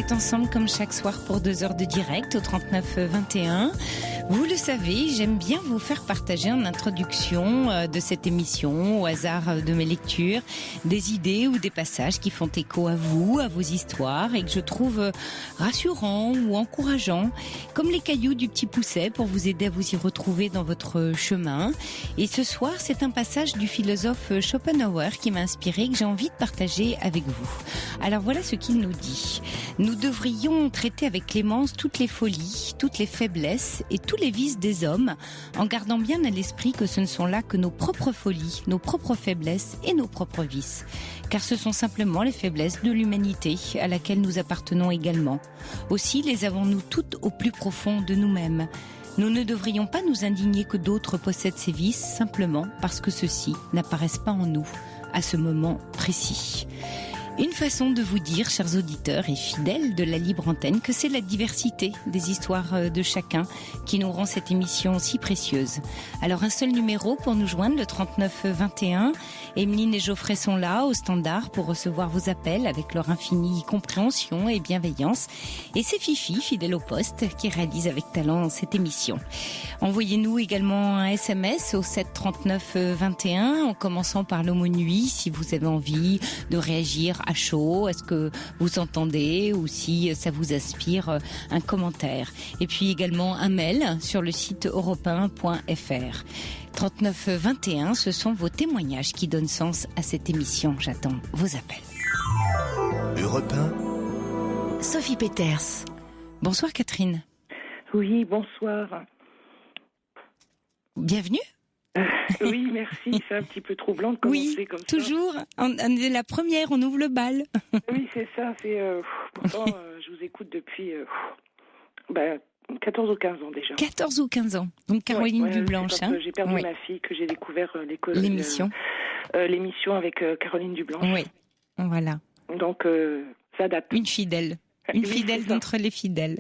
êtes ensemble comme chaque soir pour 2 heures de direct au 39 21. Vous le savez, j'aime bien vous faire partager en introduction de cette émission, au hasard de mes lectures, des idées ou des passages qui font écho à vous, à vos histoires et que je trouve rassurants ou encourageants, comme les cailloux du petit Pousset pour vous aider à vous y retrouver dans votre chemin. Et ce soir, c'est un passage du philosophe Schopenhauer qui m'a inspiré et que j'ai envie de partager avec vous. Alors voilà ce qu'il nous dit. Nous devrions traiter avec clémence toutes les folies, toutes les faiblesses et tous les vices des hommes, en gardant bien à l'esprit que ce ne sont là que nos propres folies, nos propres faiblesses et nos propres vices. Car ce sont simplement les faiblesses de l'humanité à laquelle nous appartenons également. Aussi les avons-nous toutes au plus profond de nous-mêmes. Nous ne devrions pas nous indigner que d'autres possèdent ces vices simplement parce que ceux-ci n'apparaissent pas en nous à ce moment précis. Une façon de vous dire, chers auditeurs et fidèles de la libre antenne, que c'est la diversité des histoires de chacun qui nous rend cette émission si précieuse. Alors un seul numéro pour nous joindre, le 39 21. Emeline et Geoffrey sont là au standard pour recevoir vos appels avec leur infinie compréhension et bienveillance. Et c'est Fifi, fidèle au poste, qui réalise avec talent cette émission. Envoyez-nous également un SMS au 7 39 21 en commençant par le mot nuit si vous avez envie de réagir à chaud, est-ce que vous entendez ou si ça vous inspire un commentaire. Et puis également un mail sur le site europe1.fr. 39 21, ce sont vos témoignages qui donnent sens à cette émission. J'attends vos appels. Europe 1. Sophie Peters. Bonsoir Catherine. Oui, bonsoir. Bienvenue. Oui, merci. C'est un petit peu troublant de commencer comme ça. Oui, toujours. On est la première, on ouvre le bal. Oui, c'est ça. Pourtant, je vous écoute depuis 14 ou 15 ans déjà. 14 ou 15 ans. Donc Caroline Dublanche. J'ai perdu ma fille que j'ai découvert l'émission. L'émission avec Caroline Dublanche. Oui, voilà. Donc, ça date. Une fidèle. Une fidèle d'entre les fidèles.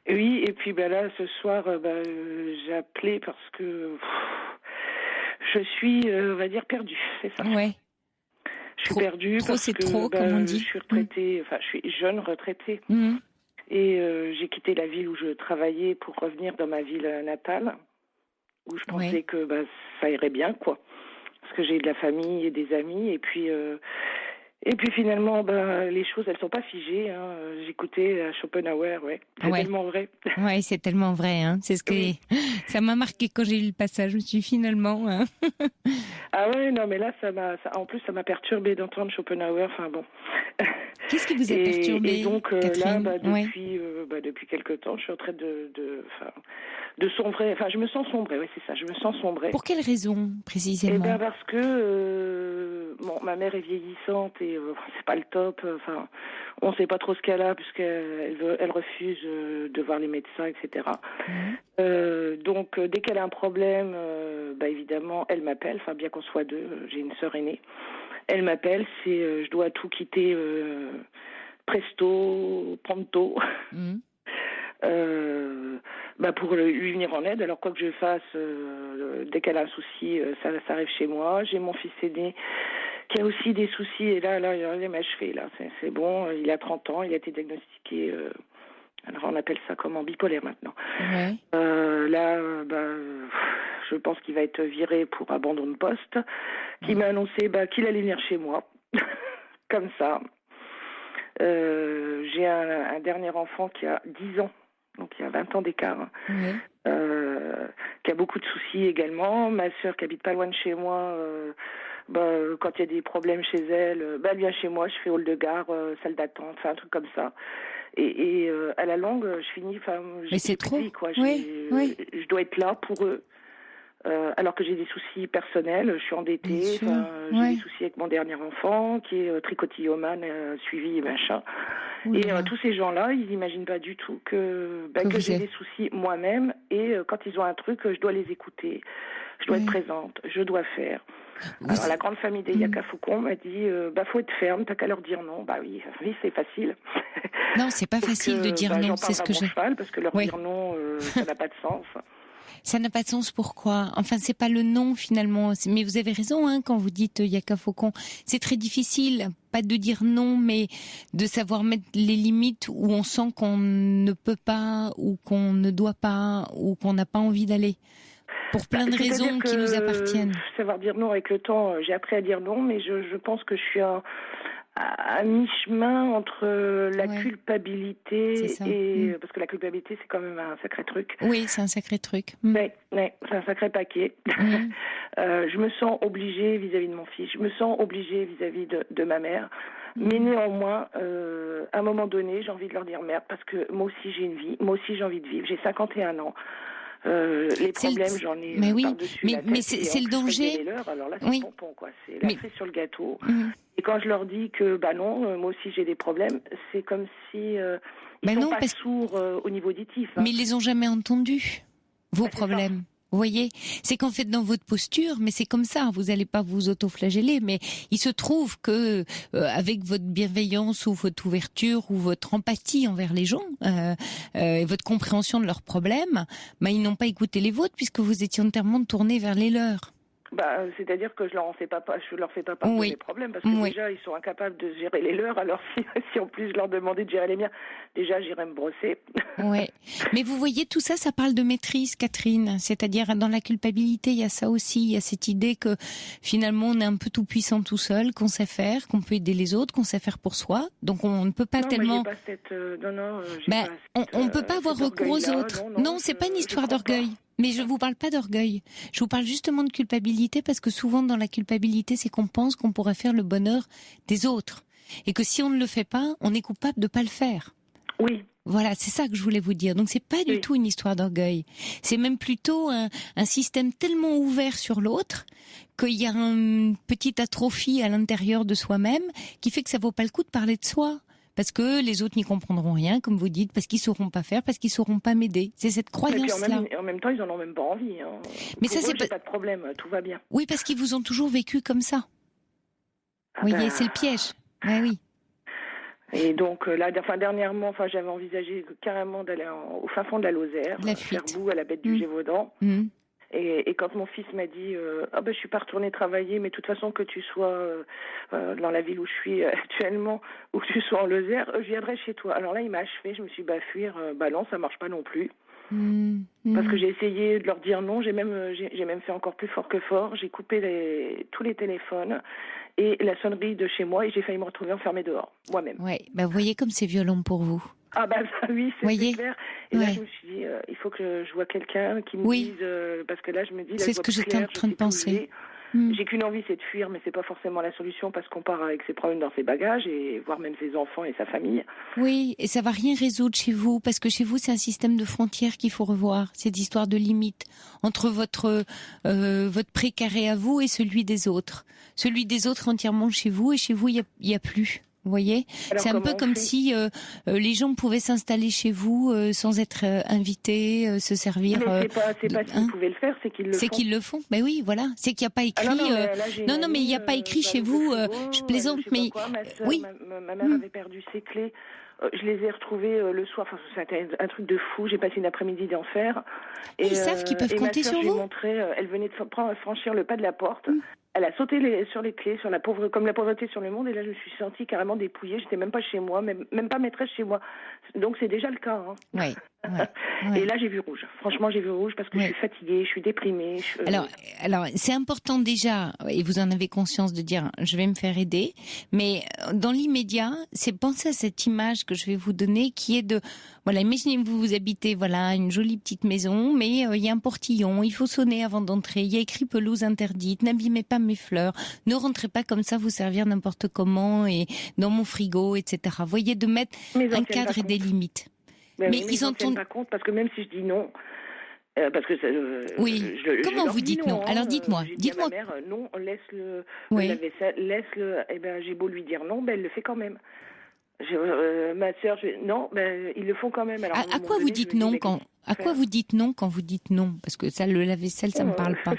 Oui, et puis là, ce soir, j'ai appelé parce que je suis, on va dire, perdue, c'est ça. Ouais. Je suis perdue parce que comme on dit. Je suis retraitée, je suis jeune retraitée. Et j'ai quitté la ville où je travaillais pour revenir dans ma ville natale, où je pensais que ça irait bien, quoi. Parce que j'ai de la famille et des amis, et puis finalement, les choses, elles sont pas figées. Hein. J'écoutais Schopenhauer, c'est tellement vrai. Ouais, c'est tellement vrai. Hein. C'est ce que ça m'a marqué quand j'ai lu le passage. Je me suis dit, finalement. Hein. Ah ouais, non, mais là, en plus, ça m'a perturbée d'entendre Schopenhauer. Enfin bon. Qu'est-ce qui vous a perturbé? Et donc Catherine, là, depuis quelque temps, je suis en train de sombrer. Enfin, je me sens sombrer. Oui, c'est ça. Je me sens sombrer. Pour quelle raison précisément? Eh bien, parce que ma mère est vieillissante et c'est pas le top. Enfin, on sait pas trop ce qu'elle a puisqu'elle refuse de voir les médecins, etc. Donc, dès qu'elle a un problème, évidemment, elle m'appelle. Enfin, bien qu'on soit deux, j'ai une sœur aînée. Elle m'appelle, je dois tout quitter presto, pronto. Pour lui venir en aide. Alors quoi que je fasse, dès qu'elle a un souci, ça arrive chez moi. J'ai mon fils aîné qui a aussi des soucis et là il est achevé. Là, c'est bon. Il a 30 ans, il a été diagnostiqué. Alors on appelle ça comment, bipolaire maintenant. Ouais. Je pense qu'il va être viré pour abandon de poste. Qui m'a annoncé qu'il allait venir chez moi, comme ça. J'ai un dernier enfant qui a 10 ans. Donc il y a 20 ans d'écart, qui a beaucoup de soucis également. Ma sœur qui habite pas loin de chez moi, quand il y a des problèmes chez elle, elle vient chez moi, je fais hall de gare, salle d'attente, un truc comme ça. Et à la longue, je finis, mais c'est trop. Vie, quoi. Je dois être là pour eux. Alors que j'ai des soucis personnels, je suis endettée, j'ai des soucis avec mon dernier enfant qui est tricotillomane, suivi et machin. Et tous ces gens-là, ils n'imaginent pas du tout que j'ai des soucis moi-même et quand ils ont un truc, je dois les écouter, je dois être présente, je dois faire. Alors la grande famille des Yaka Faucon m'a dit faut être ferme, t'as qu'à leur dire non. Oui, c'est facile. Non, c'est pas facile de dire non, c'est ce que j'ai. Parce que leur dire non, ça n'a pas de sens. Ça n'a pas de sens, pourquoi? Enfin, c'est pas le non, finalement. Mais vous avez raison, hein, quand vous dites Yaka Faucon. C'est très difficile, pas de dire non, mais de savoir mettre les limites où on sent qu'on ne peut pas, ou qu'on ne doit pas, ou qu'on n'a pas envie d'aller. Pour plein de raisons qui nous appartiennent. Savoir dire non avec le temps, j'ai appris à dire non, mais je pense que je suis à mi-chemin entre la culpabilité et... Parce que la culpabilité, c'est quand même un sacré truc. Oui, c'est un sacré truc. Oui, c'est un sacré paquet. Je me sens obligée vis-à-vis de mon fils, je me sens obligée vis-à-vis de ma mère. Mais néanmoins, à un moment donné, j'ai envie de leur dire merde, parce que moi aussi j'ai une vie, moi aussi j'ai envie de vivre, j'ai 51 ans. Les problèmes, j'en ai par-dessus la tête. Mais c'est le danger. Alors là, c'est pompon, quoi. C'est la cerise sur le gâteau. Et quand je leur dis que, non, moi aussi j'ai des problèmes, c'est comme si ils sont pas sourds au niveau auditif. Mais ils les ont jamais entendus, vos problèmes. Vous voyez, c'est qu'en fait dans votre posture, mais c'est comme ça, vous n'allez pas vous auto-flageller, mais il se trouve que avec votre bienveillance ou votre ouverture ou votre empathie envers les gens et votre compréhension de leurs problèmes, ils n'ont pas écouté les vôtres puisque vous étiez entièrement tourné vers les leurs. C'est-à-dire que je leur fais pas part de mes problèmes, parce que déjà ils sont incapables de gérer les leurs, alors si en plus je leur demandais de gérer les miens, déjà j'irais me brosser. Ouais. Mais vous voyez, tout ça, ça parle de maîtrise, Catherine. C'est-à-dire, dans la culpabilité, il y a ça aussi, il y a cette idée que finalement on est un peu tout puissant tout seul, qu'on sait faire, qu'on peut aider les autres, qu'on sait faire pour soi. Donc on ne peut pas tellement... on peut pas avoir recours aux autres. Non, c'est pas une histoire d'orgueil. Mais je vous parle pas d'orgueil. Je vous parle justement de culpabilité parce que souvent dans la culpabilité, c'est qu'on pense qu'on pourrait faire le bonheur des autres. Et que si on ne le fait pas, on est coupable de pas le faire. Oui. Voilà, c'est ça que je voulais vous dire. Donc c'est pas du tout une histoire d'orgueil. C'est même plutôt un système tellement ouvert sur l'autre qu'il y a une petite atrophie à l'intérieur de soi-même qui fait que ça vaut pas le coup de parler de soi. Parce que les autres n'y comprendront rien, comme vous dites, parce qu'ils sauront pas faire, parce qu'ils sauront pas m'aider. C'est cette croyance-là. Et en même temps, ils en ont même pas envie. Hein. Mais ça, c'est pas de problème, tout va bien. Oui, parce qu'ils vous ont toujours vécu comme ça. Vous voyez, c'est le piège. Ouais, oui. Et donc là, dernièrement, j'avais envisagé carrément d'aller au fin fond de la Lozère, faire bout à la bête du Gévaudan. Et quand mon fils m'a dit je suis pas retournée travailler, mais de toute façon que tu sois dans la ville où je suis actuellement ou que tu sois en Lozère, je viendrai chez toi. Alors là, il m'a achevé, je me suis fuir, non, ça marche pas non plus. Parce que j'ai essayé de leur dire non, j'ai même fait encore plus fort que fort, j'ai coupé tous les téléphones et la sonnerie de chez moi et j'ai failli me retrouver enfermée dehors, moi-même. Ouais, vous voyez comme c'est violent pour vous. Ah oui, c'est clair. Et là, je me suis dit, il faut que je vois quelqu'un qui me dise, parce que là, je me dis, là, c'est ce que j'étais en train de penser. J'ai qu'une envie, c'est de fuir, mais c'est pas forcément la solution parce qu'on part avec ses problèmes dans ses bagages et voire même ses enfants et sa famille. Oui, et ça va rien résoudre chez vous parce que chez vous, c'est un système de frontières qu'il faut revoir. Cette histoire de limite entre votre précaré à vous et celui des autres. Celui des autres entièrement chez vous et chez vous, il y a plus. Vous voyez, c'est un peu comme si les gens pouvaient s'installer chez vous sans être invités, se servir. Mais c'est pas s'ils pouvaient le faire, c'est qu'ils le font. C'est qu'ils le font. Ben oui, voilà. C'est qu'il n'y a pas écrit. Mais il n'y a pas écrit chez vous. Je plaisante, mais oui. Ma mère avait perdu ses clés. Je les ai retrouvées le soir. C'était un truc de fou. J'ai passé une après-midi d'enfer. Et ils savent qu'ils peuvent compter sur vous. Elle venait de franchir le pas de la porte. Elle a sauté sur les clés, comme la pauvreté sur le monde, et là je me suis sentie carrément dépouillée. J'étais même pas chez moi, même pas maîtresse chez moi. Donc c'est déjà le cas. Hein. Ouais. Et là j'ai vu rouge. Franchement j'ai vu rouge parce que je suis fatiguée, je suis déprimée. Alors c'est important déjà, et vous en avez conscience de dire je vais me faire aider, mais dans l'immédiat, c'est penser à cette image que je vais vous donner qui est de imaginez que vous habitez une jolie petite maison, mais il y a un portillon, il faut sonner avant d'entrer, il y a écrit pelouse interdite, n'abîmez pas mes fleurs, ne rentrez pas comme ça vous servir n'importe comment et dans mon frigo, etc. Vous voyez, de mettre un cadre et des limites. Mais ils en tiennent pas compte parce que même si je dis non, parce que comment vous dites non? Alors dites-moi. À ma mère, non, laisse-le, laisse-le. J'ai beau lui dire non, elle le fait quand même. Ma sœur, non, ils le font quand même. Alors, à quoi vous dites non quand? À quoi vous dites non quand vous dites non? Parce que ça, le lave-vaisselle, ça me parle pas.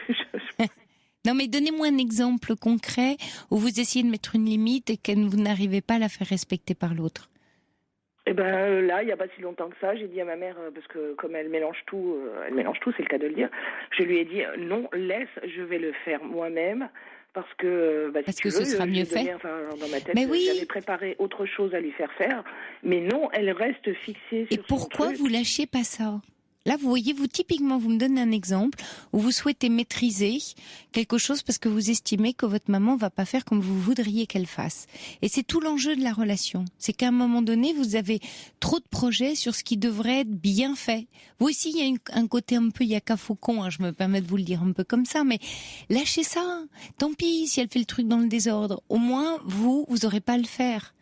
Non, mais donnez-moi un exemple concret où vous essayez de mettre une limite et que vous n'arrivez pas à la faire respecter par l'autre. ben là, il n'y a pas si longtemps que ça, j'ai dit à ma mère, parce que comme elle mélange tout, c'est le cas de le dire, je lui ai dit non, laisse, je vais le faire moi-même. Parce que, Parce que ce sera mieux fait. Dans ma tête, Mais oui. j'avais préparé autre chose à lui faire faire. Mais non, elle reste fixée sur Et pourquoi son truc. vous lâchez pas ça ? Là, vous voyez, typiquement, vous me donnez un exemple où vous souhaitez maîtriser quelque chose parce que vous estimez que votre maman va pas faire comme vous voudriez qu'elle fasse. Et c'est tout l'enjeu de la relation. C'est qu'à un moment donné, vous avez trop de projets sur ce qui devrait être bien fait. Vous aussi, il y a un côté un peu Yaka Faucon, je me permets de vous le dire un peu comme ça, mais lâchez ça. Tant pis si elle fait le truc dans le désordre. Au moins, vous aurez pas à le faire.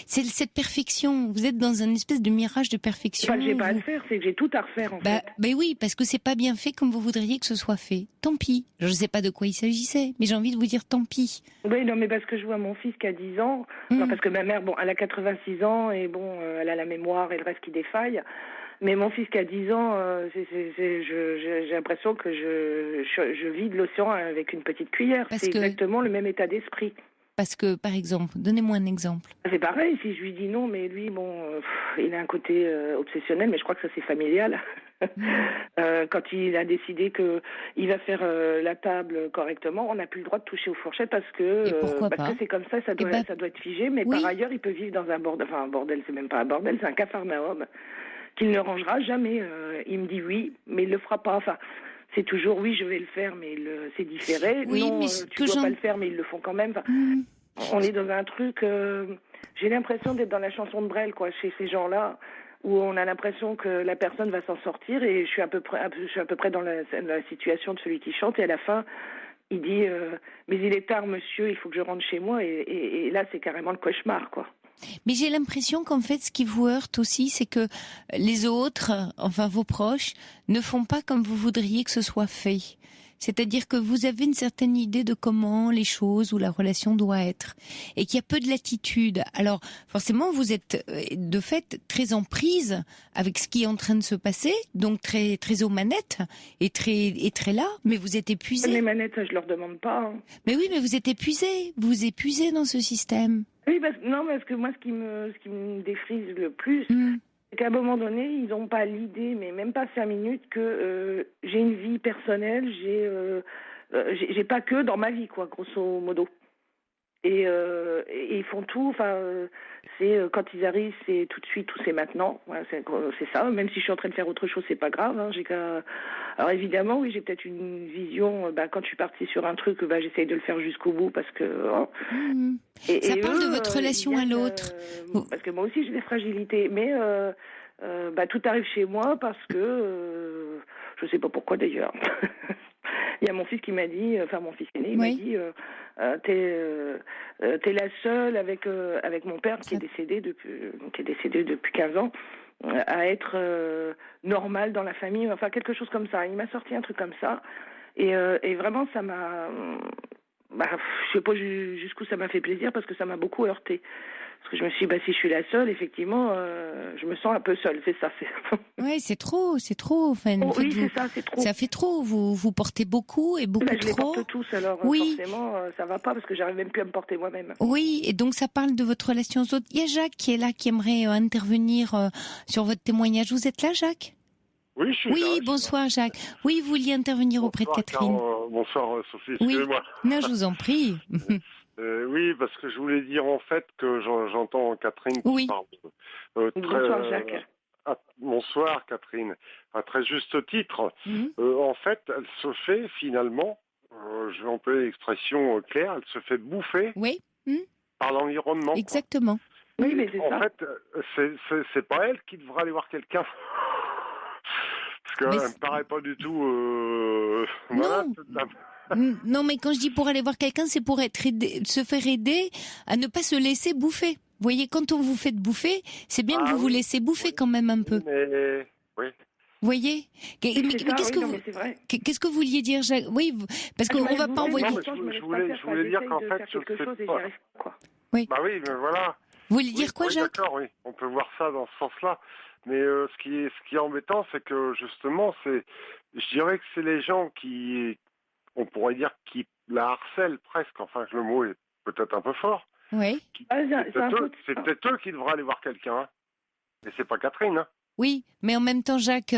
C'est cette perfection. Vous êtes dans un espèce de mirage de perfection. J'ai pas à le faire, c'est que j'ai tout à refaire en fait. Ben oui, parce que c'est pas bien fait comme vous voudriez que ce soit fait. Tant pis. Je ne sais pas de quoi il s'agissait, mais j'ai envie de vous dire tant pis. Oui, non, mais parce que je vois mon fils qui a 10 ans, parce que ma mère, elle a 86 ans et elle a la mémoire et le reste qui défaille. Mais mon fils qui a 10 ans, j'ai l'impression que je vide l'océan avec une petite cuillère. C'est exactement le même état d'esprit. Parce que, par exemple, donnez-moi un exemple. C'est pareil, si je lui dis non, mais lui, il a un côté obsessionnel, mais je crois que ça c'est familial. Quand il a décidé qu'il va faire la table correctement, on n'a plus le droit de toucher aux fourchettes parce que c'est comme ça, ça doit être figé. Mais par ailleurs, il peut vivre dans un bordel. Enfin, un bordel, c'est même pas un bordel, c'est un capharnaüm qu'il ne rangera jamais. Il me dit oui, mais il le fera pas. Enfin. C'est toujours oui, je vais le faire, mais c'est différé. Oui, non, mais tu dois pas le faire, mais ils le font quand même. Enfin, on est dans un truc. J'ai l'impression d'être dans la chanson de Brel, quoi, chez ces gens-là, où on a l'impression que la personne va s'en sortir, et je suis à peu près dans la situation de celui qui chante, et à la fin, il dit mais il est tard, monsieur, il faut que je rentre chez moi, et là, c'est carrément le cauchemar, quoi. Mais j'ai l'impression qu'en fait, ce qui vous heurte aussi, c'est que les autres, enfin vos proches, ne font pas comme vous voudriez que ce soit fait. C'est-à-dire que vous avez une certaine idée de comment les choses ou la relation doit être, et qu'il y a peu de latitude. Alors, forcément, vous êtes de fait très en prise avec ce qui est en train de se passer, donc très très aux manettes et très là, mais vous êtes épuisé. Les manettes, ça, je leur demande pas. Hein. Mais oui, mais vous êtes épuisé. Vous vous épuisez dans ce système. Oui, parce que moi, ce qui me défrise le plus, c'est qu'à un moment donné, ils n'ont pas l'idée, mais même pas 5 minutes, que j'ai une vie personnelle, j'ai pas que dans ma vie, quoi, grosso modo. Et ils font tout, c'est quand ils arrivent, c'est tout de suite ou c'est maintenant. Voilà, c'est ça. Même si je suis en train de faire autre chose, c'est pas grave. Hein, alors évidemment, oui, j'ai peut-être une vision. Quand je suis partie sur un truc, j'essaye de le faire jusqu'au bout parce que. Ça parle de votre relation à l'autre. Parce que moi aussi j'ai des fragilités, mais tout arrive chez moi parce que je sais pas pourquoi d'ailleurs. Il y a mon fils qui m'a dit, mon fils aîné, il m'a dit, t'es la seule avec mon père qui est décédé depuis 15 ans, à être normale dans la famille, enfin quelque chose comme ça. Il m'a sorti un truc comme ça, et vraiment ça m'a, je sais pas jusqu'où ça m'a fait plaisir parce que ça m'a beaucoup heurté. Parce que je me suis dit, si je suis la seule, effectivement, je me sens un peu seule, c'est ça. Oui, c'est trop. Enfin, oui, c'est ça, c'est trop. Ça fait trop, vous portez beaucoup et beaucoup trop. Je les porte tous, alors forcément, ça va pas parce que j'arrive même plus à me porter moi-même. Oui, et donc ça parle de votre relation aux autres. Il y a Jacques qui est là, qui aimerait intervenir sur votre témoignage. Vous êtes là, Jacques ? Oui, je suis là. Oui, bonsoir Jacques. Oui, vous vouliez intervenir auprès de Catherine. Bonsoir Sophie, excusez-moi. Non, je vous en prie. Oui, parce que je voulais dire en fait que j'entends Catherine qui parle. Bonsoir Jacques. Bonsoir Catherine. À très juste titre. En fait, elle se fait finalement, je vais employer l'expression claire, elle se fait bouffer par l'environnement. Exactement. Oui, mais c'est ça. En fait, c'est pas elle qui devrait aller voir quelqu'un. Parce qu'elle me paraît pas du tout... Non, mais quand je dis pour aller voir quelqu'un, c'est pour se faire aider à ne pas se laisser bouffer. Vous voyez, quand on vous fait bouffer, c'est bien que vous vous laissez bouffer quand même un peu. Mais, oui. Vous voyez ? Mais qu'est-ce que vous vouliez dire, Jacques ? Oui, parce qu'on va pas envoyer... Je voulais dire qu'en fait, je ne sais pas. Oui. Bah oui, mais voilà. Vous voulez dire quoi, Jacques ? D'accord, oui. On peut voir ça dans ce sens-là. Mais ce qui est embêtant, c'est que justement, je dirais que c'est les gens qui... on pourrait dire qui la harcèlent presque, enfin le mot est peut-être un peu fort. Oui. C'est peut-être eux qui devraient aller voir quelqu'un. Et c'est pas Catherine, hein. Oui, mais en même temps, Jacques,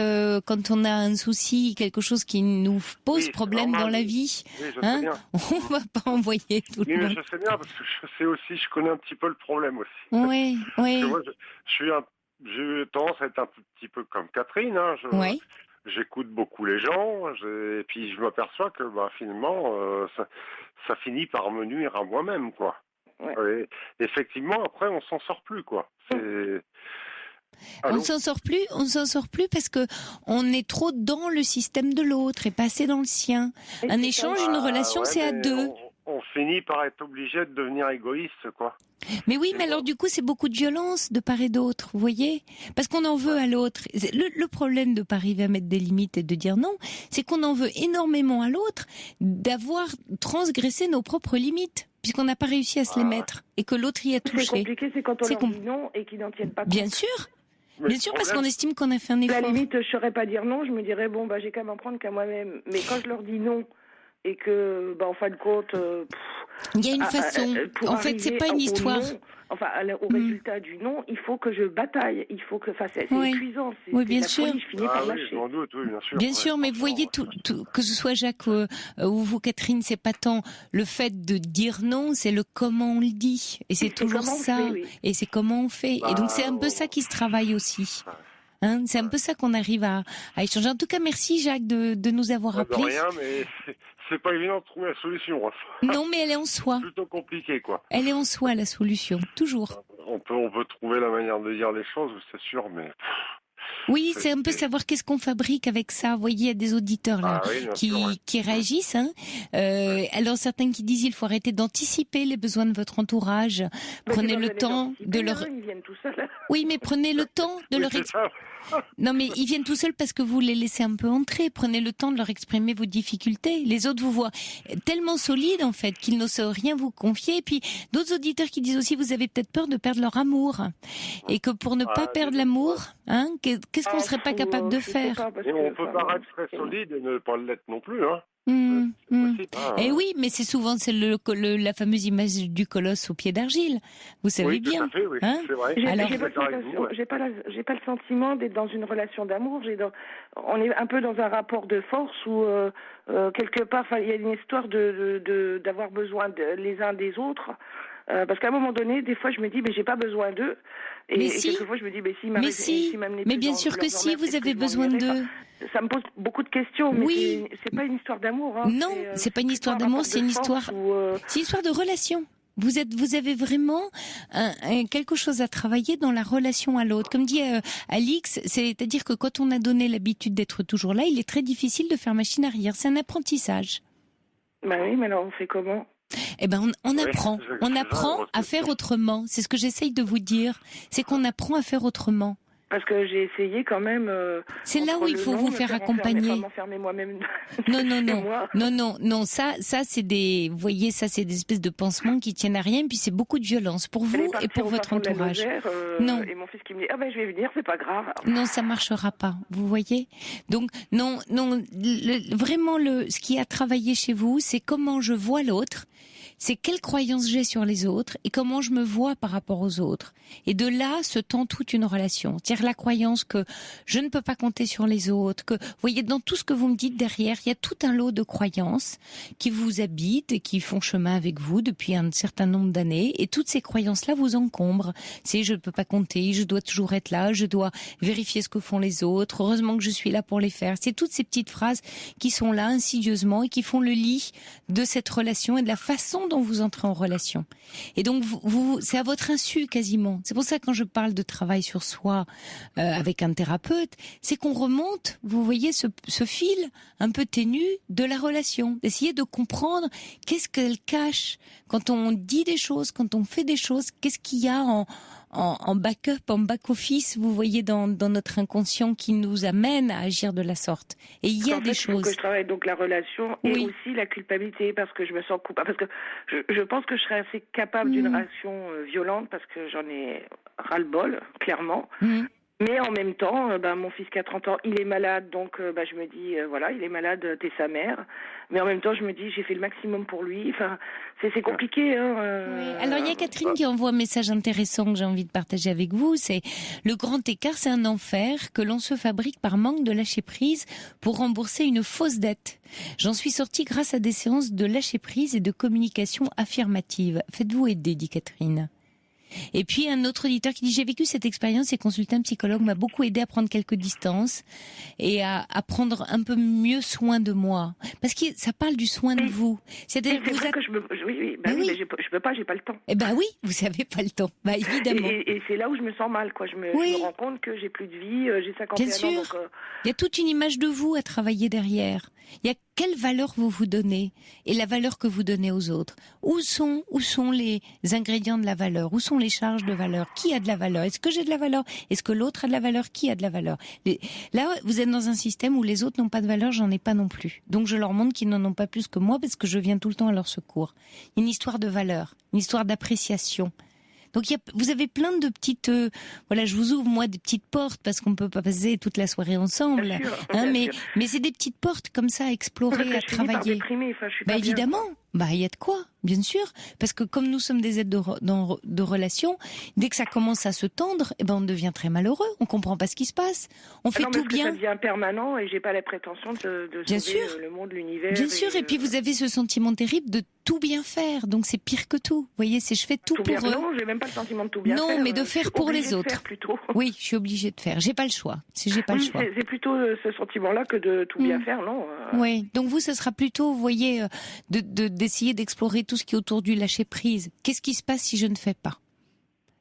quand on a un souci, quelque chose qui nous pose problème dans la vie, oui, je sais bien. on va pas envoyer tout le Oui, mais monde. je sais bien, parce que je sais aussi, je connais un petit peu le problème aussi. Oui, oui. Parce que moi, j'ai eu tendance à être un petit peu comme Catherine, hein. J'écoute beaucoup les gens, et puis je m'aperçois que finalement, ça finit par me nuire à moi-même, quoi. Ouais. Et effectivement, après, on s'en sort plus, quoi. On s'en sort plus parce que on est trop dans le système de l'autre et pas assez dans le sien. Un échange, une relation, c'est à deux. On finit par être obligé de devenir égoïste, quoi. Mais oui, mais alors du coup, c'est beaucoup de violence de part et d'autre, vous voyez ? Parce qu'on en veut à l'autre. Le problème de pas arriver à mettre des limites et de dire non, c'est qu'on en veut énormément à l'autre d'avoir transgressé nos propres limites, puisqu'on n'a pas réussi à se les mettre et que l'autre y a touché. C'est compliqué, c'est quand on leur dit non et qu'ils n'en tiennent pas compte. Bien sûr. Bien sûr, parce qu'on estime qu'on a fait un effort. À la limite, je ne saurais pas dire non, je me dirais, j'ai qu'à m'en prendre qu'à moi-même. Mais quand je leur dis non, et que, en fin de compte... il y a une façon. En fait, c'est pas une histoire. Au résultat du non, il faut que je bataille. Il faut que... c'est épuisant. Oui, bien sûr. Je finis par lâcher. Je m'en doute, oui, bien sûr. Bien sûr, mais vous voyez, que ce soit Jacques ou vous, Catherine, c'est pas tant le fait de dire non, c'est le comment on le dit. Et c'est toujours ça. Et c'est comment on fait. Et donc, c'est un peu ça qui se travaille aussi. C'est un peu ça qu'on arrive à échanger. En tout cas, merci Jacques de nous avoir appelés. De rien, mais c'est pas évident de trouver la solution. Non, mais elle est en soi. C'est plutôt compliqué, quoi. Elle est en soi, la solution, toujours. On peut trouver la manière de dire les choses, c'est sûr, mais... Oui, c'est un peu savoir qu'est-ce qu'on fabrique avec ça. Vous voyez, il y a des auditeurs là qui réagissent. Alors certains qui disent il faut arrêter d'anticiper les besoins de votre entourage. Prenez le temps de leur... Ils viennent tout seuls. Oui, mais prenez le temps de leur expliquer. Non, mais ils viennent tout seuls parce que vous les laissez un peu entrer. Prenez le temps de leur exprimer vos difficultés. Les autres vous voient tellement solides, en fait, qu'ils n'osent rien vous confier. Et puis, d'autres auditeurs qui disent aussi, vous avez peut-être peur de perdre leur amour. Et que pour ne pas perdre l'amour, qu'est-ce qu'on serait pas capable de faire? Et on peut paraître très solide et ne pas l'être non plus, hein. Et oui, mais c'est souvent la fameuse image du colosse au pied d'argile. Vous savez bien. Tout à fait, oui. C'est vrai. Alors, j'ai pas le sentiment d'être dans une relation d'amour. On est un peu dans un rapport de force où quelque part, il y a une histoire d'avoir besoin les uns des autres. Parce qu'à un moment donné, des fois, je me dis, mais j'ai pas besoin d'eux. Et quelquefois, je me dis, mais bien sûr que si, vous avez besoin d'eux. Ça me pose beaucoup de questions, mais c'est pas une histoire d'amour. Non, c'est pas une histoire d'amour, c'est une histoire. C'est une histoire de relation. Vous avez vraiment quelque chose à travailler dans la relation à l'autre. Comme dit Alix, c'est-à-dire que quand on a donné l'habitude d'être toujours là, il est très difficile de faire machine arrière. C'est un apprentissage. Oui, mais alors on fait comment ? Eh ben, on apprend à faire autrement. C'est ce que j'essaye de vous dire. C'est qu'on apprend à faire autrement. Parce que j'ai essayé quand même. C'est là où il faut vous faire accompagner. M'enfermer moi-même. Non. Ça, c'est des, vous voyez, ça, c'est des espèces de pansements qui tiennent à rien. Et puis c'est beaucoup de violence pour vous et pour votre entourage. Non. Et mon fils qui me dit, je vais venir, c'est pas grave. Non, ça marchera pas. Vous voyez. Donc non. Vraiment, ce qui a travaillé chez vous, c'est comment je vois l'autre. C'est quelle croyance j'ai sur les autres et comment je me vois par rapport aux autres. Et de là se tend toute une relation. C'est-à-dire la croyance que je ne peux pas compter sur les autres, que, vous voyez, dans tout ce que vous me dites derrière, il y a tout un lot de croyances qui vous habitent et qui font chemin avec vous depuis un certain nombre d'années. Et toutes ces croyances-là vous encombrent. C'est je ne peux pas compter, je dois toujours être là, je dois vérifier ce que font les autres, heureusement que je suis là pour les faire. C'est toutes ces petites phrases qui sont là insidieusement et qui font le lit de cette relation et de la façon dont vous entrez en relation. Et donc, c'est à votre insu quasiment. C'est pour ça que quand je parle de travail sur soi avec un thérapeute, c'est qu'on remonte, vous voyez, ce fil un peu ténu de la relation. D'essayer de comprendre qu'est-ce qu'elle cache quand on dit des choses, quand on fait des choses, qu'est-ce qu'il y a en backup, en back-office, vous voyez, dans notre inconscient qui nous amène à agir de la sorte. Et il y a des choses. Il faut que je travaille donc la relation et aussi la culpabilité parce que je me sens coupable. Parce que je pense que je serais assez capable d'une relation violente parce que j'en ai ras-le-bol, clairement. Mais en même temps, mon fils qui a 30 ans, il est malade, donc je me dis, voilà, il est malade, t'es sa mère. Mais en même temps, je me dis, j'ai fait le maximum pour lui. Enfin, c'est compliqué. Oui. Alors, il y a Catherine qui envoie un message intéressant que j'ai envie de partager avec vous. C'est le grand écart, c'est un enfer que l'on se fabrique par manque de lâcher prise pour rembourser une fausse dette. J'en suis sortie grâce à des séances de lâcher prise et de communication affirmative. Faites-vous aider, dit Catherine. Et puis un autre auditeur qui dit: j'ai vécu cette expérience et consulter un psychologue m'a beaucoup aidé à prendre quelques distances et à prendre un peu mieux soin de moi, parce que ça parle du soin de vous. C'est-à-dire c'est vrai que oui, mais je peux pas, j'ai pas le temps. Eh ben oui, vous avez pas le temps. Bah évidemment. Et c'est là où je me sens mal, quoi. Je me rends compte que j'ai plus de vie, j'ai 51 Bien sûr. ans. Donc, il y a toute une image de vous à travailler derrière. Il y a quelle valeur vous vous donnez et la valeur que vous donnez aux autres. Où sont les ingrédients de la valeur? Où sont les charges de valeur? Qui a de la valeur? Est-ce que j'ai de la valeur? Est-ce que l'autre a de la valeur? Qui a de la valeur? Là, vous êtes dans un système où les autres n'ont pas de valeur, j'en ai pas non plus. Donc je leur montre qu'ils n'en ont pas plus que moi parce que je viens tout le temps à leur secours. Une histoire de valeur, une histoire d'appréciation. Donc vous avez plein de petites, voilà, je vous ouvre moi des petites portes parce qu'on peut pas passer toute la soirée ensemble, bien sûr, mais c'est des petites portes comme ça à explorer, à travailler. Déprimée, je suis pas évidemment, il y a de quoi, bien sûr, parce que comme nous sommes des êtres de relation, dès que ça commence à se tendre, on devient très malheureux, on comprend pas ce qui se passe, on fait tout bien. Ça devient permanent et j'ai pas la prétention de bien sauver sûr. le monde, l'univers. Bien sûr, et puis vous avez ce sentiment terrible de tout bien faire, donc c'est pire que tout. Vous voyez, c'est je fais tout pour eux. Non, j'ai même pas le sentiment de tout bien faire. Non, mais de faire pour les autres. Faire plutôt. Oui, je suis obligée de faire. J'ai pas le choix. J'ai pas le choix. C'est plutôt ce sentiment-là que de tout bien faire, non. Oui. Donc vous, ce sera plutôt, vous voyez, d'essayer d'explorer tout ce qui est autour du lâcher prise. Qu'est-ce qui se passe si je ne fais pas?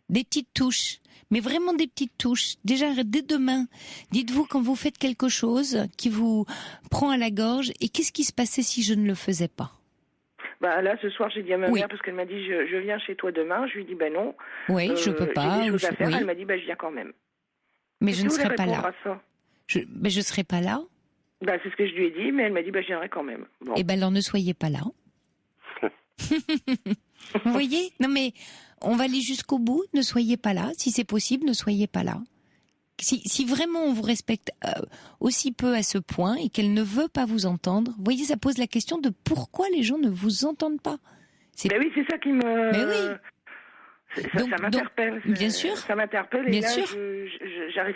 Des petites touches. Mais vraiment des petites touches. Déjà, dès demain, dites-vous quand vous faites quelque chose qui vous prend à la gorge, et qu'est-ce qui se passait si je ne le faisais pas? Là, ce soir, j'ai dit à ma mère, parce qu'elle m'a dit, je viens chez toi demain. Je lui ai dit, non. Oui, je peux pas. J'ai des choses à faire. Elle m'a dit, je viens quand même. Mais je ne serai pas là. Je serai pas là. C'est ce que je lui ai dit, mais elle m'a dit, je viendrai quand même. Bon. Alors ne soyez pas là. Vous voyez? Non mais, on va aller jusqu'au bout. Ne soyez pas là. Si c'est possible, ne soyez pas là. Si vraiment on vous respecte aussi peu à ce point et qu'elle ne veut pas vous entendre, vous voyez, ça pose la question de pourquoi les gens ne vous entendent pas. Oui, c'est ça qui me... Mais oui. Ça m'interpelle. Bien sûr. Ça m'interpelle. Bien et là, sûr. j'arrive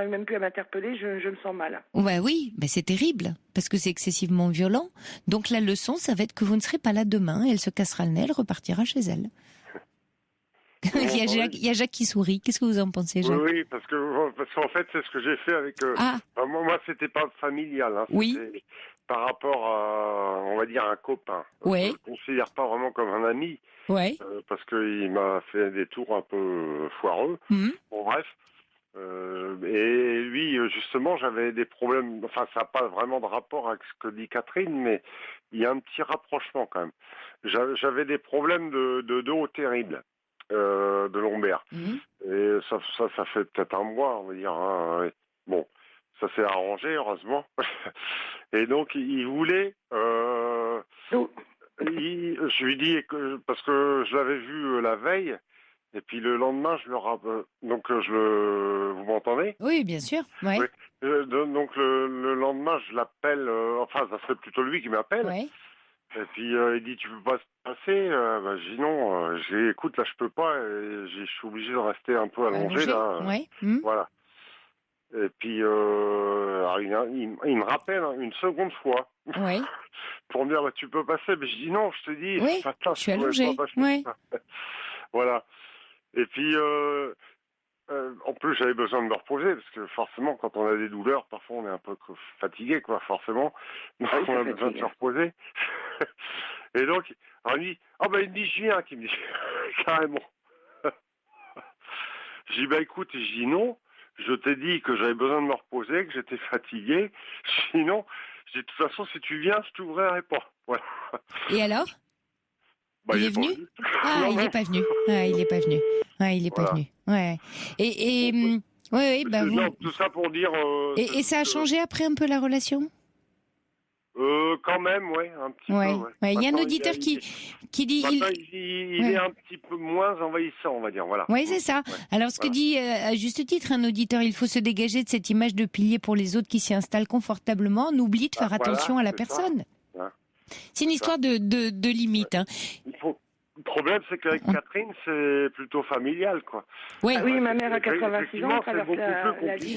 même plus à m'interpeller, je me sens mal. Oui, c'est terrible, parce que c'est excessivement violent. Donc la leçon, ça va être que vous ne serez pas là demain, et elle se cassera le nez, elle repartira chez elle. Il y a Jacques qui sourit. Qu'est-ce que vous en pensez, Jacques? Oui, parce qu'en fait, c'est ce que j'ai fait avec... moi, c'était pas familial. Oui. C'était par rapport à, on va dire, un copain. Ouais. Je le considère pas vraiment comme un ami. Ouais. Parce qu'il m'a fait des tours un peu foireux. Bon, bref. Et lui, justement, j'avais des problèmes... Enfin, ça n'a pas vraiment de rapport avec ce que dit Catherine, mais il y a un petit rapprochement quand même. J'avais des problèmes de dos terribles. De lombaire. Et ça fait peut-être un mois, on va dire. Bon, ça s'est arrangé, heureusement. Et donc, il voulait... je lui dis, parce que je l'avais vu la veille, et puis le lendemain, vous m'entendez? Oui, bien sûr. Ouais. Oui. Donc, le lendemain, je l'appelle... ça serait plutôt lui qui m'appelle. Ouais. Et puis il dit, tu peux pas se passer? Je dis non, écoute, là je peux pas, je suis obligé de rester un peu allongé là. Ouais. Voilà. Et puis il me rappelle une seconde fois. Ouais. Pour me dire, tu peux passer, mais je dis non, je te dis. Oui, je suis allongé. Ouais. Voilà. Et puis en plus, j'avais besoin de me reposer, parce que forcément, quand on a des douleurs, parfois on est un peu fatigué, quoi, forcément. Donc on a besoin de se reposer. Et donc, il me dit, il me dit, je viens, qui me dit, carrément. Je dis, écoute, je dis non, je t'ai dit que j'avais besoin de me reposer, que j'étais fatigué. Sinon, je dis, de toute façon, si tu viens, je t'ouvrirai pas. Voilà. Et alors? Il est venu? Il n'est pas venu. Il n'est pas venu. Il n'est pas venu. Ouais. Non, tout ça pour dire... Et ça a changé après un peu la relation? Quand même, un petit peu. Ouais. Il y a un auditeur qui dit... Il est un petit peu moins envahissant, on va dire, voilà. Oui, c'est ça. Alors, ce que dit, à juste titre, un auditeur, il faut se dégager de cette image de pilier pour les autres qui s'y installent confortablement. On oublie de faire attention à la personne. C'est une histoire de limite. Hein. Le problème, c'est qu'avec Catherine, c'est plutôt familial, quoi. Oui, ma mère a 86 ans,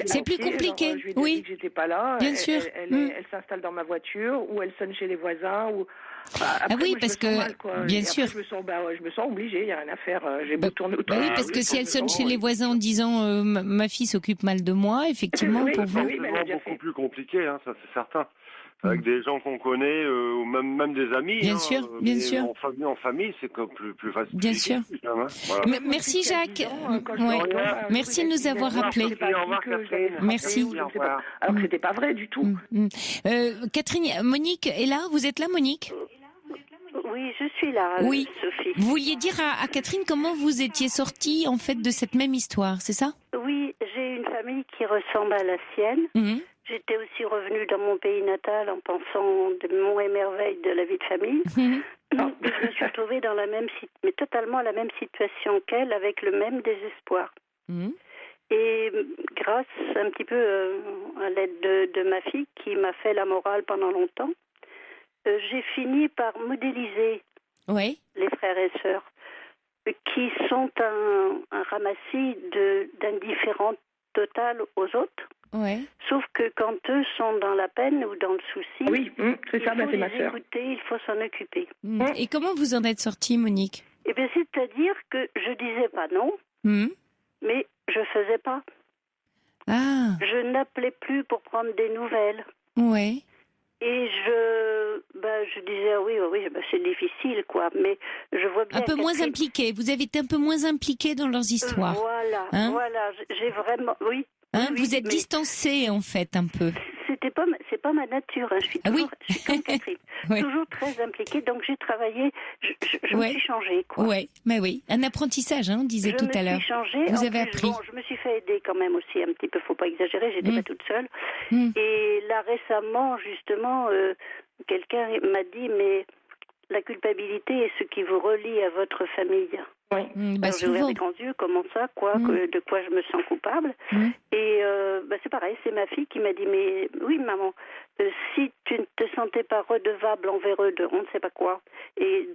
c'est plus compliqué. Alors, je lui ai dit que j'étais pas là. Bien sûr. Elle s'installe dans ma voiture, ou elle sonne chez les voisins, ou... Après, oui, moi, parce que bien sûr. Je me sens obligée, il y a rien à faire. J'ai beau tourner autour. Oui, parce que si elle sonne chez les voisins en disant ma fille s'occupe mal de moi, effectivement, pour vous. C'est beaucoup plus compliqué, ça c'est certain. Avec des gens qu'on connaît, ou même des amis. Bien sûr, bien sûr. En famille, c'est plus facile. Bien sûr. Voilà. Merci Jacques. Merci de nous avoir rappelés. Merci. Alors que c'était pas vrai du tout. Catherine, Monique est là. Vous êtes là, Monique? Oui, je suis là, oui. Sophie. Vous vouliez dire à Catherine comment vous étiez sortie en fait de cette même histoire, c'est ça? Oui, j'ai une famille qui ressemble à la sienne. J'étais aussi revenue dans mon pays natal en pensant de mon émerveil de la vie de famille. Je me suis retrouvée dans mais totalement la même situation qu'elle, avec le même désespoir. Et grâce un petit peu à l'aide de ma fille, qui m'a fait la morale pendant longtemps, j'ai fini par modéliser les frères et sœurs, qui sont un ramassis d'indifférence totale aux autres. Sauf que quand eux sont dans la peine ou dans le souci, c'est ça, c'est ma sœur. Il faut s'en occuper. Et comment vous en êtes sortie, Monique? Eh bien, c'est-à-dire que je disais pas non, mais je faisais pas. Je n'appelais plus pour prendre des nouvelles. Et je disais oui, c'est difficile, quoi. Mais je vois bien. Un peu moins impliqué. Vous avez été un peu moins impliqué dans leurs histoires. Voilà. J'ai vraiment, vous êtes distancée, en fait, un peu. C'est pas ma nature. Je suis toujours, je suis comme Catherine, toujours très impliquée. Donc j'ai travaillé, je me suis changée, quoi. Un apprentissage, on disait tout à l'heure. Vous avez appris. Je me suis fait aider quand même aussi un petit peu. Faut pas exagérer. J'étais pas toute seule. Et là récemment, justement, quelqu'un m'a dit mais la culpabilité est ce qui vous relie à votre famille. Alors, j'ai ouvert les grands yeux, comment ça, de quoi je me sens coupable. Et c'est pareil, c'est ma fille qui m'a dit, mais oui maman, si tu ne te sentais pas redevable envers eux de on ne sait pas quoi, et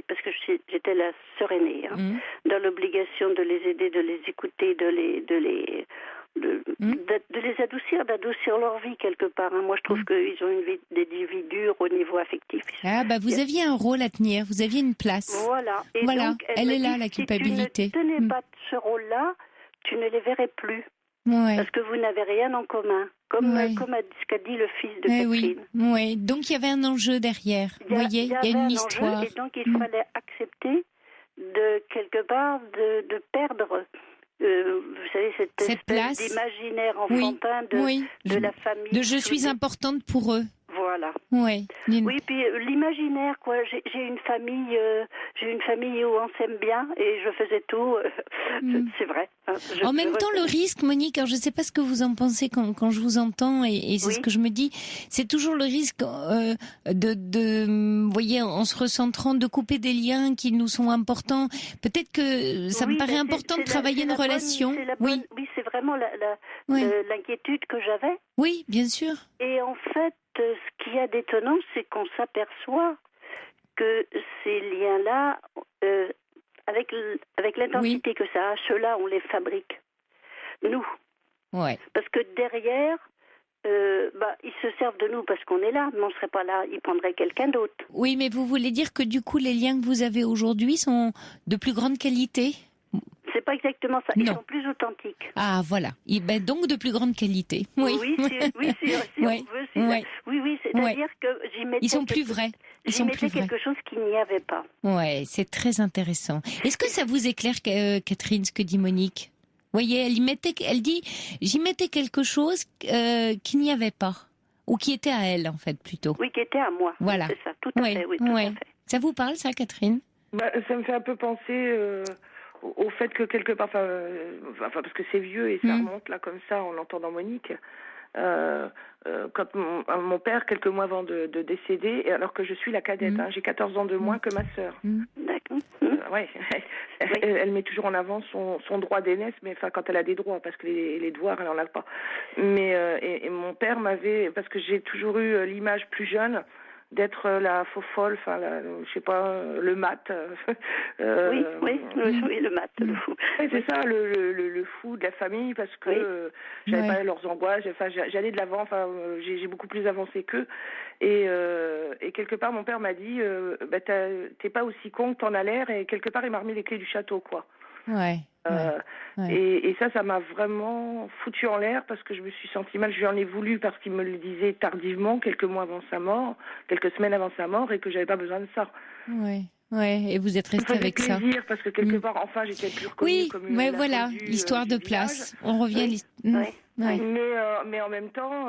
parce que j'étais la sœur aînée, dans l'obligation de les aider, de les écouter, de les d'adoucir leur vie quelque part. Moi, je trouve qu'ils ont des vies dures au niveau affectif. Vous aviez un rôle à tenir, vous aviez une place. Voilà. Et donc, elle est là, la culpabilité. Si tu ne tenais pas ce rôle-là, tu ne les verrais plus. Parce que vous n'avez rien en commun. Comme ce qu'a dit le fils de Catherine. Donc il y avait un enjeu derrière. Vous voyez, il y a une histoire. Et donc il fallait accepter de quelque part de perdre. Vous savez, cette espèce d'imaginaire enfantin de la famille. Je suis importante pour eux. Voilà. Oui, puis l'imaginaire, quoi. J'ai une famille où on s'aime bien et je faisais tout. C'est vrai. En même temps, le risque, Monique, alors je ne sais pas ce que vous en pensez quand je vous entends et c'est ce que je me dis, c'est toujours le risque vous voyez, en se recentrant, de couper des liens qui nous sont importants. Peut-être que ça me paraît important de travailler une relation. Oui, c'est vraiment l'inquiétude que j'avais. Oui, bien sûr. Et en fait, ce qu'il y a d'étonnant, c'est qu'on s'aperçoit que ces liens-là, avec l'intensité que ça a, ceux-là, on les fabrique. Nous. Parce que derrière, ils se servent de nous parce qu'on est là, mais on ne serait pas là, ils prendraient quelqu'un d'autre. Oui, mais vous voulez dire que du coup, les liens que vous avez aujourd'hui sont de plus grande qualité ? C'est pas exactement ça. Ils sont plus authentiques. Ah, voilà. Donc de plus grande qualité. Oui, si on veut. Oui, c'est-à-dire que j'y mettais... Ils sont plus vrais. J'y mettais quelque chose qu'il n'y avait pas. Ouais, c'est très intéressant. Est-ce que ça vous éclaire, Catherine, ce que dit Monique ? Vous voyez, elle dit, j'y mettais quelque chose qu'il n'y avait pas. Ou qui était à elle, en fait, plutôt. Oui, qui était à moi. Voilà. C'est ça, tout à fait. Oui, tout à fait. Ça vous parle, ça, Catherine ? Ça me fait un peu penser... au fait que quelque part, parce que c'est vieux et ça remonte là comme ça, on l'entend dans Monique, quand mon père, quelques mois avant de décéder, alors que je suis la cadette, j'ai 14 ans de moins que ma sœur. D'accord. Ouais. Elle met toujours en avant son droit d'aînesse, mais enfin quand elle a des droits, parce que les devoirs, elle en a pas. Mais et mon père m'avait, parce que j'ai toujours eu l'image plus jeune d'être la faux folle, enfin, je sais pas, le mat. Oui, le mat, le fou. Oui, c'est ça, le fou de la famille, parce que j'avais pas leurs angoisses, enfin, j'allais de l'avant, enfin, j'ai beaucoup plus avancé qu'eux. Et quelque part, mon père m'a dit, t'es pas aussi con que t'en as l'air, et quelque part, il m'a remis les clés du château, quoi. Ouais. Et ça m'a vraiment foutu en l'air parce que je me suis sentie mal. Je lui en ai voulu parce qu'il me le disait tardivement, quelques semaines avant sa mort, et que j'avais pas besoin de ça. Ouais, et vous êtes resté avec ça. Parce que quelque part, enfin, j'étais plus reconnue comme une voilà, l'histoire de place. On revient à l'histoire. Mais en même temps,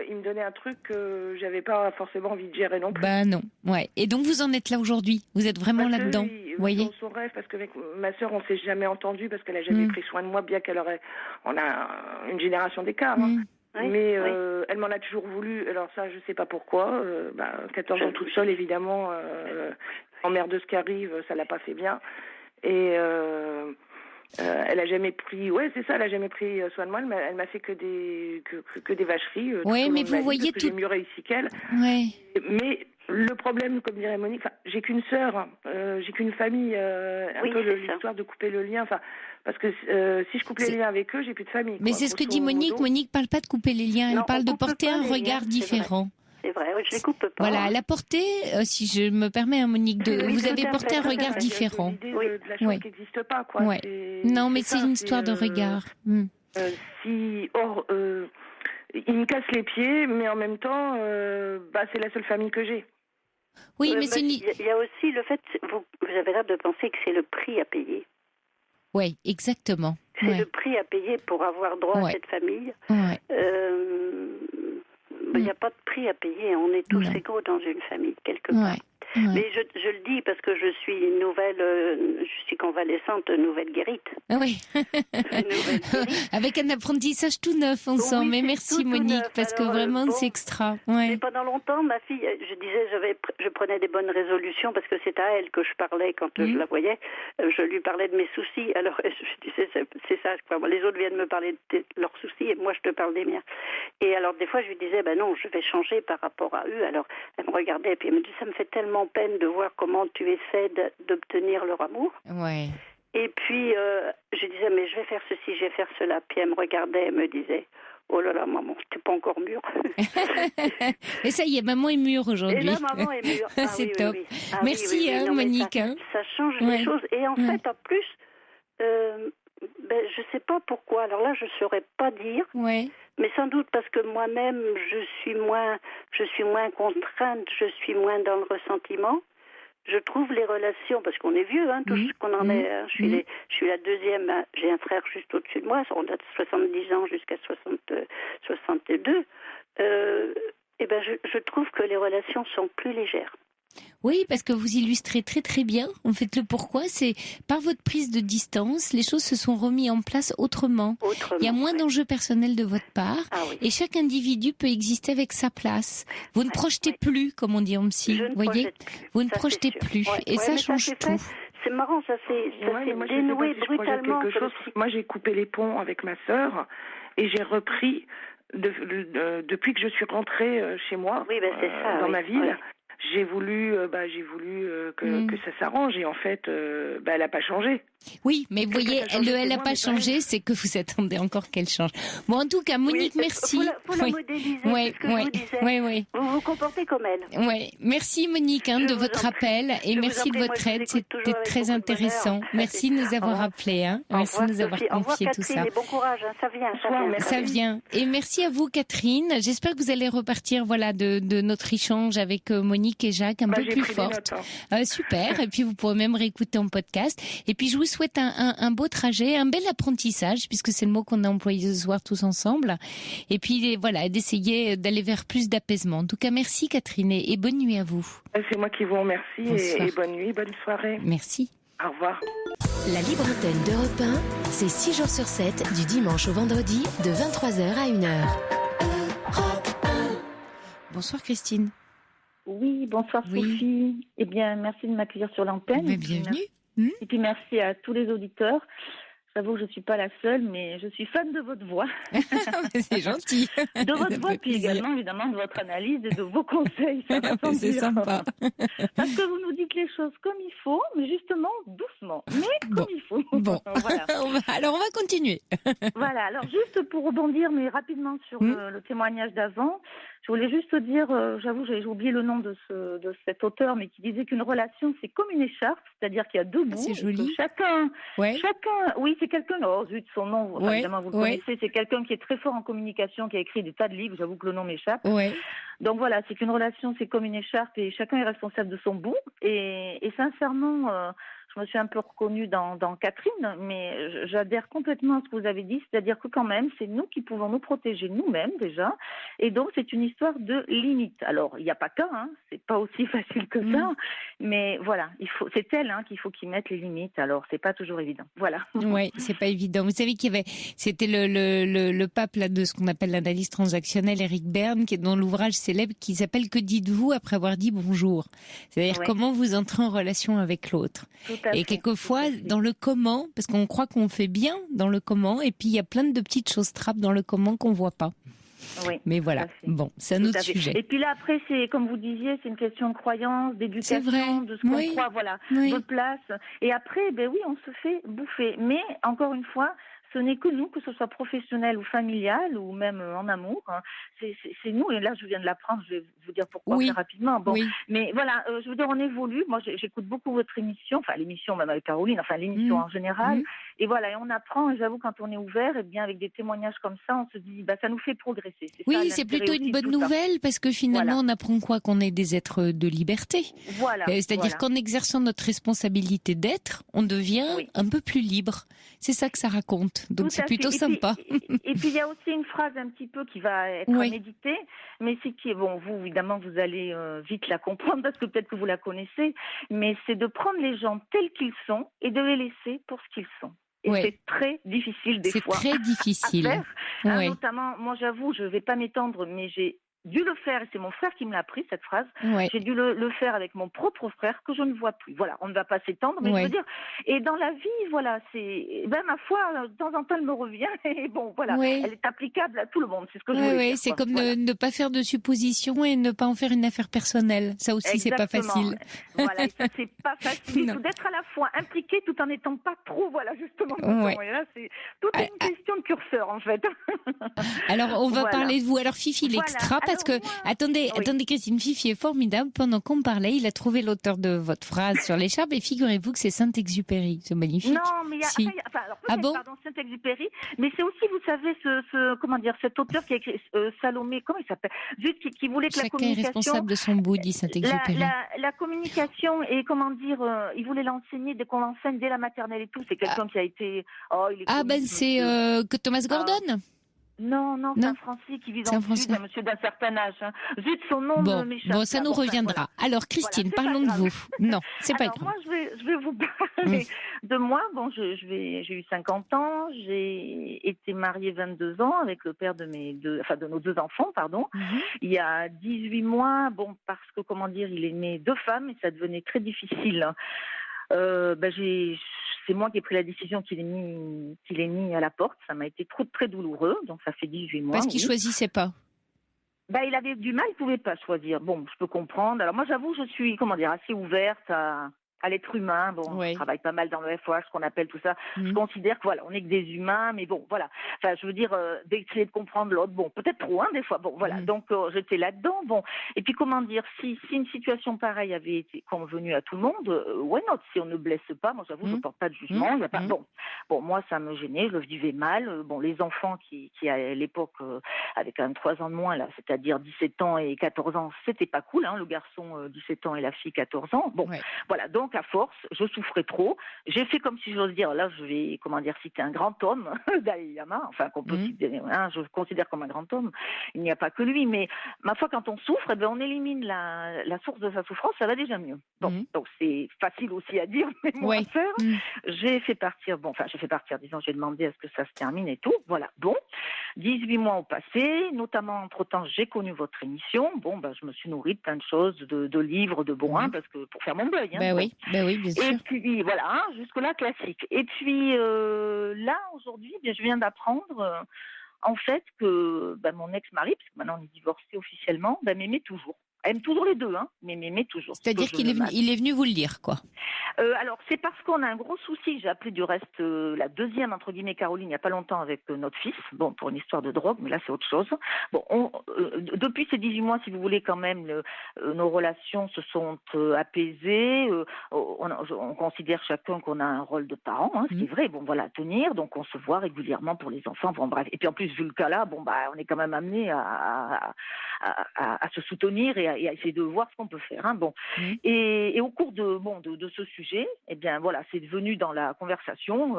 il me donnait un truc que j'avais pas forcément envie de gérer non plus. Bah non, ouais. Et donc vous en êtes là aujourd'hui. Vous êtes vraiment là-dedans, voyez. Son rêve, parce qu'avec ma sœur, on s'est jamais entendu parce qu'elle a jamais pris soin de moi, bien on a une génération d'écart. Mais elle m'en a toujours voulu. Alors ça, je sais pas pourquoi. 14 ans toute seule, évidemment, en mer de ce qui arrive, ça l'a pas fait bien. Et elle a jamais pris. Ouais, c'est ça. Elle a jamais pris soin de moi. Elle m'a fait que des vacheries. Oui, mais vous voyez tout. J'ai mieux réussi qu'elle. Ouais. Mais le problème, comme dirait Monique, j'ai qu'une sœur, j'ai qu'une famille. L'histoire de couper le lien. Enfin, parce que si je coupe les liens avec eux, j'ai plus de famille. Mais c'est ce que dit Monique. Monique parle pas de couper les liens. Elle parle de porter un regard différent. C'est vrai, je les coupe pas. Voilà, elle a porté, si je me permets, Monique, vous avez porté un regard différent. De la chose qui n'existe pas, quoi. Ouais. Non, mais c'est une histoire de regard. Il me casse les pieds, mais en même temps, c'est la seule famille que j'ai. Oui, mais c'est il y a aussi le fait, vous avez l'air de penser que c'est le prix à payer. Oui, exactement. C'est le prix à payer pour avoir droit à cette famille. Ouais. Il n'y a pas de prix à payer. On est tous égaux dans une famille, quelque part. Mais je le dis parce que je suis je suis convalescente, nouvelle guérite. Oui. Avec un apprentissage tout neuf, on sent. Mais merci Monique, parce que vraiment c'est extra. Mais pendant longtemps, ma fille, je disais, je prenais des bonnes résolutions parce que c'est à elle que je parlais quand je la voyais. Je lui parlais de mes soucis. Alors je disais, c'est ça. Les autres viennent me parler de leurs soucis et moi je te parle des miens. Et alors des fois je lui disais, non, je vais changer par rapport à eux. Alors elle me regardait et puis elle me dit, ça me fait tellement peine de voir comment tu essaies d'obtenir leur amour. Ouais. Et puis, je disais, mais je vais faire ceci, je vais faire cela. Puis elle me regardait et me disait, oh là là, maman, t'es pas encore mûre. Et ça y est, maman est mûre aujourd'hui. Et là, maman est mûre. C'est top. Merci, Monique. Ça change les choses. Et en fait, en plus, je sais pas pourquoi. Alors là, je saurais pas dire. Ouais. Mais sans doute parce que moi-même, je suis moins contrainte, je suis moins dans le ressentiment. Je trouve les relations, parce qu'on est vieux, tous qu'on en est. Je suis la deuxième. J'ai un frère juste au-dessus de moi. On a 70 ans jusqu'à 62. Je trouve que les relations sont plus légères. Oui, parce que vous illustrez très très bien. En fait, le pourquoi, c'est par votre prise de distance, les choses se sont remises en place autrement. Il y a moins d'enjeux personnels de votre part, et chaque individu peut exister avec sa place. Vous ne projetez plus, comme on dit en psy, voyez. Vous ne projetez plus, et ça change tout. C'est marrant, ça s'est dénoué brutalement. Moi, j'ai coupé les ponts avec ma sœur, et j'ai repris depuis que je suis rentrée chez moi, dans ma ville. J'ai voulu que ça s'arrange et en fait, elle n'a pas changé. Oui, mais vous voyez, elle n'a pas changé, c'est que vous attendez encore qu'elle change. Bon, en tout cas, Monique, merci. Vous la modélisez, c'est ce que je vous disais. Vous vous comportez comme elle. Oui, merci Monique de votre appel et merci de votre aide, c'était très intéressant. Merci de nous avoir appelés, merci de nous avoir confié tout ça. Et bon courage, ça vient. Et merci à vous Catherine. J'espère que vous allez repartir de notre échange avec Monique et Jacques un peu plus forte. Super, et puis vous pourrez même réécouter en podcast. Et puis je vous souhaite un beau trajet, un bel apprentissage, puisque c'est le mot qu'on a employé ce soir tous ensemble. Et puis d'essayer d'aller vers plus d'apaisement. En tout cas, merci Catherine et bonne nuit à vous. C'est moi qui vous remercie et bonne nuit, bonne soirée. Merci. Au revoir. La Libre Antenne d'Europe 1, c'est 6 jours sur 7, du dimanche au vendredi, de 23h à 1h. Bonsoir Christine. Oui, bonsoir Sophie. Eh bien, merci de m'accueillir sur l'antenne. Bienvenue. Et puis merci à tous les auditeurs. J'avoue que je ne suis pas la seule, mais je suis fan de votre voix. C'est gentil. De votre voix, puis également, évidemment, de votre analyse et de vos conseils. C'est sympa. Parce que vous nous dites les choses comme il faut, mais justement, doucement. Mais comme il faut. Bon, voilà. Alors on va continuer. Voilà, alors juste pour rebondir, mais rapidement sur le témoignage d'avant, je voulais juste dire, j'avoue, j'ai oublié le nom de cet auteur, mais qui disait qu'une relation, c'est comme une écharpe, c'est-à-dire qu'il y a deux bouts. C'est joli. Chacun, oui, c'est quelqu'un, oh zut, son nom, évidemment, vous le connaissez, c'est quelqu'un qui est très fort en communication, qui a écrit des tas de livres, j'avoue que le nom m'échappe. Donc voilà, c'est qu'une relation, c'est comme une écharpe et chacun est responsable de son bout. Et sincèrement, je me suis un peu reconnue dans Catherine, mais j'adhère complètement à ce que vous avez dit, c'est-à-dire que quand même, c'est nous qui pouvons nous protéger nous-mêmes déjà, et donc c'est une histoire de limites. Alors, il n'y a pas qu'un, c'est pas aussi facile que ça, mais voilà, c'est elle qu'il faut qu'ils mettent les limites, alors c'est pas toujours évident. Voilà. Oui, c'est pas évident. Vous savez c'était le pape là, de ce qu'on appelle l'analyse transactionnelle, Eric Berne, qui est dans l'ouvrage célèbre qui s'appelle « Que dites-vous après avoir dit bonjour ?» C'est-à-dire comment vous entrez en relation avec l'autre. Et quelquefois, dans le comment, parce qu'on croit qu'on fait bien dans le comment, et puis il y a plein de petites choses trappes dans le comment qu'on voit pas. Oui, mais voilà, bon, c'est un autre sujet. Et puis là, après, c'est comme vous disiez, c'est une question de croyance, d'éducation, de ce qu'on croit, voilà, de place. Et après, on se fait bouffer. Mais, encore une fois, ce n'est que nous, que ce soit professionnel ou familial ou même en amour. C'est nous, et là je viens de l'apprendre, je vais vous dire pourquoi très rapidement. Bon, mais voilà, je veux dire, on évolue. Moi, j'écoute beaucoup votre émission, enfin l'émission même avec Caroline, enfin l'émission en général. Et voilà, et on apprend, et j'avoue, quand on est ouvert, et bien avec des témoignages comme ça, on se dit, ça nous fait progresser. C'est plutôt une bonne nouvelle, parce que finalement, on apprend quoi? Qu'on est des êtres de liberté. Voilà. C'est-à-dire qu'en exerçant notre responsabilité d'être, on devient un peu plus libre. C'est ça que ça raconte. Donc c'est plutôt sympa. Et puis il y a aussi une phrase un petit peu qui va être méditée, mais c'est qui est vous évidemment vous allez vite la comprendre parce que peut-être que vous la connaissez, mais c'est de prendre les gens tels qu'ils sont et de les laisser pour ce qu'ils sont. Et c'est très difficile des fois. C'est très difficile. À faire. Notamment, moi j'avoue, je vais pas m'étendre, mais j'ai dû le faire, et c'est mon frère qui me l'a appris, cette phrase. J'ai dû le faire avec mon propre frère que je ne vois plus. Voilà, on ne va pas s'étendre, mais je veux dire, et dans la vie, voilà, c'est, ma foi, de temps en temps, elle me revient, et bon, voilà, elle est applicable à tout le monde, c'est ce que je voulais dire. C'est comme ne pas faire de suppositions et ne pas en faire une affaire personnelle. Ça aussi, c'est pas facile. Voilà, et ça, c'est pas facile. Il faut d'être à la fois impliqué tout en n'étant pas trop, voilà, justement. Et là, c'est toute une question de curseur, en fait. Alors, on va parler de vous. Alors, Fifi l'extra, parce que, attendez, Christine, Fifi est formidable. Pendant qu'on parlait, il a trouvé l'auteur de votre phrase sur l'écharpe, et figurez-vous que c'est Saint-Exupéry. C'est magnifique. Non, mais il y a, alors, pardon, Saint-Exupéry, mais c'est aussi, vous savez, cet auteur qui a écrit Salomé, comment il s'appelle? Juste qui voulait que la communication. Chacun est responsable de son bout, dit Saint-Exupéry. La communication, et il voulait l'enseigner dès qu'on l'enseigne dès la maternelle et tout. C'est quelqu'un qui a été, c'est que Thomas Gordon? Non, Saint-Francis qui vit en Suisse, un monsieur d'un certain âge. Zut, son nom m'échappe. Bon, ça nous reviendra. Alors, Christine, parlons de vous. Non, c'est pas grave. Moi, je vais vous parler de moi. Bon, j'ai eu 50 ans, j'ai été mariée 22 ans avec le père de nos deux enfants, pardon. Il y a 18 mois, parce que, il est né 2 femmes et ça devenait très difficile. C'est moi qui ai pris la décision qu'il ait mis à la porte. Ça m'a été très douloureux, donc ça fait 18 mois. Parce qu'il choisissait pas. Il avait du mal, il pouvait pas choisir. Bon, je peux comprendre. Alors moi, j'avoue, je suis, assez ouverte à l'être humain. Je travaille pas mal dans le FOH, ce qu'on appelle tout ça. Je considère que on est que des humains, mais voilà. Enfin, je veux dire, d'essayer de comprendre l'autre. Peut-être trop, des fois. Donc j'étais là-dedans. Et puis si une situation pareille avait été convenue à tout le monde, why not? Si on ne blesse pas, moi j'avoue, je porte pas de jugement. Moi ça me gênait, je le vivais mal. Les enfants qui à l'époque avec 3 ans de moins là, c'est-à-dire 17 ans et 14 ans, c'était pas cool. Le garçon 17 ans et la fille 14 ans. Voilà. Donc donc à force, je souffrais trop. J'ai fait comme si j'ose dire, là je vais, citer un grand homme, Dalai Lama, enfin qu'on peut je le considère comme un grand homme. Il n'y a pas que lui, mais ma foi, quand on souffre, on élimine la source de sa souffrance, ça va déjà mieux. Bon, donc c'est facile aussi à dire, mais moi à faire. J'ai fait partir, disons, j'ai demandé à ce que ça se termine et tout. Voilà, bon. 18 mois ont passé, notamment entre-temps, j'ai connu votre émission. Bon, je me suis nourrie de plein de choses, de livres, de bons, parce que pour faire mon deuil. Oui, bien sûr. Et puis, voilà, jusque-là, classique. Et puis, là, aujourd'hui, je viens d'apprendre, en fait, que mon ex-mari, parce que maintenant on est divorcés officiellement, m'aimait toujours. Elle aime toujours les deux, mais m'aimait toujours. C'est-à-dire qu'il est venu vous le dire, quoi. Alors, c'est parce qu'on a un gros souci. J'ai appelé du reste la deuxième, entre guillemets, Caroline, il n'y a pas longtemps avec notre fils. Bon, pour une histoire de drogue, mais là, c'est autre chose. Bon, depuis ces 18 mois, si vous voulez, quand même, nos relations se sont apaisées. On considère chacun qu'on a un rôle de parent, ce qui est vrai, à tenir. Donc, on se voit régulièrement pour les enfants. Bon, bref. Et puis, en plus, vu le cas là, on est quand même amené à se soutenir et à essayer de voir ce qu'on peut faire. Et au cours de ce sujet, c'est devenu dans la conversation.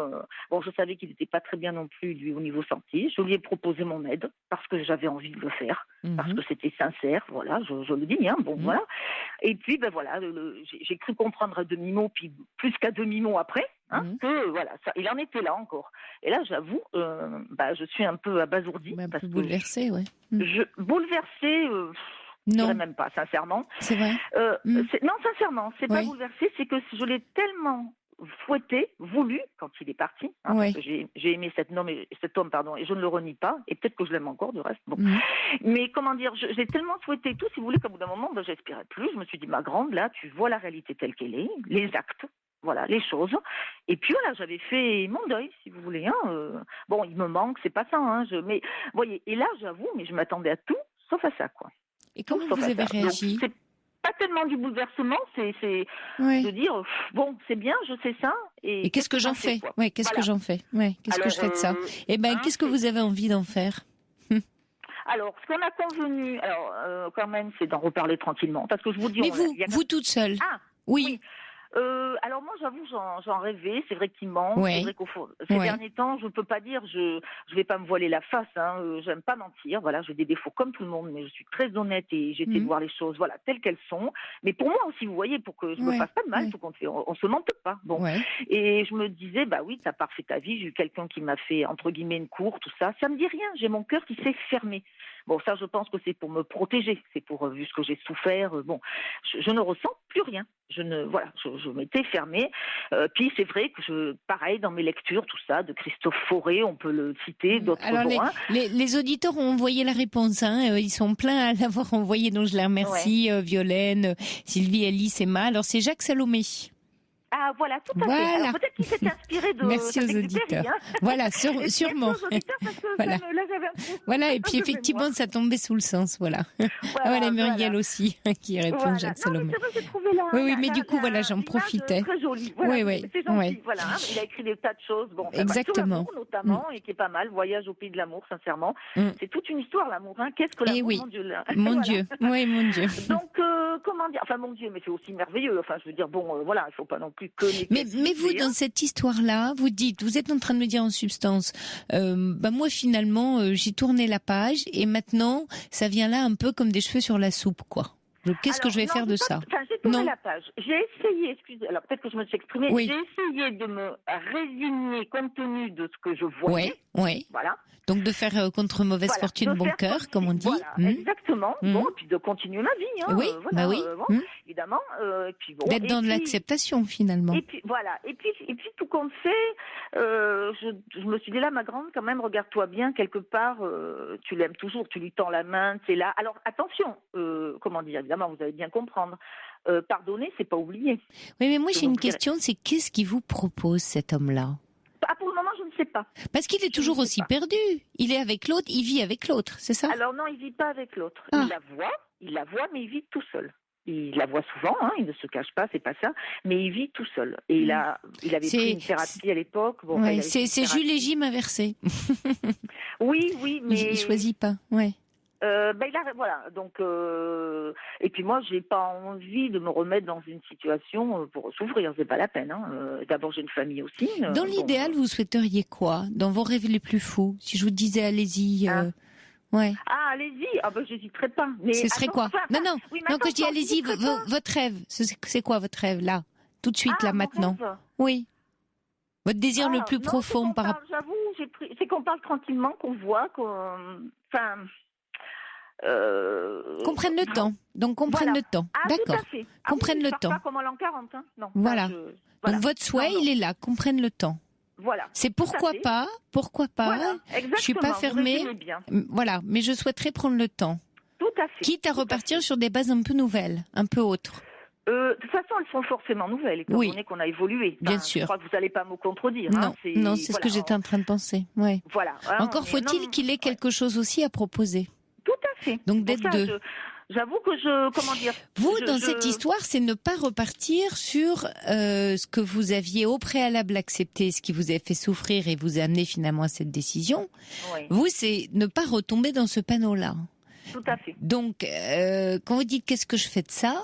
Je savais qu'il n'était pas très bien non plus, lui, au niveau santé. Je lui ai proposé mon aide parce que j'avais envie de le faire, parce que c'était sincère. Voilà, je le dis. Voilà. Et puis, j'ai cru comprendre à demi-mot, puis plus qu'à demi-mot après, que ça, il en était là encore. Et là, j'avoue, je suis un peu abasourdie. Un peu bouleversée, ouais. Bouleversée. Je dirais même pas, sincèrement. C'est vrai. Non, sincèrement, c'est pas bouleversé, c'est que je l'ai tellement voulu quand il est parti, parce que j'ai aimé cet homme, et je ne le renie pas, et peut-être que je l'aime encore du reste. Bon. Mais comment dire, j'ai tellement souhaité tout, si vous voulez, qu'au bout d'un moment, j'aspirais plus. Je me suis dit, ma grande, là, tu vois la réalité telle qu'elle est, les actes. Voilà, les choses. Et puis voilà, j'avais fait mon deuil, si vous voulez. Il me manque, c'est pas ça. Mais voyez, et là, j'avoue, mais je m'attendais à tout, sauf à ça, quoi. Et comment vous avez réagi ? Donc, c'est pas tellement du bouleversement, c'est de dire c'est bien, je sais ça. Et qu'est-ce que j'en fais ? Qu'est-ce que j'en fais ? Qu'est-ce que je fais de ça ? Qu'est-ce que vous avez envie d'en faire ? Alors, ce qu'on a convenu, quand même, c'est d'en reparler tranquillement, parce que je vous dis. Mais vous toute seule ? Ah, oui. Alors moi, j'avoue, j'en rêvais. C'est vrai qu'il manque. C'est vrai qu'au fond, ces derniers temps, je peux pas dire, je vais pas me voiler la face. J'aime pas mentir. Voilà, j'ai des défauts comme tout le monde, mais je suis très honnête et j'essaie de voir les choses, telles qu'elles sont. Mais pour moi aussi, vous voyez, pour que je me fasse pas de mal, faut on se mente pas. Bon. Et je me disais, t'as parfait ta vie. J'ai eu quelqu'un qui m'a fait entre guillemets une cour, tout ça. Ça me dit rien. J'ai mon cœur qui s'est fermé. Bon, ça, je pense que c'est pour me protéger. C'est pour, vu ce que j'ai souffert. Je ne ressens plus rien. Je m'étais fermée. Puis c'est vrai que pareil, dans mes lectures, tout ça, de Christophe Fauré, on peut le citer, d'autres. Alors, les auditeurs ont envoyé la réponse. Ils sont pleins à l'avoir envoyé, donc je les remercie. Violaine, Sylvie, Alice, Emma. Alors, c'est Jacques Salomé. Ah, voilà, tout à fait. Alors, peut-être qu'il s'est inspiré de Merci aux auditeurs. Voilà, sûrement. Voilà. Voilà, et puis effectivement, ça tombait sous le sens, voilà. Voilà, Muriel aussi, qui répond, Jacques Salomé. Oui, mais du coup, j'en profitais. Très joli. C'est gentil. Voilà, il a écrit des tas de choses. Exactement. Sur l'amour, notamment, et qui est pas mal. Voyage au pays de l'amour, sincèrement. C'est toute une histoire, l'amour. Qu'est-ce que l'amour, mon Dieu. Mon Dieu. Oui, mon Dieu. Donc, comment dire, mon Dieu, mais c'est aussi merveilleux. Je veux dire, il faut pas non plus que... Mais vous, dans cette histoire-là, vous êtes en train de me dire en substance, moi finalement, j'ai tourné la page et maintenant, ça vient là un peu comme des cheveux sur la soupe, quoi. Qu'est-ce que je vais faire de ça ? J'ai tourné la page. J'ai essayé, alors peut-être que je me suis exprimée, j'ai essayé de me résigner compte tenu de ce que je voyais. Oui. Voilà. Donc de faire contre mauvaise fortune bon cœur, comme on dit. Voilà, exactement. Bon, et puis de continuer ma vie. Évidemment. D'être dans de l'acceptation finalement. Et puis voilà. Et puis tout compte fait, je me suis dit là, ma grande, quand même, regarde-toi bien quelque part. Tu l'aimes toujours, tu lui tends la main, c'est là. Alors attention, comment dire, évidemment, vous allez bien comprendre. Pardonner, c'est pas oublier. Oui, mais moi j'ai une question, c'est qu'est-ce qu'il vous propose cet homme-là ? Pour le moment, je ne sais pas. Parce qu'il est toujours aussi perdu. Il est avec l'autre, il vit avec l'autre, c'est ça ? Alors non, il vit pas avec l'autre. Il la voit, mais il vit tout seul. Il la voit souvent, il ne se cache pas, c'est pas ça, mais il vit tout seul. Et il avait pris une thérapie à l'époque. C'est Jules et Jim inversé. Oui, mais... Il choisit pas, Voilà. Donc, et puis moi, j'ai pas envie de me remettre dans une situation pour souffrir. C'est pas la peine. D'abord, j'ai une famille aussi. Dans l'idéal, vous souhaiteriez quoi? Dans vos rêves les plus fous? Si je vous disais, allez-y. Ouais. Ah, allez-y. Ah ben, j'hésiterai pas. Mais ce serait quoi? Non. Quand je dis allez-y, votre rêve, c'est quoi votre rêve là? Tout de suite, là, maintenant. Oui. Votre désir le plus profond par rapport. J'avoue, c'est qu'on parle tranquillement, qu'on voit, qu'on prenne le temps. Donc, qu'on prenne le temps. D'accord. Qu'on prenne le temps. Pas comme en l'an 40, hein. Non. Voilà. Donc, votre souhait, il est là. Qu'on prenne le temps. Voilà. C'est pourquoi pas. Voilà, je suis pas fermée. Voilà. Mais je souhaiterais prendre le temps. Tout à fait. Quitte à repartir sur des bases un peu nouvelles, un peu autres. De toute façon, elles sont forcément nouvelles, étant donné qu'on a évolué. Bien sûr. Je crois que vous n'allez pas me contredire. Non, c'est ce que j'étais en train de penser. Ouais. Voilà. Encore faut-il qu'il ait quelque chose aussi à proposer. Tout à fait. Donc d'être deux. J'avoue que Vous, dans cette histoire, c'est ne pas repartir sur ce que vous aviez au préalable accepté, ce qui vous a fait souffrir et vous a amené finalement à cette décision. Oui. Vous, c'est ne pas retomber dans ce panneau-là. Tout à fait. Donc, quand vous dites qu'est-ce que je fais de ça,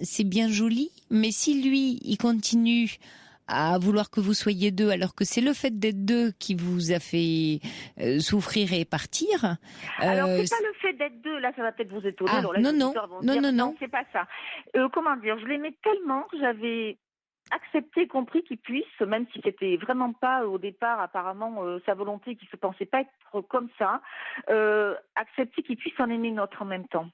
c'est bien joli, mais si lui, il continue à vouloir que vous soyez deux, alors que c'est le fait d'être deux qui vous a fait souffrir et partir. Alors, c'est pas le fait d'être deux, là, ça va peut-être vous étonner. Non, c'est pas ça. Comment dire, je l'aimais tellement que j'avais accepté, compris qu'il puisse, même si c'était vraiment pas au départ apparemment sa volonté, qu'il se pensait pas être comme ça, accepter qu'il puisse en aimer une autre en même temps.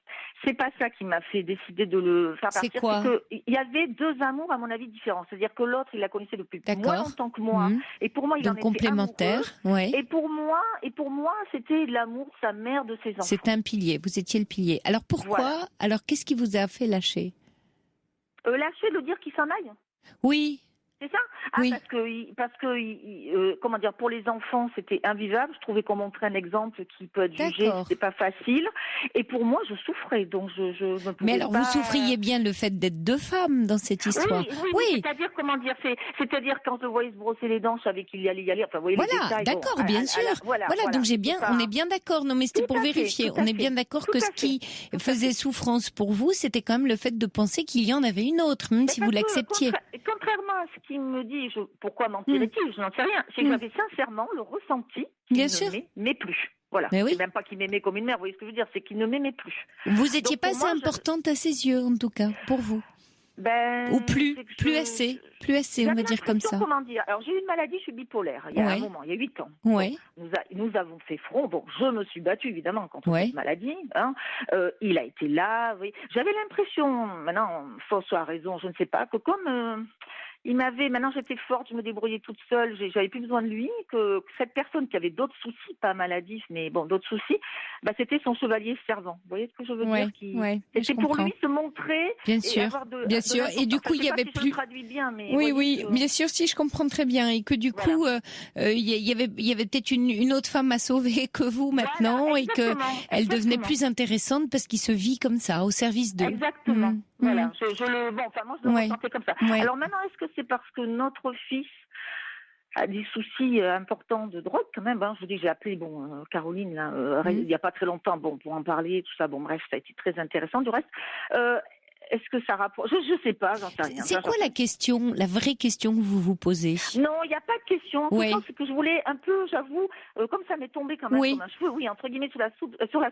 C'est pas ça qui m'a fait décider de le faire partir. C'est quoi? Il y avait deux amours à mon avis différents. C'est-à-dire que l'autre, il la connaissait depuis moins longtemps que moi, et pour moi, il en était complémentaire. Ouais. Et pour moi, c'était l'amour de sa mère, de ses enfants. C'est un pilier. Vous étiez le pilier. Alors pourquoi? Voilà. Alors qu'est-ce qui vous a fait lâcher? Lâcher de dire qu'il s'en aille. Oui. C'est ça? Oui. Parce que comment dire, pour les enfants, c'était invivable. Je trouvais qu'on montrait un exemple qui peut être jugé, c'était pas facile. Et pour moi, je souffrais, donc je ne pouvais Mais alors, pas... vous souffriez bien le fait d'être deux femmes dans cette histoire. Oui. C'est-à-dire, comment dire, c'est-à-dire quand je voyais se brosser les dents, je savais qu'il y allait. Enfin, vous voyez les détails. D'accord, bien sûr. Voilà, donc on est bien d'accord. Non, mais c'était pour vérifier. On est bien d'accord que ce qui faisait souffrance pour vous, c'était quand même le fait de penser qu'il y en avait une autre, même si vous l'acceptiez. Contrairement à ce qu'il me dit, pourquoi mentirait-il? Je n'en sais rien. C'est que j'avais sincèrement le ressenti qu'il ne m'aimait plus. Voilà. C'est même pas qu'il m'aimait comme une mère, vous voyez ce que je veux dire? C'est qu'il ne m'aimait plus. Vous n'étiez pas assez importante à ses yeux, en tout cas, pour vous. Ou plus assez, on va dire comme ça. Comment dire? Alors j'ai eu une maladie, je suis bipolaire. Il y a un moment, il y a 8 ans. Ouais. Nous avons fait front. Bon, je me suis battue évidemment contre cette maladie. Il a été là. Oui. J'avais l'impression, maintenant, fausse ou à raison, je ne sais pas, que comme maintenant j'étais forte, je me débrouillais toute seule, j'avais plus besoin de lui, que cette personne qui avait d'autres soucis, pas maladifs, mais bon, d'autres soucis, c'était son chevalier servant. Vous voyez ce que je veux dire? C'était pour lui se montrer. Bien sûr. Bien sûr. Et du coup, il y avait plus. Je traduis bien, mais bien sûr, si je comprends très bien, et que du coup, il y avait peut-être une autre femme à sauver que vous maintenant, et que elle devenait plus intéressante parce qu'il se vit comme ça, au service d'eux. Exactement. Voilà. Moi, je le ressentais comme ça. Alors maintenant, est-ce que c'est parce que notre fils a des soucis importants de drogue quand même? Je vous dis, j'ai appelé Caroline là, il n'y a pas très longtemps, pour en parler, tout ça. Bon, bref, ça a été très intéressant. Du reste, est-ce que ça rapproche? Je sais pas, j'en sais rien. C'est quoi la question, la vraie question que vous vous posez? Non, il n'y a pas de question. C'est que je voulais un peu, j'avoue, comme ça m'est tombé comme un cheveu, entre guillemets, sur la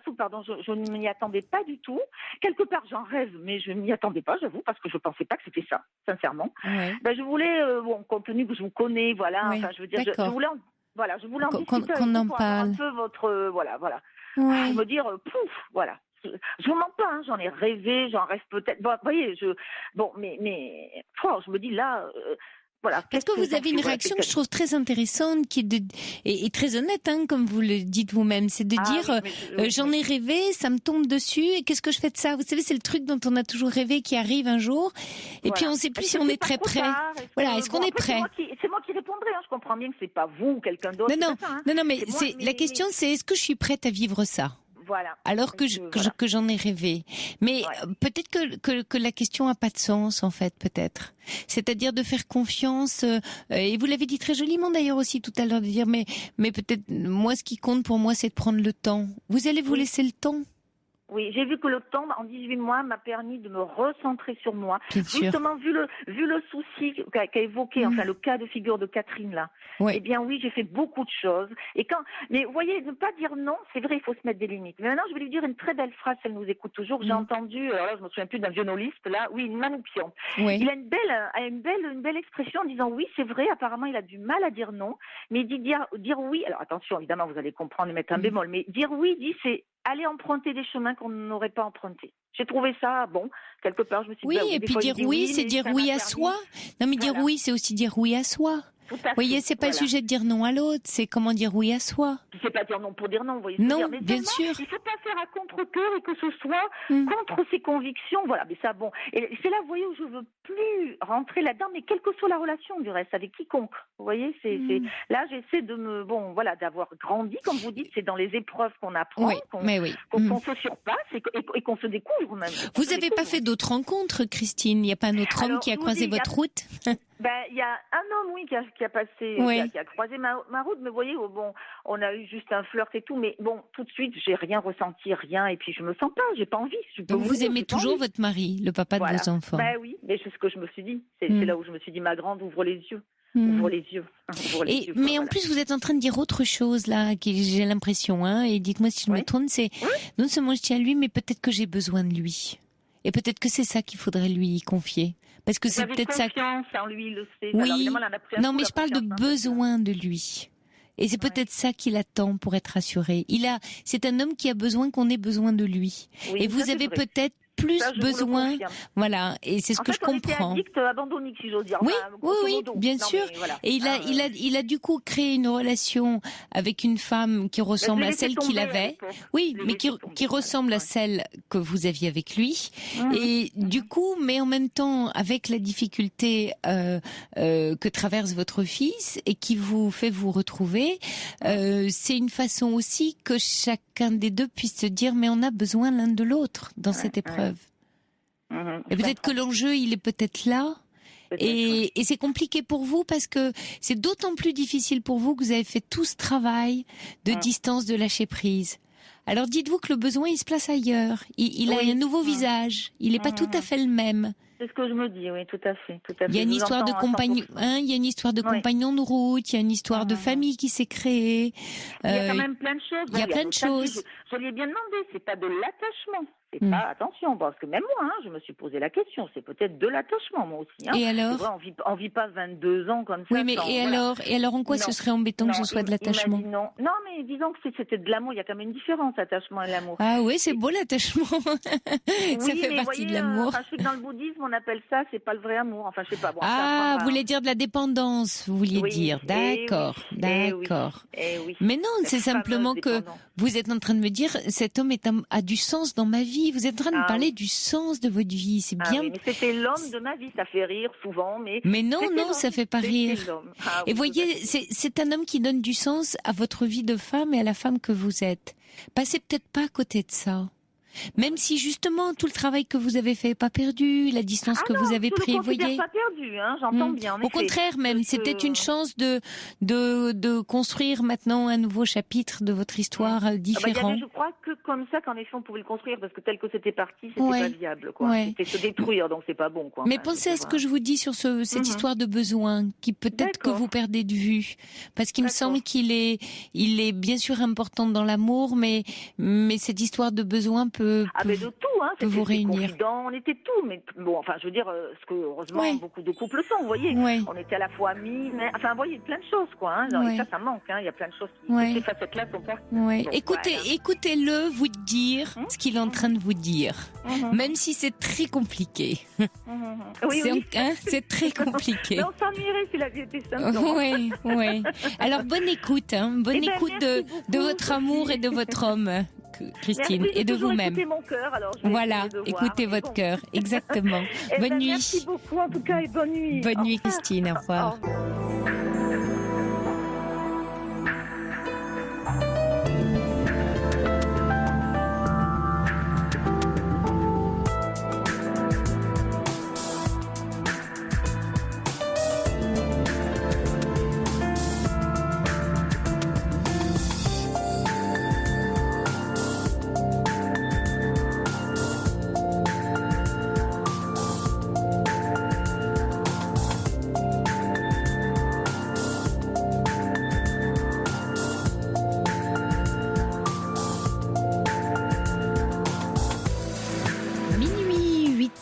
soupe, pardon, je ne m'y attendais pas du tout. Quelque part, j'en rêve, mais je m'y attendais pas, j'avoue, parce que je pensais pas que c'était ça, sincèrement. Je voulais, compte tenu que je vous connais, voilà, enfin, je veux dire, je voulais en discuter qu'on en parle. Un peu votre, voilà. Pour me dire, voilà. Je vous mens pas, j'en ai rêvé, j'en rêve peut-être. Bon, vous voyez, je me dis là, voilà. Parce que vous avez une réaction que je trouve très intéressante, qui est très honnête, comme vous le dites vous-même, c'est de dire j'en ai rêvé, ça me tombe dessus, et qu'est-ce que je fais de ça? Vous savez, c'est le truc dont on a toujours rêvé qui arrive un jour, et puis on ne sait plus si on est très prêt. Est-ce qu'on est prêt? C'est moi qui répondrai. Je comprends bien que c'est pas vous ou quelqu'un d'autre. Non, mais la question c'est est-ce que je suis prête à vivre ça? Voilà. Alors que j'en ai rêvé. Mais peut-être que la question a pas de sens, en fait, peut-être. C'est-à-dire de faire confiance, et vous l'avez dit très joliment d'ailleurs aussi tout à l'heure, de dire mais peut-être, moi, ce qui compte pour moi, c'est de prendre le temps. Vous allez vous laisser le temps? Oui, j'ai vu que le temps, en 18 mois, m'a permis de me recentrer sur moi. Bien sûr. Justement, vu le souci qu'a évoqué, enfin, le cas de figure de Catherine, là. Ouais. Eh bien, oui, j'ai fait beaucoup de choses. Mais vous voyez, ne pas dire non, c'est vrai, il faut se mettre des limites. Mais maintenant, je vais lui dire une très belle phrase, elle nous écoute toujours. J'ai entendu, alors là, je me souviens plus d'un violoniste, là, oui, Manoukian. Ouais. Il a une belle expression en disant oui, c'est vrai, apparemment, il a du mal à dire non. Mais il dit dire oui. Alors, attention, évidemment, vous allez comprendre et mettre un bémol. Mais dire oui, c'est aller emprunter des chemins qu'on n'aurait pas empruntés. J'ai trouvé ça, bon, quelque part, je me suis dit... Oui, et puis dire oui, c'est dire oui à soi. Non, mais dire oui, c'est aussi dire oui à soi. Vous voyez, c'est pas le sujet de dire non à l'autre, c'est comment dire oui à soi. C'est pas dire non pour dire non, vous voyez. Non, mais bien sûr. Il faut pas faire à contre-cœur et que ce soit contre ses convictions, voilà. Mais ça, bon. Et c'est là, vous voyez, où je veux plus rentrer là-dedans, mais quelle que soit la relation, du reste, avec quiconque. Vous voyez, là, j'essaie d'avoir grandi, comme vous dites, c'est dans les épreuves qu'on apprend, qu'on se surpasse et qu'on se découvre même. Vous n'avez pas fait d'autres rencontres, Christine? Il n'y a pas un autre homme qui a croisé votre route? Il y a un homme, oui, qui a croisé ma route, mais vous voyez, bon, on a eu juste un flirt et tout, mais bon, tout de suite, j'ai rien ressenti, rien, et puis je me sens pas, j'ai pas envie. Donc vous aimez toujours votre mari, le papa de vos enfants? Oui, mais c'est ce que je me suis dit. C'est là où je me suis dit, ma grande, ouvre les yeux. Ouvre les yeux. Mais en plus, vous êtes en train de dire autre chose, là, j'ai l'impression, hein, et dites-moi si je me trompe, c'est non seulement je tiens à lui, mais peut-être que j'ai besoin de lui. Et peut-être que c'est ça qu'il faudrait lui confier. Parce que c'est peut-être ça. En lui, il le sait. Oui. Alors, non, mais je parle de besoin de lui. Et c'est peut-être ça qu'il attend pour être rassuré. C'est un homme qui a besoin qu'on ait besoin de lui. Oui, et vous avez peut-être plus besoin, voilà, et c'est ce que je comprends. On était addict abandonnique, si j'ose dire. Oui, bien sûr. Et il a du coup créé une relation avec une femme qui ressemble à celle qu'il avait. Oui, mais qui ressemble à celle que vous aviez avec lui. Et du coup, mais en même temps, avec la difficulté que traverse votre fils et qui vous fait vous retrouver, c'est une façon aussi que chacun des deux puisse se dire, mais on a besoin l'un de l'autre dans cette épreuve. Et peut-être que l'enjeu, il est peut-être là. Et c'est compliqué pour vous parce que c'est d'autant plus difficile pour vous que vous avez fait tout ce travail de distance, de lâcher prise. Alors dites-vous que le besoin, il se place ailleurs. Il a un nouveau visage. Il n'est pas tout à fait le même. C'est ce que je me dis, oui, tout à fait. Il y a une histoire de compagnon, il y a une histoire de compagnon de route, il y a une histoire de famille qui s'est créée. Il y a quand même plein de choses. Il y a plein de choses. Je lui ai bien demandé, c'est pas de l'attachement. C'est pas, attention, parce que même moi, je me suis posé la question, c'est peut-être de l'attachement, moi aussi. Et alors? C'est vrai, on vit pas 22 ans comme ça. Oui, mais alors en quoi ce serait embêtant que ce soit de l'attachement? Non, mais disons que c'était de l'amour, il y a quand même une différence, attachement et l'amour. Ah oui, c'est beau l'attachement. Ça fait partie de l'amour. Je sais que dans le bouddhisme, on appelle ça, c'est pas le vrai amour. Enfin, je sais pas. Bon, vous voulez dire de la dépendance, vous vouliez dire. D'accord, d'accord. Mais non, c'est simplement que vous êtes en train de me dire, cet homme a du sens dans ma vie. Vous êtes en train de me parler du sens de votre vie. C'est bien. Oui, mais c'était l'homme de ma vie. Ça fait rire souvent, mais. Mais non, ça fait pas rire. Et voyez, c'est un homme qui donne du sens à votre vie de femme et à la femme que vous êtes. Passez peut-être pas à côté de ça. Même si justement tout le travail que vous avez fait n'est pas perdu, la distance que vous avez prise, vous voyez. Pas perdu, j'entends bien. Au contraire, même, c'est peut-être une chance de construire maintenant un nouveau chapitre de votre histoire différent. Je crois que comme ça, qu'en effet, on pouvait le construire, parce que tel que c'était parti, c'était pas viable, quoi. C'était se détruire, donc c'est pas bon, quoi. Mais pensez à ce que je vous dis sur cette histoire de besoin, qui peut-être que vous perdez de vue, parce qu'il me semble qu'il est bien sûr important dans l'amour, mais cette histoire de besoin peut mais de tout, vous réunir. Confident, on était tout, mais bon, enfin, je veux dire, ce que heureusement beaucoup de couples sont, vous voyez. On était à la fois amis, mais enfin, vous voyez, plein de choses, quoi. Et ça manque. Il y a plein de choses qui, ces facettes-là sont parties. Écoutez-le vous dire ce qu'il est en train de vous dire, même si c'est très compliqué. C'est très compliqué. Mais on s'ennuierait si la vie était simple. Oui. Alors bonne écoute, bonne écoute de votre amour et de votre homme. Christine, et de vous-même. Mon cœur, alors écoutez votre cœur, exactement. Bonne nuit. Merci beaucoup en tout cas et bonne nuit. Bonne nuit Christine, au revoir.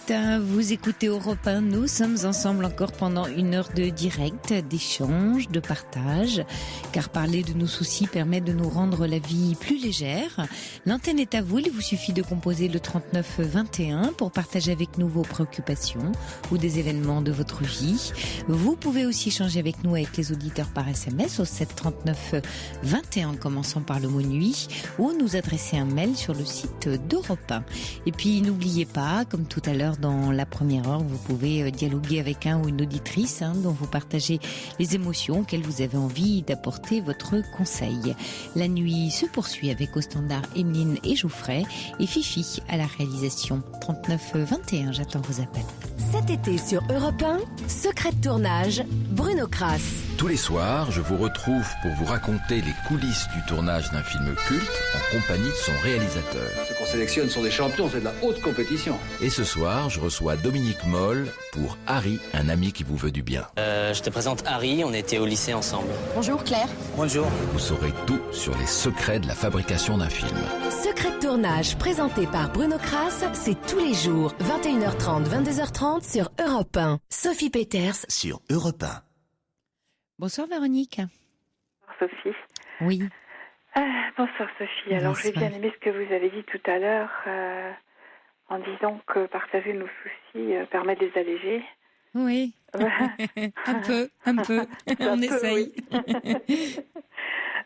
êtes, vous écoutez Europe 1, nous sommes ensemble encore pendant 1 heure de direct, d'échange, de partage, car parler de nos soucis permet de nous rendre la vie plus légère. L'antenne est à vous, il vous suffit de composer le 39 21 pour partager avec nous vos préoccupations ou des événements de votre vie. Vous pouvez aussi échanger avec nous, avec les auditeurs par SMS au 7 39 21 en commençant par le mot nuit, ou nous adresser un mail sur le site d'Europe 1. Et puis n'oubliez pas, comme tout à l'heure dans la première heure, vous pouvez dialoguer avec un ou une auditrice dont vous partagez les émotions auxquelles vous avez envie d'apporter votre conseil. La nuit se poursuit avec au standard Emeline et Jouffret et Fifi à la réalisation. 39 21, j'attends vos appels. Cet été sur Europe 1, secret de tournage, Bruno Crass. Tous les soirs, je vous retrouve pour vous raconter les coulisses du tournage d'un film culte en compagnie de son réalisateur. Ceux qu'on sélectionne sont des champions, c'est de la haute compétition. Et ce soir, je reçois Dominique Moll pour Harry, un ami qui vous veut du bien. Je te présente Harry, on était au lycée ensemble. Bonjour Claire. Bonjour. Vous saurez tout sur les secrets de la fabrication d'un film. Secret de tournage présenté par Bruno Crass, c'est tous les jours, 21h30, 22h30 sur Europe 1. Sophie Peters sur Europe 1. Bonsoir Véronique. Bonsoir Sophie. Oui. Bonsoir Sophie. Alors j'ai bien aimé ce que vous avez dit tout à l'heure en disant que partager nos soucis permet de les alléger. Oui. un peu. On essaye. Oui.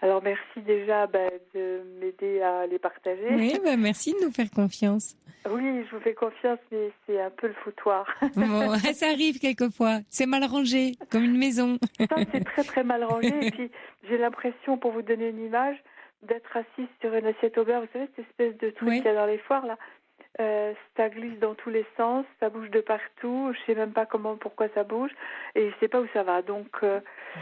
Alors merci déjà de m'aider à les partager. Oui, merci de nous faire confiance. Oui, je vous fais confiance, mais c'est un peu le foutoir. Bon, ça arrive quelquefois. C'est mal rangé, comme une maison. Ça, c'est très très mal rangé. Et puis j'ai l'impression, pour vous donner une image, d'être assise sur une assiette au beurre. Vous savez, cette espèce de truc qu'il y a dans les foires là. Ça glisse dans tous les sens, ça bouge de partout. Je sais même pas pourquoi ça bouge, et je sais pas où ça va. Donc,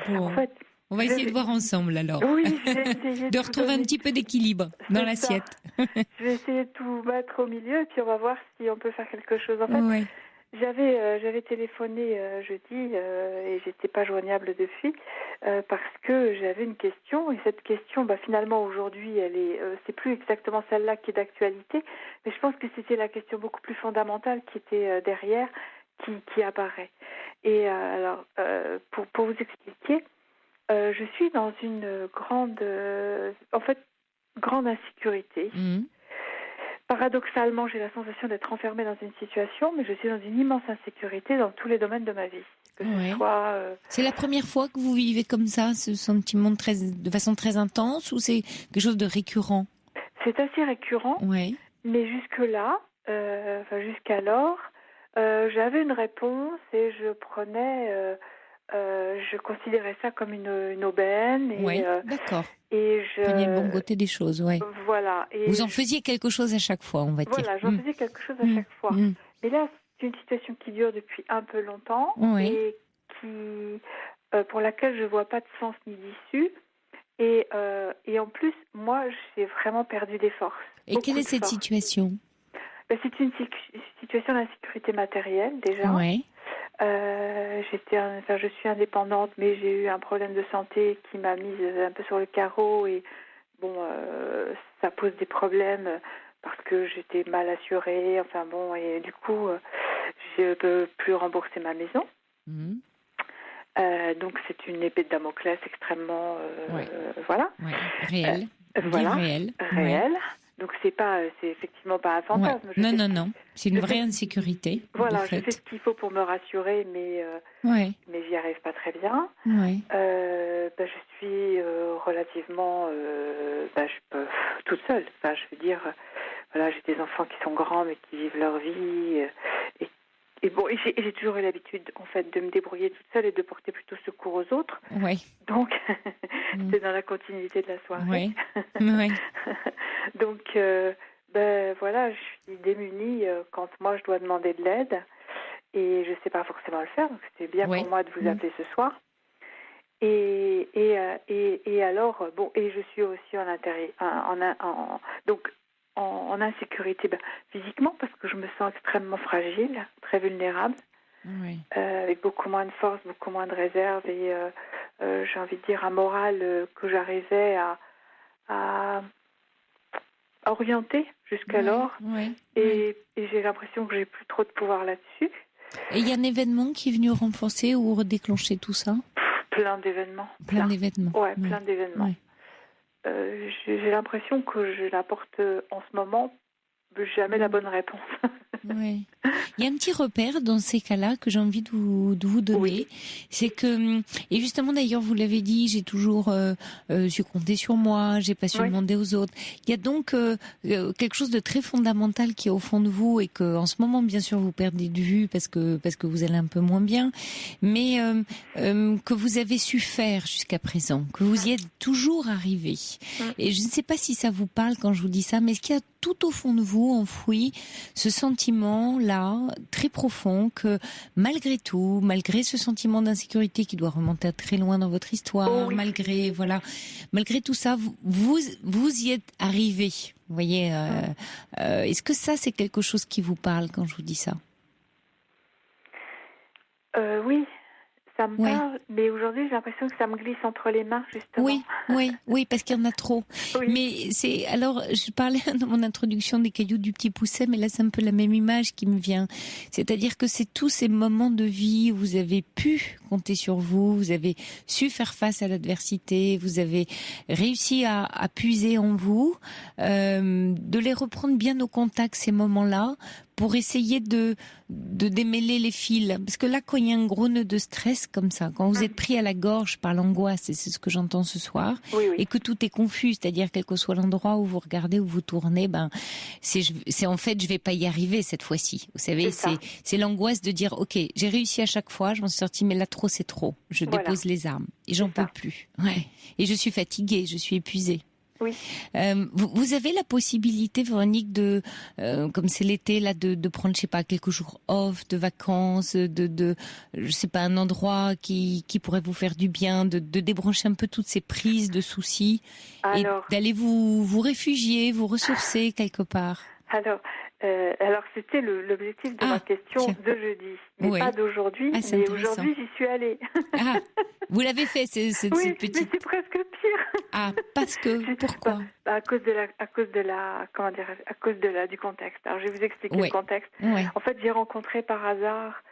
en fait. On va essayer de voir ensemble alors. Oui, je vais essayer de retrouver un petit peu d'équilibre dans l'assiette. Je vais essayer de tout mettre au milieu et puis on va voir si on peut faire quelque chose. En fait, j'avais téléphoné jeudi et j'étais pas joignable depuis parce que j'avais une question, et cette question, finalement aujourd'hui, c'est plus exactement celle-là qui est d'actualité, mais je pense que c'était la question beaucoup plus fondamentale qui était derrière, qui apparaît. Et alors, pour vous expliquer. Je suis dans une grande insécurité. Mmh. Paradoxalement, j'ai la sensation d'être enfermée dans une situation, mais je suis dans une immense insécurité dans tous les domaines de ma vie. Que ce soit, C'est la première fois que vous vivez comme ça, ce sentiment de façon très intense, ou c'est quelque chose de récurrent ? C'est assez récurrent, mais jusque-là, jusqu'alors, j'avais une réponse et je prenais... je considérais ça comme une aubaine. Et, d'accord. Et je prenais le bon côté des choses, Voilà. Et vous en faisiez quelque chose à chaque fois, on va dire. Voilà, j'en faisais quelque chose à chaque fois. Mais là, c'est une situation qui dure depuis un peu longtemps et pour laquelle je vois pas de sens ni d'issue. Et en plus, moi, j'ai vraiment perdu des forces. Et quelle est cette situation ? C'est une situation d'insécurité matérielle, déjà. Oui. Je suis indépendante, mais j'ai eu un problème de santé qui m'a mise un peu sur le carreau et ça pose des problèmes parce que j'étais mal assurée, et du coup, je peux plus rembourser ma maison. Mmh. Donc c'est une épée de Damoclès extrêmement, réelle. Réelle. Ouais. Donc c'est effectivement pas un fantasme. Non. C'est une vraie insécurité. Voilà, je fais ce qu'il faut pour me rassurer, mais j'y arrive pas très bien. Je suis relativement, je peux toute seule. Je veux dire, j'ai des enfants qui sont grands mais qui vivent leur vie. Et j'ai toujours eu l'habitude, en fait, de me débrouiller toute seule et de porter plutôt secours aux autres. Donc, c'est dans la continuité de la soirée. Donc, je suis démunie quand moi je dois demander de l'aide et je ne sais pas forcément le faire. Donc, c'était bien pour moi de vous appeler ce soir. Et alors, et je suis aussi en insécurité physiquement parce que je me sens extrêmement fragile, très vulnérable, avec beaucoup moins de force, beaucoup moins de réserve et j'ai envie de dire un moral que j'arrivais à orientée jusqu'alors. Et j'ai l'impression que j'ai plus trop de pouvoir là-dessus. Et il y a un événement qui est venu renforcer ou redéclencher tout ça? Plein d'événements. Plein d'événements. Ouais, plein d'événements. Ouais. J'ai l'impression que je n'apporte en ce moment jamais la bonne réponse. Oui. Il y a un petit repère dans ces cas-là que j'ai envie de vous donner. C'est que, et justement d'ailleurs vous l'avez dit, j'ai toujours su compter sur moi, j'ai pas su demander aux autres. Il y a donc quelque chose de très fondamental qui est au fond de vous et que en ce moment bien sûr vous perdez de vue parce que vous allez un peu moins bien, mais que vous avez su faire jusqu'à présent, que vous y êtes toujours arrivé. Et je ne sais pas si ça vous parle quand je vous dis ça, mais est-ce qu'il y a tout au fond de vous enfoui ce sentiment-là très profond que malgré tout, malgré ce sentiment d'insécurité qui doit remonter à très loin dans votre histoire, malgré tout ça, vous y êtes arrivé. Vous voyez, est-ce que ça c'est quelque chose qui vous parle quand je vous dis ça? Oui. Ça me parle, mais aujourd'hui j'ai l'impression que ça me glisse entre les mains justement. Oui, parce qu'il y en a trop. Mais c'est alors je parlais dans mon introduction des cailloux du petit Pousset, mais là c'est un peu la même image qui me vient. C'est-à-dire que c'est tous ces moments de vie où vous avez pu compter sur vous, vous avez su faire face à l'adversité, vous avez réussi à puiser en vous, de les reprendre bien au contact ces moments-là, pour essayer de démêler les fils. Parce que là, quand il y a un gros nœud de stress comme ça, quand vous êtes pris à la gorge par l'angoisse, et c'est ce que j'entends ce soir, et que tout est confus, c'est-à-dire quel que soit l'endroit où vous regardez, où vous tournez, c'est en fait, je vais pas y arriver cette fois-ci. Vous savez, c'est l'angoisse de dire, ok, j'ai réussi à chaque fois, je m'en suis sortie, mais là trop, c'est trop. Je dépose les armes et j'en peux plus. Et je suis fatiguée, je suis épuisée. Oui. Vous avez la possibilité, Véronique, de, comme c'est l'été, là, de prendre, je sais pas, quelques jours off, de vacances, je sais pas, un endroit qui pourrait vous faire du bien, de débrancher un peu toutes ces prises de soucis et d'aller vous réfugier, vous ressourcer quelque part. Alors c'était l'objectif de ma question de jeudi, mais pas d'aujourd'hui. Mais aujourd'hui, j'y suis allée. Vous l'avez fait, cette petite. Mais c'est presque pire. Parce que pourquoi? À cause du contexte. Alors je vais vous expliquer le contexte. En fait, j'ai rencontré par hasard,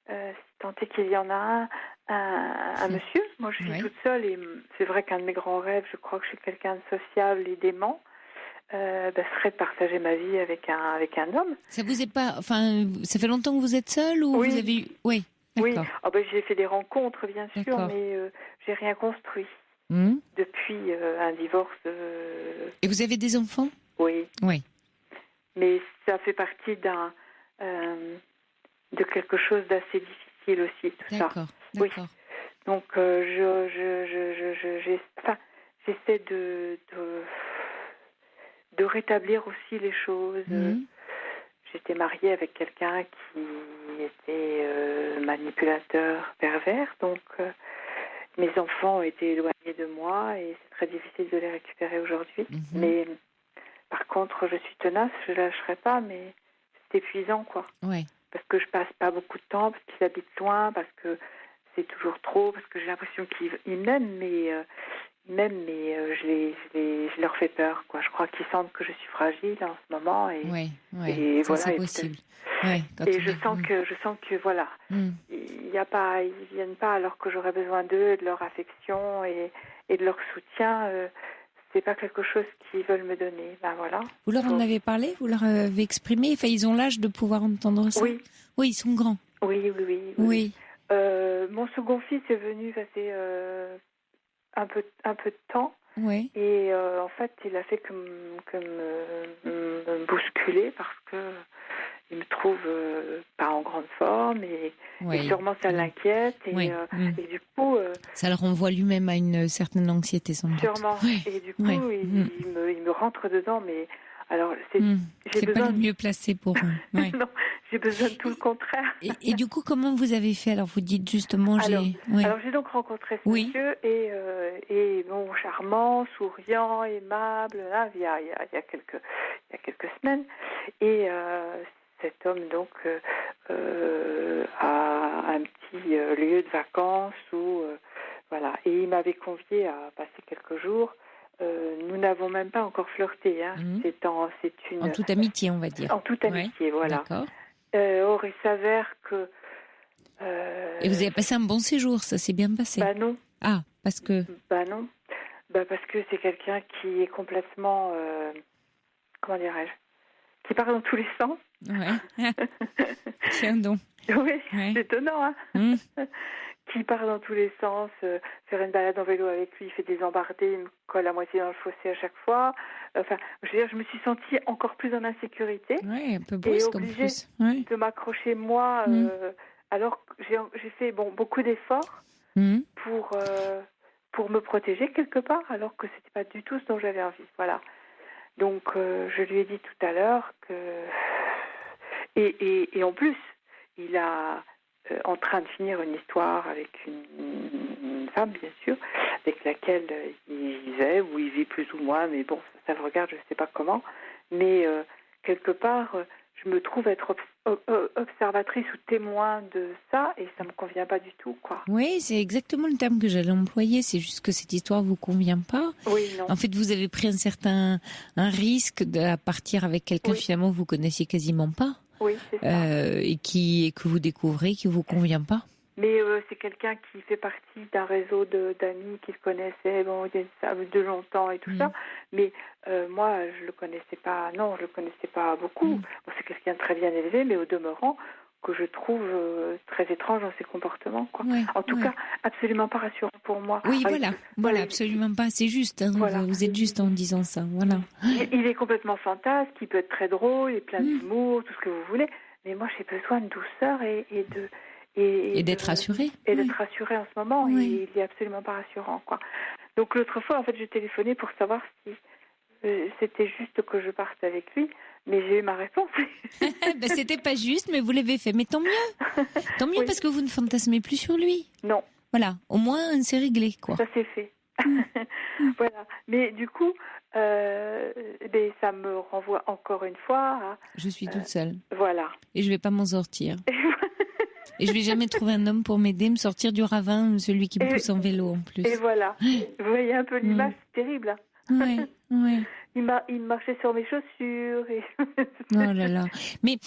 si tant est qu'il y en a un monsieur. Moi, je suis toute seule et c'est vrai qu'un de mes grands rêves, je crois que je suis quelqu'un de sociable et d'aimant. Serait de partager ma vie avec un homme. Ça vous est pas, enfin, ça fait longtemps que vous êtes seule ou vous avez eu, d'accord. J'ai fait des rencontres bien sûr, mais j'ai rien construit depuis un divorce. Et vous avez des enfants? Oui. Mais ça fait partie de quelque chose d'assez difficile aussi, tout ça. D'accord. Donc j'essaie de rétablir aussi les choses. J'étais mariée avec quelqu'un qui était manipulateur, pervers, donc mes enfants ont été éloignés de moi et c'est très difficile de les récupérer aujourd'hui. Mais par contre, je suis tenace, je ne lâcherai pas, mais c'est épuisant, quoi. Parce que je passe pas beaucoup de temps, parce qu'ils habitent loin, parce que c'est toujours trop, parce que j'ai l'impression qu'ils m'aiment, mais je leur fais peur, quoi. Je crois qu'ils sentent que je suis fragile en ce moment et ça, voilà. C'est possible. Et je sens que voilà, ils viennent pas alors que j'aurais besoin d'eux, de leur affection et de leur soutien. C'est pas quelque chose qu'ils veulent me donner. Voilà. Vous leur en avez parlé? Vous leur avez exprimé? Enfin, ils ont l'âge de pouvoir entendre ça? Oui, ils sont grands. Oui. Mon second fils est venu passer un peu de temps. Et en fait, il a fait que me bousculer parce que il me trouve pas en grande forme et sûrement ça l'inquiète et du coup ça le renvoie lui-même à une certaine anxiété sans doute. Sûrement. Et du coup il me rentre dedans, mais alors c'est pas le mieux placé pour eux. Non, j'ai besoin de tout le contraire. Et du coup, comment vous avez fait? Alors vous dites justement alors j'ai donc rencontré ce monsieur et bon, charmant, souriant, aimable là, il y a quelques semaines et cet homme donc a un petit lieu de vacances où voilà, et il m'avait convié à passer quelques jours nous n'avons même pas encore flirté. Hein. En toute amitié, on va dire. En toute amitié, voilà. D'accord. Or, il s'avère que... Et vous avez passé un bon séjour, ça s'est bien passé? Bah non. Ah, parce que... Bah non. Bah parce que c'est quelqu'un qui est complètement... comment dirais-je? Qui part dans tous les sens. Ouais. Tiens donc. Oui, c'est étonnant, hein. Qui part dans tous les sens, faire une balade en vélo avec lui, il fait des embardées, il me colle à moitié dans le fossé à chaque fois. Enfin, je veux dire, je me suis sentie encore plus en insécurité. Oui, un peu brusque en plus. De m'accrocher moi, alors que j'ai fait beaucoup d'efforts pour me protéger quelque part, alors que c'était pas du tout ce dont j'avais envie. Voilà. Donc, je lui ai dit tout à l'heure que... Et en plus, il a... en train de finir une histoire avec une femme, bien sûr, avec laquelle il vivait, ou il vit plus ou moins, mais bon, ça le regarde, je ne sais pas comment. Mais quelque part, je me trouve être observatrice ou témoin de ça, et ça ne me convient pas du tout, quoi. Oui, c'est exactement le terme que j'allais employer, c'est juste que cette histoire ne vous convient pas. Oui, non. En fait, vous avez pris un risque de partir avec quelqu'un finalement que vous connaissiez quasiment pas. Oui, c'est ça. Et que vous découvrez, qui ne vous convient pas. Mais c'est quelqu'un qui fait partie d'un réseau d'amis qui se connaissaient de longtemps et tout ça. Mais moi, je le connaissais pas. Non, je le connaissais pas beaucoup. Bon, c'est quelqu'un de très bien élevé, mais au demeurant, que je trouve très étrange dans ses comportements, quoi. En tout cas, absolument pas rassurant pour moi. Oui, voilà, absolument pas. C'est juste. Hein, voilà. Vous êtes juste en disant ça. Voilà. Il est complètement fantasque. Il peut être très drôle, il est plein d'humour, tout ce que vous voulez. Mais moi, j'ai besoin de douceur et d'être rassurée. Et d'être rassurée en ce moment. Et il est absolument pas rassurant, quoi. Donc l'autre fois, en fait, j'ai téléphoné pour savoir si c'était juste que je parte avec lui. Mais j'ai eu ma réponse. C'était pas juste, mais vous l'avez fait. Mais tant mieux. Tant mieux parce que vous ne fantasmez plus sur lui. Non. Voilà. Au moins, c'est réglé, quoi. Ça c'est fait. Voilà. Mais du coup, ça me renvoie encore une fois à... Je suis toute seule. Voilà. Et je vais pas m'en sortir. Et je vais jamais trouver un homme pour m'aider, me sortir du ravin, celui qui me pousse en vélo en plus. Et voilà. Vous voyez un peu l'image, c'est terrible. Oui, oui. Il marchait sur mes chaussures. Oh là là. Mais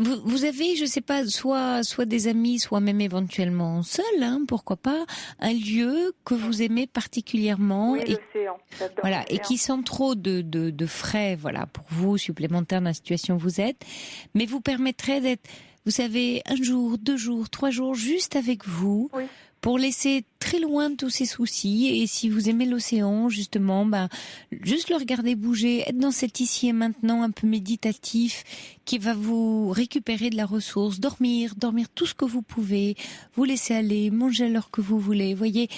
vous avez, je sais pas, soit des amis, soit même éventuellement seul, hein, pourquoi pas, un lieu que vous aimez particulièrement. Oui, l'océan. J'adore voilà, l'océan. Et qui sans trop de frais, voilà, pour vous, supplémentaires dans la situation où vous êtes, mais vous permettrait d'être, vous savez, 1 jour, 2 jours, 3 jours, juste avec vous. Oui. Pour laisser très loin tous ces soucis, et si vous aimez l'océan, justement, juste le regarder bouger, être dans cet ici et maintenant un peu méditatif, qui va vous récupérer de la ressource, dormir tout ce que vous pouvez, vous laisser aller, manger à l'heure que vous voulez, voyez,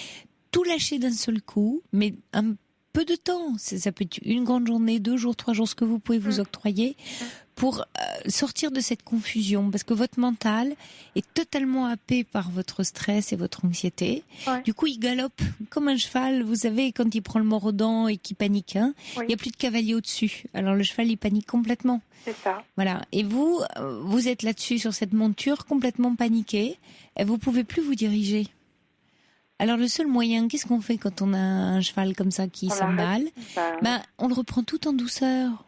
tout lâcher d'un seul coup, mais un peu de temps, ça peut être une grande journée, 2 jours, 3 jours, ce que vous pouvez vous octroyer, pour sortir de cette confusion, parce que votre mental est totalement happé par votre stress et votre anxiété. Ouais. Du coup, il galope comme un cheval. Vous savez, quand il prend le mort aux dents et qu'il panique, il n'y a plus de cavalier au-dessus. Alors le cheval, il panique complètement. C'est ça. Voilà. Et vous êtes là-dessus, sur cette monture, complètement paniqué, et vous pouvez plus vous diriger. Alors le seul moyen, qu'est-ce qu'on fait quand on a un cheval comme ça qui s'emballe ? On le reprend tout en douceur.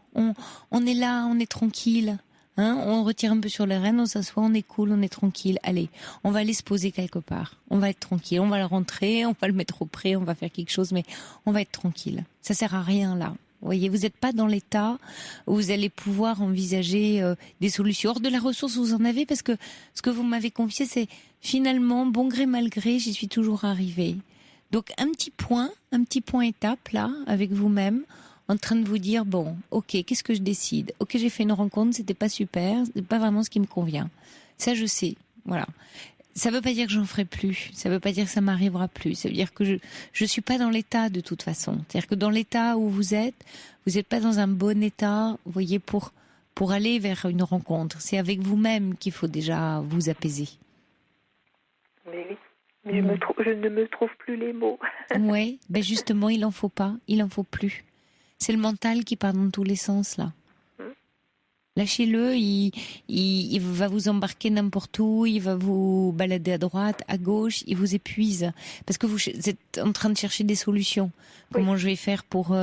On est là, on est tranquille. On retire un peu sur les rênes, on s'assoit, on est cool, on est tranquille. Allez, on va aller se poser quelque part. On va être tranquille, on va le rentrer, on va le mettre au pré, on va faire quelque chose, mais on va être tranquille. Ça sert à rien là. Vous voyez, vous n'êtes pas dans l'état où vous allez pouvoir envisager des solutions. Hors de la ressource, vous en avez, parce que ce que vous m'avez confié, c'est finalement, bon gré mal gré, j'y suis toujours arrivée. Donc un petit point étape là, avec vous-même, en train de vous dire, bon, ok, qu'est-ce que je décide ? Ok, j'ai fait une rencontre, c'était pas super, c'est pas vraiment ce qui me convient. Ça, je sais, voilà. Ça veut pas dire que j'en ferai plus, ça veut pas dire que ça m'arrivera plus, ça veut dire que je suis pas dans l'état de toute façon. C'est-à-dire que dans l'état où vous êtes pas dans un bon état, vous voyez, pour aller vers une rencontre. C'est avec vous-même qu'il faut déjà vous apaiser. Mais oui. Mais je ne me trouve plus les mots. Oui, justement, il en faut pas, il en faut plus. C'est le mental qui part dans tous les sens, là. Lâchez-le, il va vous embarquer n'importe où, il va vous balader à droite, à gauche, il vous épuise. Parce que vous êtes en train de chercher des solutions. Comment je vais faire pour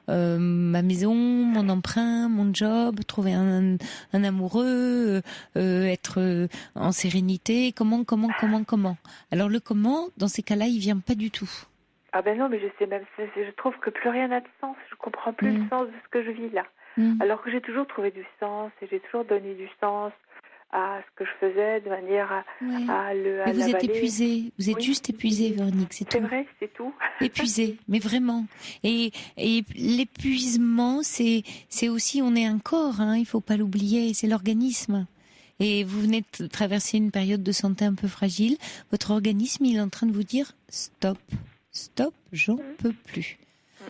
ma maison, mon emprunt, mon job, trouver un amoureux, être en sérénité, comment. Alors le comment, dans ces cas-là, il vient pas du tout. Ah ben non, mais je sais même, je trouve que plus rien n'a de sens, je comprends plus le sens de ce que je vis là. Alors que j'ai toujours trouvé du sens et j'ai toujours donné du sens à ce que je faisais de manière à mais vous êtes épuisée, vous êtes juste épuisée, Véronique, c'est tout. C'est vrai, c'est tout. Épuisée, mais vraiment. Et l'épuisement, c'est aussi, on est un corps, il faut pas l'oublier, c'est l'organisme. Et vous venez de traverser une période de santé un peu fragile, votre organisme, il est en train de vous dire stop, j'en peux plus.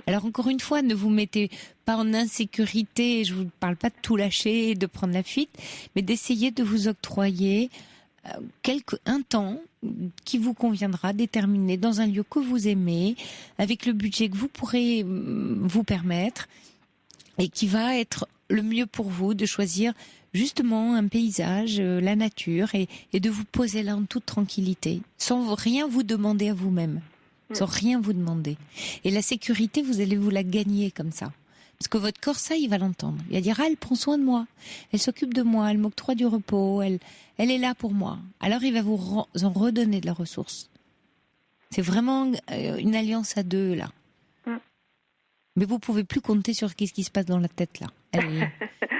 Alors encore une fois, ne vous mettez pas en insécurité, je vous parle pas de tout lâcher, de prendre la fuite, mais d'essayer de vous octroyer un temps qui vous conviendra, déterminé dans un lieu que vous aimez, avec le budget que vous pourrez vous permettre et qui va être le mieux pour vous, de choisir justement un paysage, la nature et de vous poser là en toute tranquillité, sans rien vous demander à vous-même. Sans rien vous demander. Et la sécurité, vous allez vous la gagner comme ça. Parce que votre corps, ça, il va l'entendre. Il va dire, elle prend soin de moi. Elle s'occupe de moi. Elle m'octroie du repos. Elle est là pour moi. Alors, il va vous en redonner de la ressource. C'est vraiment une alliance à deux, là. Mais vous pouvez plus compter sur ce qui se passe dans la tête, là.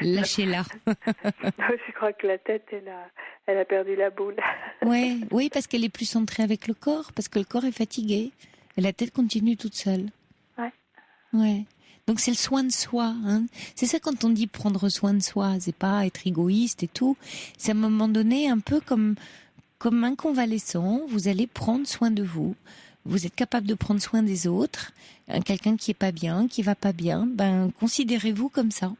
Lâchez-la. Je crois que la tête, elle a perdu la boule. Oui, parce qu'elle est plus centrée avec le corps, parce que le corps est fatigué. Et la tête continue toute seule. Ouais. Donc c'est le soin de soi. C'est ça quand on dit prendre soin de soi. C'est pas être égoïste et tout. C'est à un moment donné un peu comme un convalescent. Vous allez prendre soin de vous. Vous êtes capable de prendre soin des autres. Quelqu'un qui est pas bien, qui va pas bien, considérez-vous comme ça.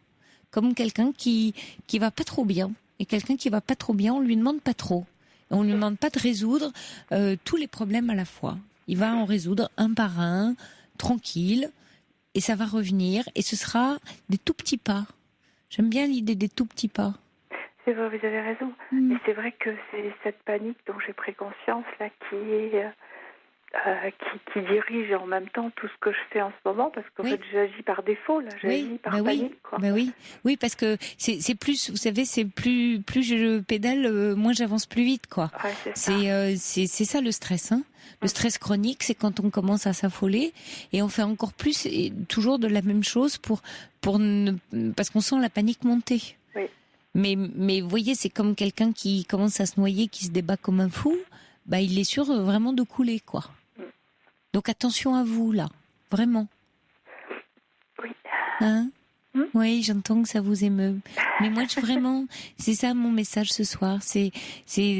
Comme quelqu'un qui va pas trop bien. Et quelqu'un qui va pas trop bien, on lui demande pas trop. On lui demande pas de résoudre tous les problèmes à la fois. Il va en résoudre un par un, tranquille, et ça va revenir, et ce sera des tout petits pas. J'aime bien l'idée des tout petits pas. C'est vrai, vous avez raison. Et c'est vrai que c'est cette panique dont j'ai pris conscience là qui est qui dirige en même temps tout ce que je fais en ce moment, parce qu'en fait j'agis par défaut là, j'agis par panique quoi. Oui, parce que c'est plus, vous savez, c'est plus je pédale, moins j'avance plus vite quoi. C'est ça le stress Le stress chronique, c'est quand on commence à s'affoler et on fait encore plus et toujours de la même chose parce qu'on sent la panique monter. Mais vous voyez, c'est comme quelqu'un qui commence à se noyer, qui se débat comme un fou, il est sûr vraiment de couler quoi. Donc attention à vous là, vraiment. Oui, j'entends que ça vous émeut. Mais moi, vraiment, c'est ça mon message ce soir. C'est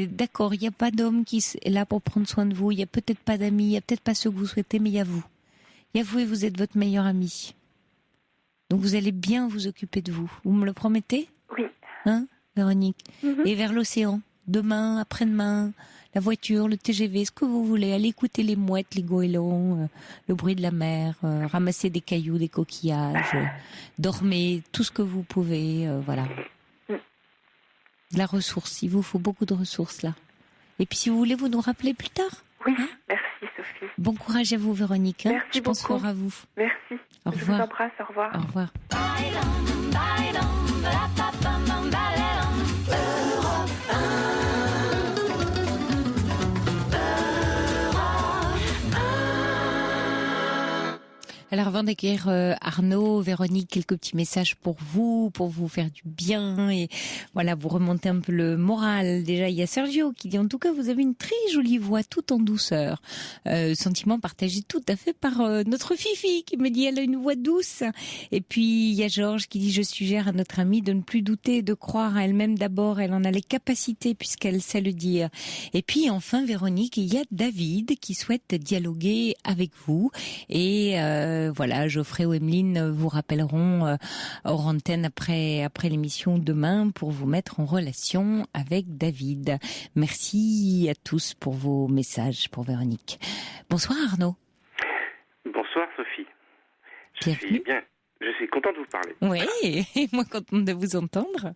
d'accord, il n'y a pas d'homme qui est là pour prendre soin de vous. Il n'y a peut-être pas d'amis, il n'y a peut-être pas ceux que vous souhaitez, mais il y a vous. Il y a vous et vous êtes votre meilleur ami. Donc vous allez bien vous occuper de vous. Vous me le promettez ? Oui. Véronique ? Et vers l'océan, demain, après-demain, la voiture, le TGV, ce que vous voulez. Allez écouter les mouettes, les goélands, le bruit de la mer, ramasser des cailloux, des coquillages, dormez, tout ce que vous pouvez, voilà. De la ressource, il vous faut beaucoup de ressources là. Et puis si vous voulez, vous nous rappelez plus tard. Oui, merci Sophie. Bon courage à vous Véronique. Merci Je pense fort à vous. Merci. Au revoir. Je vous embrasse, au revoir. Au revoir. Alors avant d'accueillir Arnaud, Véronique, quelques petits messages pour vous faire du bien et voilà, vous remonter un peu le moral. Déjà, il y a Sergio qui dit en tout cas vous avez une très jolie voix tout en douceur. Sentiment partagé tout à fait par notre Fifi qui me dit elle a une voix douce. Et puis il y a Georges qui dit je suggère à notre amie de ne plus douter, de croire à elle-même d'abord. Elle en a les capacités puisqu'elle sait le dire. Et puis enfin Véronique, il y a David qui souhaite dialoguer avec vous et voilà, Geoffrey ou Emeline vous rappelleront hors antenne après l'émission demain pour vous mettre en relation avec David. Merci à tous pour vos messages pour Véronique. Bonsoir Arnaud. Bonsoir Sophie. Bienvenue. Je suis content de vous parler. Oui, et moi contente de vous entendre.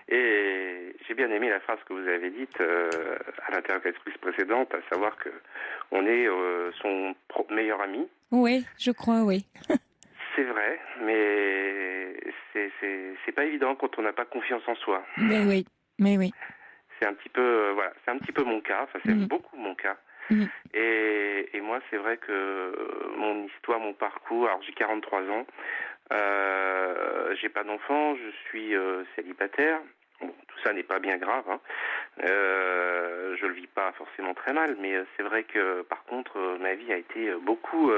Et j'ai bien aimé la phrase que vous avez dite à l'interrogatrice précédente, à savoir que on est son meilleur ami. Oui, je crois, oui. C'est vrai, mais c'est pas évident quand on n'a pas confiance en soi. Mais oui. C'est un petit peu, voilà, c'est un petit peu mon cas. Enfin, c'est beaucoup mon cas. Et moi, c'est vrai que mon histoire, mon parcours. Alors, j'ai 43 ans. J'ai pas d'enfant. Je suis célibataire. Bon, tout ça n'est pas bien grave. Hein. Je le vis pas forcément très mal, mais c'est vrai que, par contre, ma vie a été beaucoup,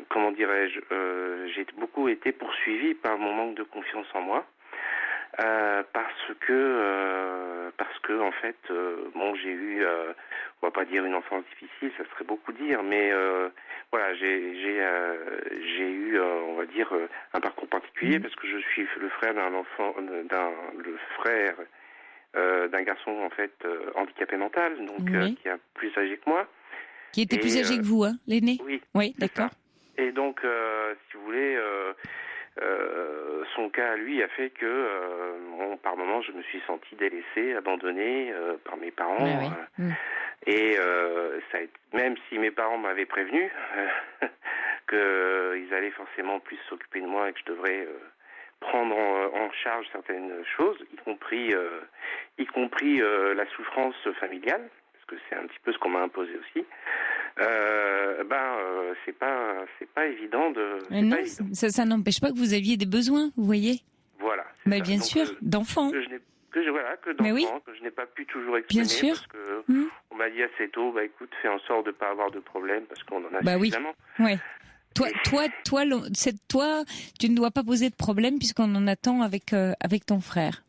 comment dirais-je, j'ai beaucoup été poursuivi par mon manque de confiance en moi. Parce que en fait, bon, j'ai eu, on va pas dire une enfance difficile, ça serait beaucoup dire, mais voilà, j'ai eu, on va dire, un parcours particulier parce que je suis le frère d'un garçon en fait handicapé mental, donc qui est plus âgé que moi. Qui était plus âgé que vous, hein, l'aîné ? Oui, d'accord. Et donc, si vous voulez. Son cas, lui, a fait que, par moments, je me suis senti délaissé, abandonné par mes parents. Et même si mes parents m'avaient prévenu qu'ils allaient forcément plus s'occuper de moi et que je devrais prendre en charge certaines choses, y compris la souffrance familiale, parce que c'est un petit peu ce qu'on m'a imposé aussi. C'est pas évident de. Non, ça n'empêche pas que vous aviez des besoins, vous voyez. Voilà. Mais bien sûr, d'enfants. Que d'enfants, que je n'ai pas pu toujours exprimer. Bien sûr. Parce que on m'a dit assez tôt, écoute, fais en sorte de pas avoir de problème parce qu'on en a suffisamment. Oui. Toi, tu ne dois pas poser de problème puisqu'on en attend avec ton frère.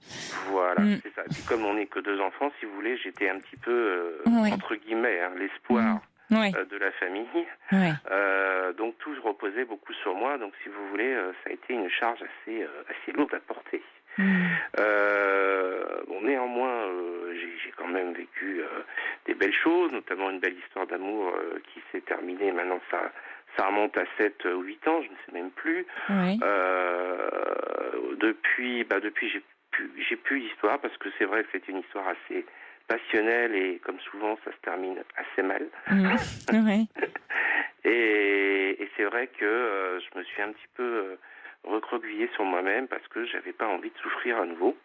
Voilà, c'est ça. Puis comme on n'est que 2 enfants, si vous voulez, j'étais un petit peu entre guillemets l'espoir. De la famille. Donc tout reposait beaucoup sur moi. Donc si vous voulez, ça a été une charge assez lourde à porter. Néanmoins, j'ai quand même vécu des belles choses, notamment une belle histoire d'amour qui s'est terminée. Maintenant, ça remonte à 7 ou 8 ans, je ne sais même plus. Depuis, j'ai plus d'histoire parce que c'est vrai que c'était une histoire assez passionnelle et comme souvent ça se termine assez mal. Et c'est vrai que je me suis un petit peu recroquevillé sur moi-même parce que j'avais pas envie de souffrir à nouveau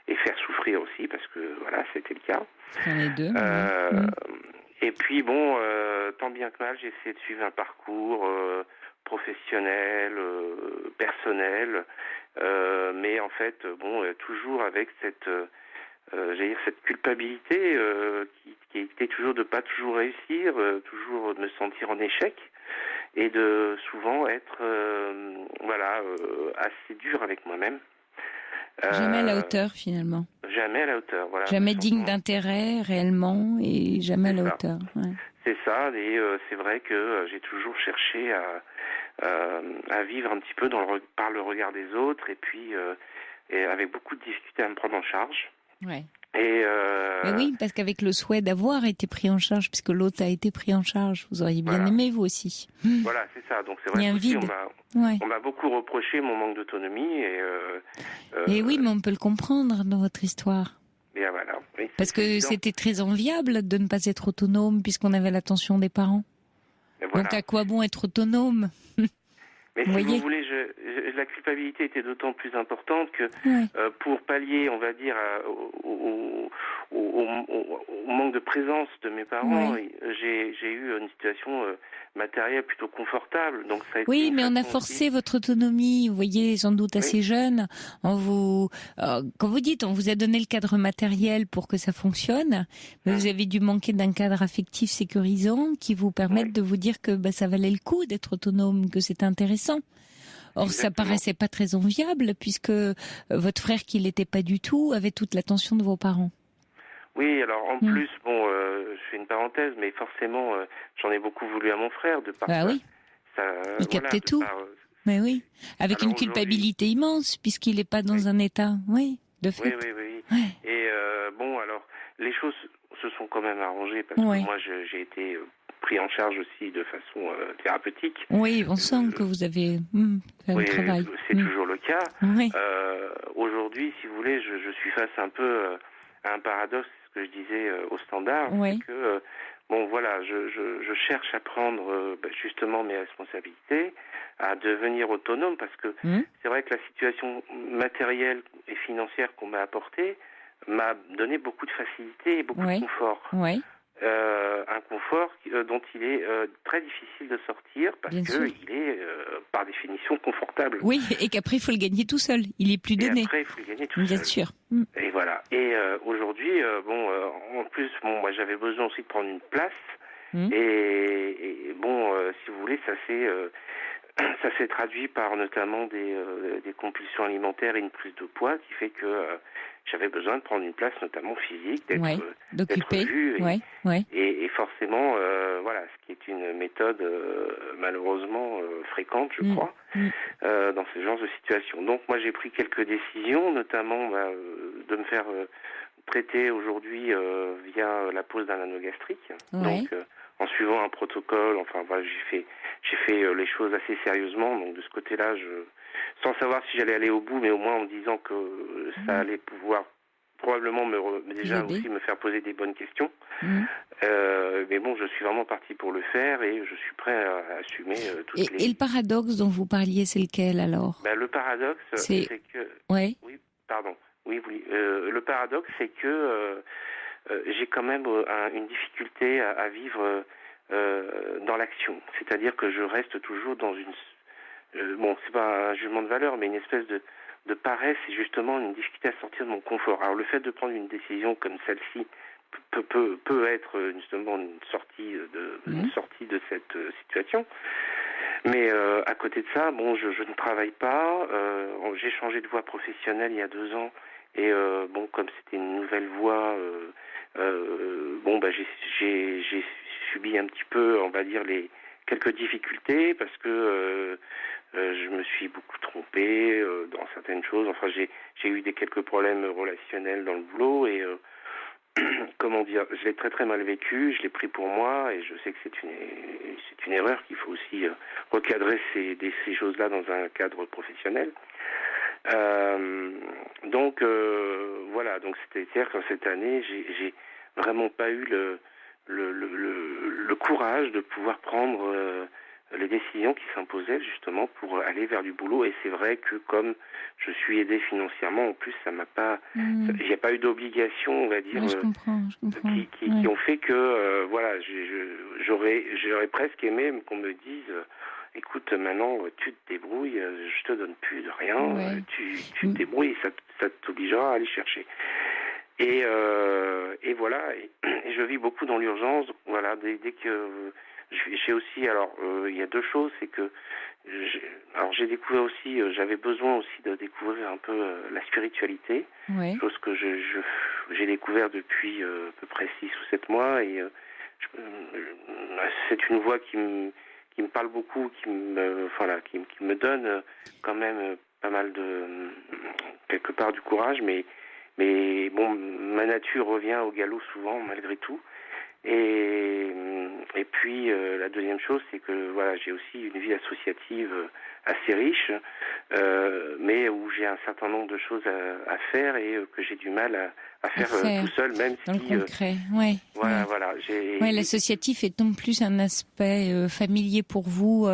et faire souffrir aussi parce que voilà, c'était le cas. Les deux. Et puis bon, tant bien que mal, j'ai essayé de suivre un parcours professionnel, personnel, mais en fait, toujours avec cette culpabilité qui était toujours de pas toujours réussir, toujours de me sentir en échec et de souvent être assez dur avec moi-même. Jamais à la hauteur finalement. Jamais à la hauteur, voilà. Jamais digne d'intérêt réellement et jamais à la hauteur. Ouais. C'est ça, et c'est vrai que j'ai toujours cherché à vivre un petit peu par le regard des autres et puis et avec beaucoup de difficultés à me prendre en charge. Ouais. Mais oui, parce qu'avec le souhait d'avoir été pris en charge, puisque l'autre a été pris en charge, vous auriez bien aimé vous aussi. Voilà, c'est ça. Donc c'est vrai qu'on m'a beaucoup reproché mon manque d'autonomie et oui, mais on peut le comprendre dans votre histoire. Bien voilà. Oui, parce que c'était très enviable de ne pas être autonome puisqu'on avait l'attention des parents. Voilà. Donc à quoi bon être autonome? Mais si vous voulez, la culpabilité était d'autant plus importante que pour pallier, on va dire, au manque de présence de mes parents, j'ai eu une situation matérielle plutôt confortable. Donc ça a été mais on a forcé votre autonomie, vous voyez, sans doute assez jeune. Quand vous dites, on vous a donné le cadre matériel pour que ça fonctionne, mais vous avez dû manquer d'un cadre affectif sécurisant qui vous permette de vous dire que ça valait le coup d'être autonome, que c'était intéressant. Or, ça paraissait pas très enviable puisque votre frère, qui l'était pas du tout, avait toute l'attention de vos parents. Oui, alors en plus, je fais une parenthèse, mais forcément, j'en ai beaucoup voulu à mon frère de par oui. Il captait tout. Mais oui, avec une culpabilité immense puisqu'il n'est pas dans un état, de fait. Oui. Et alors les choses se sont quand même arrangées parce que moi j'ai été pris en charge aussi de façon thérapeutique. Oui, on sent que vous avez fait un travail. C'est toujours le cas. Oui. Aujourd'hui, si vous voulez, je suis face un peu à un paradoxe, ce que je disais au standard, c'est que bon, voilà, je cherche à prendre justement mes responsabilités, à devenir autonome, parce que c'est vrai que la situation matérielle et financière qu'on m'a apportée m'a donné beaucoup de facilité et beaucoup de confort. Oui. Un confort dont il est très difficile de sortir, parce qu'il est par définition confortable. Oui, et qu'après il faut le gagner tout seul, il est plus donné. Et après il faut le gagner tout seul. Bien sûr. Et voilà. Et aujourd'hui, en plus, moi j'avais besoin aussi de prendre une place. Et bon, si vous voulez, ça s'est traduit par notamment des compulsions alimentaires et une prise de poids qui fait que j'avais besoin de prendre une place, notamment physique, d'être vu. Et forcément, voilà, ce qui est une méthode malheureusement fréquente, je crois, dans ce genre de situation. Donc moi j'ai pris quelques décisions, notamment de me faire traiter aujourd'hui via la pose d'un anneau gastrique. Donc en suivant un protocole, enfin voilà, j'ai fait les choses assez sérieusement, donc de ce côté-là, sans savoir si j'allais aller au bout, mais au moins en me disant que ça allait pouvoir probablement aussi me faire poser des bonnes questions. Mais bon, je suis vraiment parti pour le faire et je suis prêt à assumer toutes les... Et le paradoxe dont vous parliez, c'est lequel alors ? Le paradoxe, c'est que... Oui, pardon. Oui. Le paradoxe, c'est que j'ai quand même une difficulté à vivre dans l'action. C'est-à-dire que je reste toujours dans une... c'est pas un jugement de valeur, mais une espèce de paresse et justement une difficulté à sortir de mon confort. Alors le fait de prendre une décision comme celle-ci peut être justement une sortie de cette situation. Mais à côté de ça, je ne travaille pas. J'ai changé de voie professionnelle il y a 2 ans. Et comme c'était une nouvelle voie, j'ai subi un petit peu, on va dire, quelques difficultés parce que je me suis beaucoup trompé dans certaines choses. Enfin, j'ai eu quelques problèmes relationnels dans le boulot et comment dire, je l'ai très très mal vécu. Je l'ai pris pour moi et je sais que c'est une erreur qu'il faut aussi recadrer ces choses-là dans un cadre professionnel. Donc c'est-à-dire que cette année, j'ai vraiment pas eu le courage de pouvoir prendre les décisions qui s'imposaient justement pour aller vers du boulot. Et c'est vrai que comme je suis aidé financièrement, en plus ça m'a pas, il n'y a pas eu d'obligation, on va dire, je comprends. qui ont fait que j'aurais presque aimé qu'on me dise. Écoute, maintenant, tu te débrouilles, je te donne plus de rien, tu te débrouilles, ça t'obligera à aller chercher. Et voilà, et je vis beaucoup dans l'urgence, voilà, dès que... J'ai aussi, il y a 2 choses, c'est que... j'ai découvert aussi, j'avais besoin aussi de découvrir un peu la spiritualité, chose que j'ai découvert depuis à peu près 6 ou 7 mois, et c'est une voie qui me parle beaucoup, qui me donne quand même pas mal quelque part du courage, mais bon, ma nature revient au galop souvent malgré tout. Et puis la deuxième chose, c'est que voilà, j'ai aussi une vie associative assez riche, mais où j'ai un certain nombre de choses à faire et que j'ai du mal à faire tout seul, même dans si... le concret, Voilà. L'associatif est en plus un aspect familier pour vous,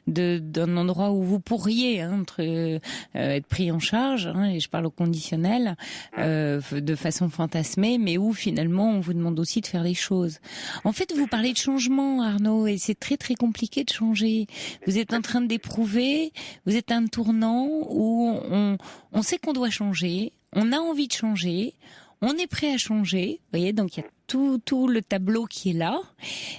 d'un endroit où vous pourriez être pris en charge, et je parle au conditionnel, de façon fantasmée, mais où finalement on vous demande aussi de faire les choses. En fait, vous parlez de changement, Arnaud, et c'est très très compliqué de changer. Vous êtes en train d'éprouver, vous êtes à un tournant où on sait qu'on doit changer, on a envie de changer, on est prêt à changer, vous voyez, donc il y a tout le tableau qui est là,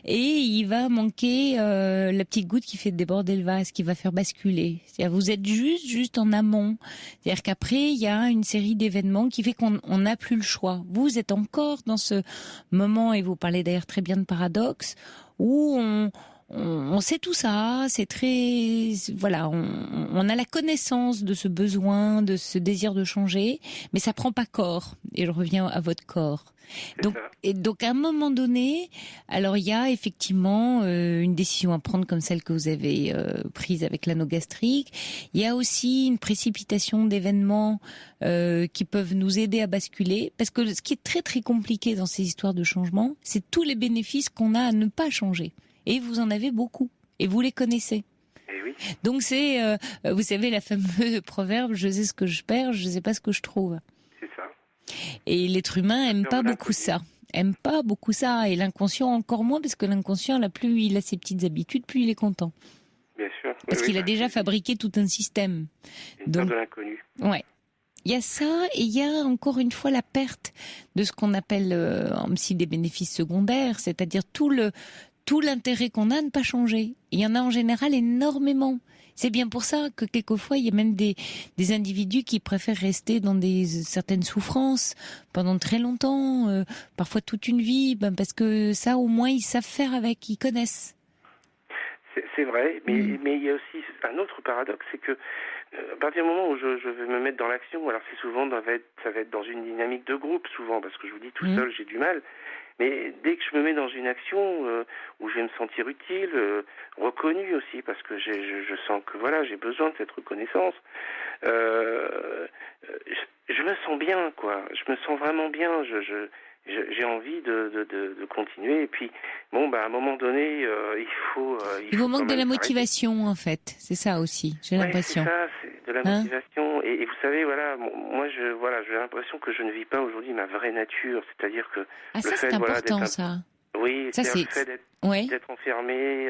et il va manquer la petite goutte qui fait déborder le vase, qui va faire basculer. C'est-à-dire vous êtes juste en amont. C'est-à-dire qu'après il y a une série d'événements qui fait qu'on n'a plus le choix. Vous êtes encore dans ce moment, et vous parlez d'ailleurs très bien de paradoxe, où on sait tout ça, c'est très, voilà, on a la connaissance de ce besoin, de ce désir de changer, mais ça prend pas corps. Et je reviens à votre corps. Donc à un moment donné, alors il y a effectivement une décision à prendre comme celle que vous avez prise avec l'anneau gastrique. Il y a aussi une précipitation d'événements qui peuvent nous aider à basculer, parce que ce qui est très très compliqué dans ces histoires de changement, c'est tous les bénéfices qu'on a à ne pas changer. Et vous en avez beaucoup, et vous les connaissez. Oui. Donc c'est, vous savez, la fameuse proverbe, je sais ce que je perds, je sais pas ce que je trouve. C'est ça. Et l'être humain aime pas beaucoup ça. Aime pas beaucoup ça. Et l'inconscient encore moins, parce que l'inconscient, là, plus il a ses petites habitudes, plus il est content. Bien sûr. Parce qu'il a déjà fabriqué tout un système. Une peur de l'inconnu. Ouais. Il y a ça, et il y a encore une fois la perte de ce qu'on appelle en psy des bénéfices secondaires, c'est-à-dire tout l'intérêt qu'on a à ne pas changer. Il y en a en général énormément. C'est bien pour ça que quelquefois il y a même des individus qui préfèrent rester dans certaines souffrances pendant très longtemps, parfois toute une vie, parce que ça au moins ils savent faire avec, ils connaissent. C'est vrai, mais il y a aussi un autre paradoxe, c'est que à partir du moment où je vais me mettre dans l'action, alors c'est souvent ça va être dans une dynamique de groupe souvent, parce que je vous dis tout seul j'ai du mal. Mais dès que je me mets dans une action où je vais me sentir utile, reconnu aussi, parce que je sens que voilà, j'ai besoin de cette reconnaissance, je me sens bien, quoi. Je me sens vraiment bien. J'ai envie de continuer. Et puis, à un moment donné, il vous manque de la motivation, en fait. C'est ça aussi, j'ai l'impression. C'est ça, c'est de la motivation. Et vous savez, voilà, moi, j'ai l'impression que je ne vis pas aujourd'hui ma vraie nature. C'est-à-dire que ça, c'est important, ça. Oui, ça, c'est le fait d'être enfermé.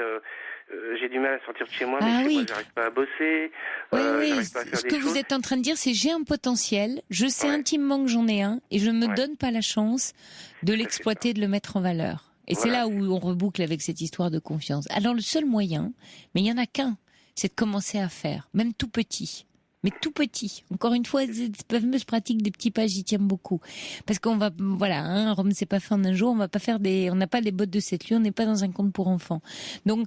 J'ai du mal à sortir de chez moi, mais chez moi, j'arrive pas à bosser. J'arrive pas à faire ce que vous êtes en train de dire, c'est j'ai un potentiel, je sais intimement que j'en ai un, et je ne me donne pas la chance de l'exploiter, de le mettre en valeur. Et c'est là où on reboucle avec cette histoire de confiance. Alors le seul moyen, mais il y en a qu'un, c'est de commencer à faire, même tout petit. Mais tout petit. Encore une fois, cette fameuse pratique des petits pas, j'y tiens beaucoup. Parce qu'on va, Rome c'est pas fait en un jour, on n'a pas les bottes de cette lieu, on n'est pas dans un conte pour enfants. Donc,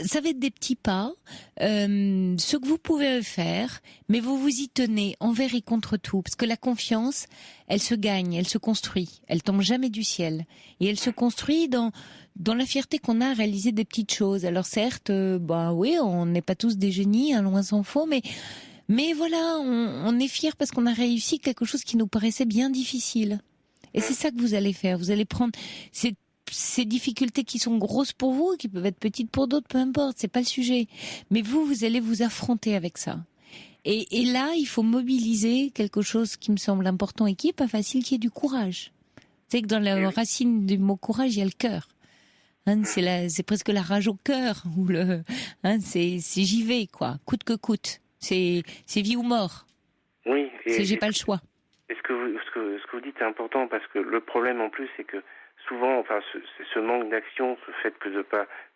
ça va être des petits pas, ce que vous pouvez faire, mais vous y tenez envers et contre tout. Parce que la confiance, elle se gagne, elle se construit. Elle tombe jamais du ciel. Et elle se construit dans la fierté qu'on a à réaliser des petites choses. Alors certes, oui, on n'est pas tous des génies, loin s'en faut, mais voilà, on est fiers parce qu'on a réussi quelque chose qui nous paraissait bien difficile. Et c'est ça que vous allez faire. Vous allez prendre ces difficultés qui sont grosses pour vous, qui peuvent être petites pour d'autres, peu importe, c'est pas le sujet. Mais vous allez vous affronter avec ça. Et là, il faut mobiliser quelque chose qui me semble important et qui est pas facile, qui est du courage. C'est que dans la racine du mot courage, il y a le cœur. C'est presque la rage au cœur, ou c'est j'y vais, quoi, coûte que coûte. C'est vie ou mort. Oui. J'ai pas le choix. Et ce que vous dites est important, parce que le problème en plus, c'est que souvent, ce manque d'action, ce fait que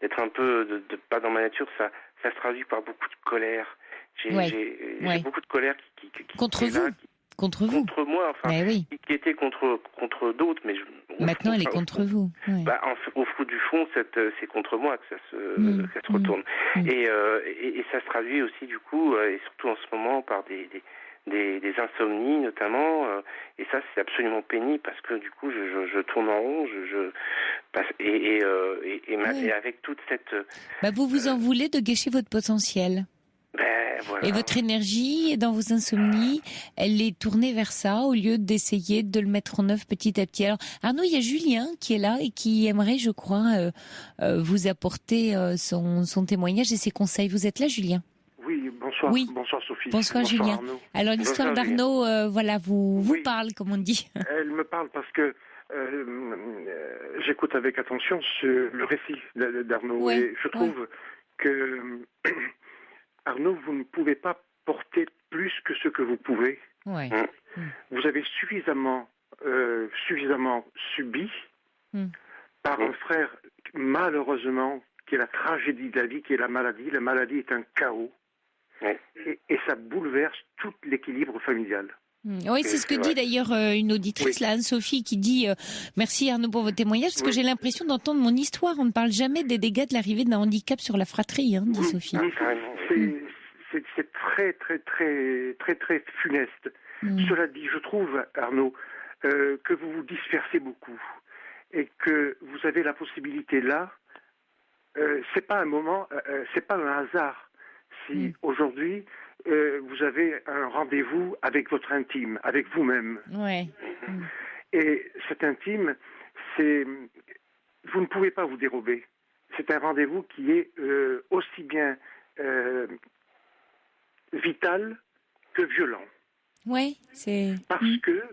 d'être un peu de pas dans ma nature, ça se traduit par beaucoup de colère. J'ai beaucoup de colère qui contre vous. Là, contre vous. Contre moi, qui était contre d'autres, mais maintenant elle est contre vous. Ouais. Au fond, c'est contre moi que ça se retourne. Et ça se traduit aussi du coup, et surtout en ce moment, par des insomnies notamment. Et ça, c'est absolument pénible, parce que du coup, je tourne en rond, et avec toute cette. Vous en voulez de gâcher votre potentiel. Voilà. Et votre énergie dans vos insomnies, elle est tournée vers ça au lieu d'essayer de le mettre en œuvre petit à petit. Alors Arnaud, il y a Julien qui est là et qui aimerait, je crois, vous apporter son témoignage et ses conseils. Vous êtes là, Julien ? Oui, bonsoir. Oui. Bonsoir Sophie. Bonsoir Julien. Arnaud. Alors l'histoire d'Arnaud, vous parle, comme on dit. Elle me parle parce que j'écoute avec attention le récit d'Arnaud, et je trouve que Arnaud, vous ne pouvez pas porter plus que ce que vous pouvez. Ouais. Vous avez suffisamment subi par un frère, malheureusement, qui est la tragédie de la vie, qui est la maladie. La maladie est un chaos. Et ça bouleverse tout l'équilibre familial. Oui, c'est ce que dit d'ailleurs une auditrice, là, Anne-Sophie, qui dit merci Arnaud pour vos témoignages, parce que j'ai l'impression d'entendre mon histoire. On ne parle jamais des dégâts de l'arrivée d'un handicap sur la fratrie, dit Sophie. C'est très, très, très, très, très funeste. Cela dit, je trouve, Arnaud, que vous vous dispersez beaucoup et que vous avez la possibilité là. C'est pas un moment, c'est pas un hasard si aujourd'hui vous avez un rendez-vous avec votre intime, avec vous-même. Ouais. Et cet intime, vous ne pouvez pas vous dérober. C'est un rendez-vous qui est aussi bien vital que violent. Oui, c'est... Parce que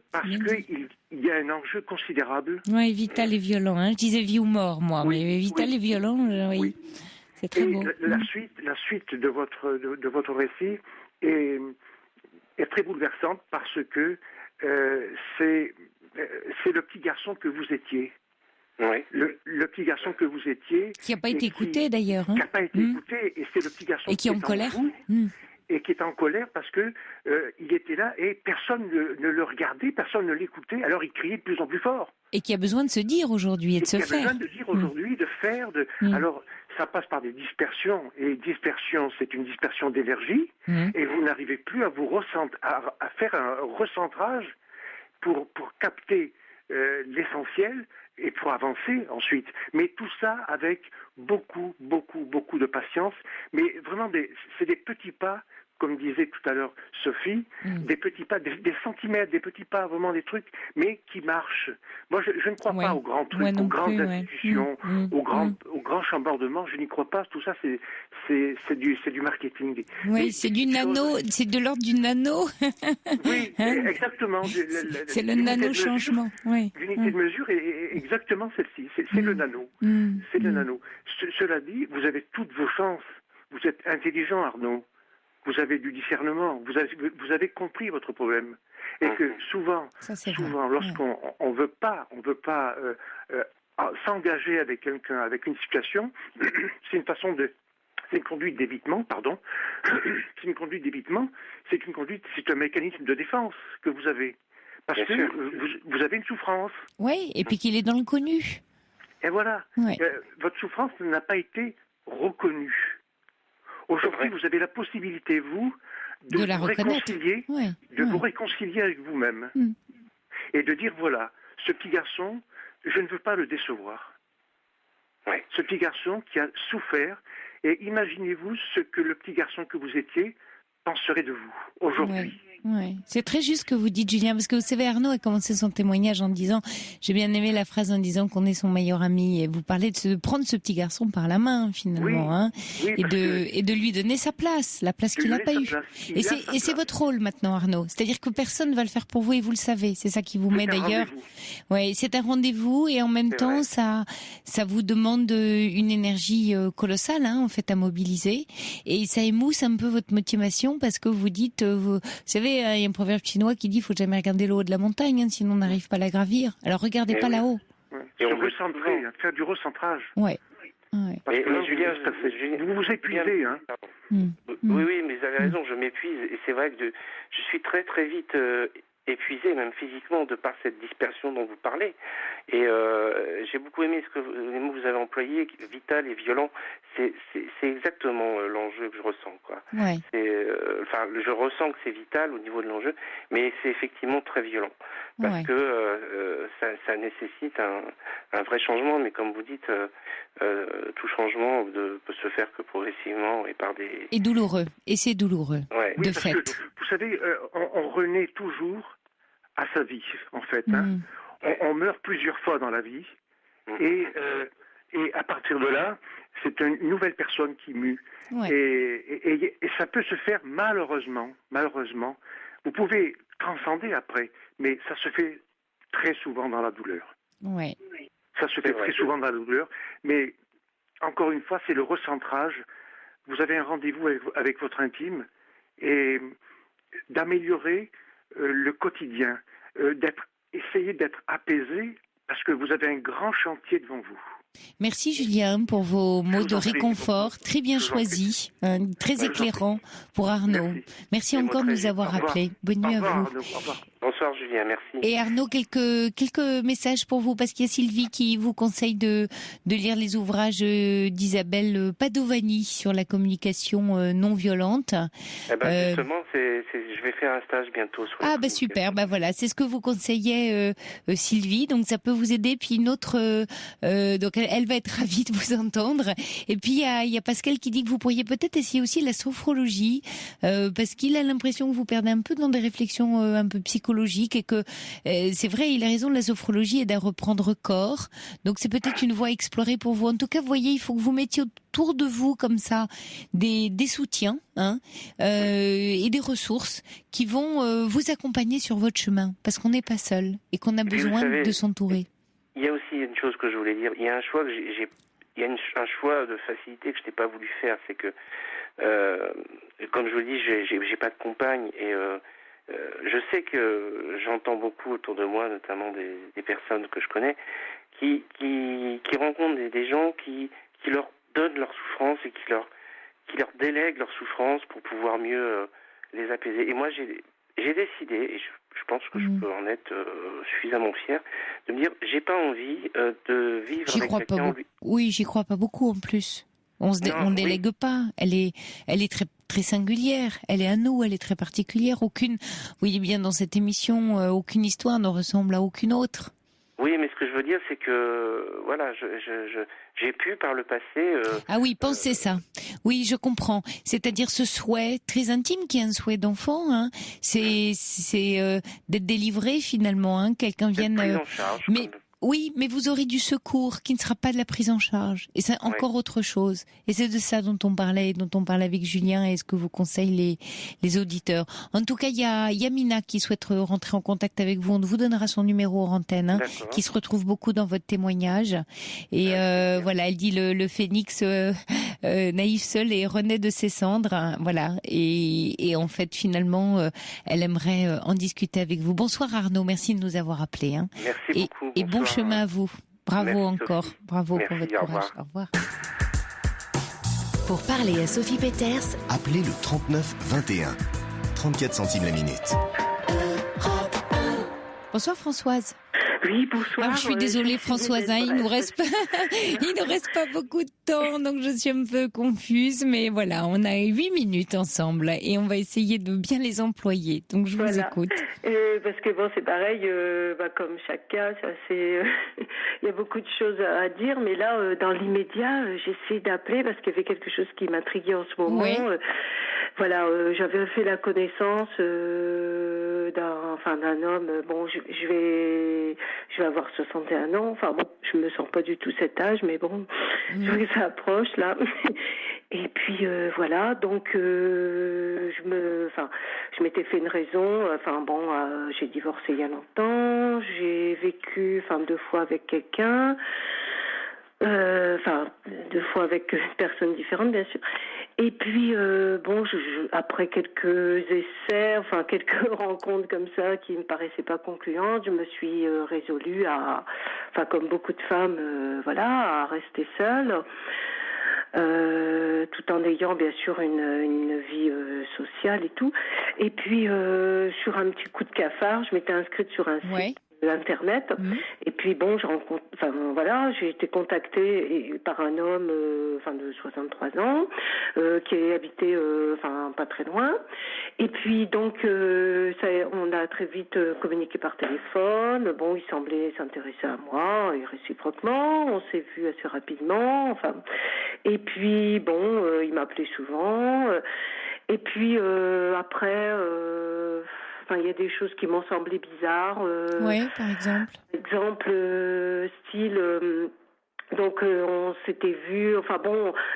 il y a un enjeu considérable. Oui, vital et violent. Je disais vie ou mort, moi, mais vital et violent, oui. C'est très beau. La suite de votre récit est très bouleversante parce que c'est le petit garçon que vous étiez. Oui. Le petit garçon que vous étiez. Qui n'a pas été écouté d'ailleurs. Qui n'a pas été écouté, et c'est le petit garçon qui est en colère. Et qui est en colère parce que il était là et personne ne le regardait, personne ne l'écoutait, alors il criait de plus en plus fort. Et qui a besoin de se dire aujourd'hui et de se faire. Qui a besoin de dire aujourd'hui, de faire. Alors, ça passe par des dispersions. Et dispersion, c'est une dispersion d'énergie. Et vous n'arrivez plus à à faire un recentrage pour capter l'essentiel et pour avancer ensuite. Mais tout ça avec beaucoup, beaucoup, beaucoup de patience. Mais vraiment, c'est des petits pas, comme disait tout à l'heure Sophie, des petits pas, des centimètres, des petits pas, vraiment des trucs, mais qui marchent. Moi, je ne crois pas aux grands trucs, aux grandes institutions, aux grands chambardements. Je n'y crois pas. Tout ça, c'est du marketing. Oui, c'est du nano, c'est de l'ordre du nano. Oui, exactement. C'est le nano-changement. L'unité de mesure est exactement celle-ci. C'est le nano. C'est le nano. Cela dit, vous avez toutes vos chances. Vous êtes intelligent, Arnaud. Vous avez du discernement. Vous avez compris votre problème. Et que souvent, lorsqu'on on veut pas s'engager avec quelqu'un, avec une situation, c'est une conduite d'évitement, pardon. C'est une conduite d'évitement. C'est un mécanisme de défense que vous avez. Parce que vous avez une souffrance. Oui, et puis qu'il est dans le connu. Et voilà. Votre souffrance n'a pas été reconnue. Aujourd'hui, vous avez la possibilité, vous, de vous réconcilier, vous réconcilier avec vous-même. Et de dire, voilà, ce petit garçon, je ne veux pas le décevoir. Ce petit garçon qui a souffert, et imaginez-vous ce que le petit garçon que vous étiez penserait de vous aujourd'hui. Ouais. C'est très juste ce que vous dites, Julien, parce que vous savez, Arnaud a commencé son témoignage en disant, j'ai bien aimé la phrase en disant qu'on est son meilleur ami, et vous parlez de prendre ce petit garçon par la main, finalement, et de lui donner sa place, la place qu'il n'a pas eue. Et c'est votre rôle maintenant, Arnaud. C'est-à-dire que personne ne va le faire pour vous, et vous le savez. C'est ça qui vous met d'ailleurs. Ouais, c'est un rendez-vous, et en même temps, ça vous demande une énergie colossale, en fait, à mobiliser, et ça émousse un peu votre motivation, parce que vous dites, vous savez, il y a un proverbe chinois qui dit qu'il ne faut jamais regarder le haut de la montagne, sinon on n'arrive pas à la gravir. Alors regardez pas là-haut. Et on veut faire du recentrage. Ouais. Mais Julien, vous vous épuisez. Oui, mais vous avez raison, je m'épuise. Et c'est vrai que je suis très très vite épuisé, même physiquement, de par cette dispersion dont vous parlez. Et j'ai beaucoup aimé les mots que vous avez employés, vital et violent. C'est exactement l'enjeu que je ressens, quoi. Ouais. Je ressens que c'est vital au niveau de l'enjeu, mais c'est effectivement très violent. Parce que ça nécessite un vrai changement, mais comme vous dites, tout changement peut se faire que progressivement et par des... Et douloureux. Et c'est douloureux, de fait. Que, vous savez, on renaît toujours à sa vie, en fait. On meurt plusieurs fois dans la vie, et à partir de là, c'est une nouvelle personne qui mue. Et ça peut se faire malheureusement. Vous pouvez transcender après, mais ça se fait très souvent dans la douleur. Ça se fait très souvent dans la douleur, mais encore une fois, c'est le recentrage. Vous avez un rendez-vous avec votre intime, et d'améliorer le quotidien, essayer d'être apaisé, parce que vous avez un grand chantier devant vous. Merci Julien pour vos mots de réconfort, très bien choisis, très éclairants pour Arnaud. Merci encore de nous avoir appelés. Bonne nuit à vous. Arnaud. Bonsoir Julien, merci. Et Arnaud, quelques messages pour vous, parce qu'il y a Sylvie qui vous conseille de lire les ouvrages d'Isabelle Padovani sur la communication non violente. Justement, je vais faire un stage bientôt. Sur super, voilà, c'est ce que vous conseillait Sylvie, donc ça peut vous aider. Puis une autre, donc elle va être ravie de vous entendre. Et puis il y a Pascal qui dit que vous pourriez peut-être essayer aussi la sophrologie, parce qu'il a l'impression que vous perdez un peu dans des réflexions un peu psychologiques, et que c'est vrai, il a raison, la sophrologie aide à reprendre corps. Donc c'est peut-être une voie à explorer pour vous. En tout cas, vous voyez, il faut que vous mettiez autour de vous comme ça des soutiens et des ressources qui vont vous accompagner sur votre chemin, parce qu'on n'est pas seul et qu'on a besoin de s'entourer. Il y a aussi une chose que je voulais dire. Il y a un choix que un choix de facilité que je n'ai pas voulu faire, c'est que comme je vous le dis, j'ai pas de compagne, et je sais que j'entends beaucoup autour de moi, notamment des personnes que je connais, qui rencontrent des gens qui leur donnent leur souffrance et qui leur délèguent leur souffrance pour pouvoir mieux les apaiser. Et moi, j'ai décidé, et je pense que je peux en être suffisamment fier, de me dire, j'ai pas envie de vivre avec quelqu'un. Oui, j'y crois pas beaucoup en plus. On délègue pas. Elle est très très singulière. Elle est à nous. Elle est très particulière. Vous voyez bien dans cette émission, aucune histoire ne ressemble à aucune autre. Oui, mais ce que je veux dire, c'est que voilà, j'ai pu par le passé. Pensez ça. Oui, je comprends. C'est-à-dire ce souhait très intime, qui est un souhait d'enfant. C'est d'être délivré finalement. Quelqu'un vienne. Prise en charge, Oui, mais vous aurez du secours qui ne sera pas de la prise en charge. Et c'est encore autre chose. Et c'est de ça dont on parlait avec Julien, et ce que vous conseillent les auditeurs. En tout cas, il y a Mina qui souhaite rentrer en contact avec vous. On vous donnera son numéro hors antenne, qui se retrouve beaucoup dans votre témoignage. Et voilà, elle dit le phénix naïf seul et renaît de ses cendres. Voilà. Et en fait, finalement, elle aimerait en discuter avec vous. Bonsoir Arnaud, merci de nous avoir appelés. Merci beaucoup. Et bon chemin à vous. Bravo. Merci, encore. Sophie. Bravo Merci, pour votre courage. Au revoir. Pour parler à Sophie Peters, appelez le 39 21. 34 centimes la minute. Bonsoir Françoise. Oui, bonsoir. Je suis désolée Françoise, il nous reste pas beaucoup de temps, donc je suis un peu confuse, mais voilà, on a 8 minutes ensemble et on va essayer de bien les employer. Donc je vous écoute. Parce que bon, c'est pareil, comme chaque cas, il y a beaucoup de choses à dire, mais là, dans l'immédiat, j'essaie d'appeler parce qu'il y avait quelque chose qui m'intriguait en ce moment. Oui. J'avais fait la connaissance d'un homme. Bon, je vais avoir 61 ans. Enfin bon, je me sens pas du tout cet âge, mais bon, je vois que ça approche là. Et puis voilà, donc je m'étais fait une raison. J'ai divorcé il y a longtemps. J'ai vécu 2 fois avec quelqu'un. 2 fois avec une personne différente, bien sûr. Et puis, après quelques essais, quelques rencontres comme ça qui me paraissaient pas concluantes, je me suis résolue comme beaucoup de femmes, à rester seule. Tout en ayant bien sûr une vie sociale et tout. Et puis, sur un petit coup de cafard, je m'étais inscrite sur un site Internet. Et puis j'ai été contactée par un homme de 63 ans qui habitait pas très loin. Et puis donc on a très vite communiqué par téléphone. Bon, il semblait s'intéresser à moi et réciproquement. On s'est vu assez rapidement. Et puis il m'appelait souvent. Et puis après. Il y a des choses qui m'ont semblé bizarres. Par exemple. Style. On s'était vu.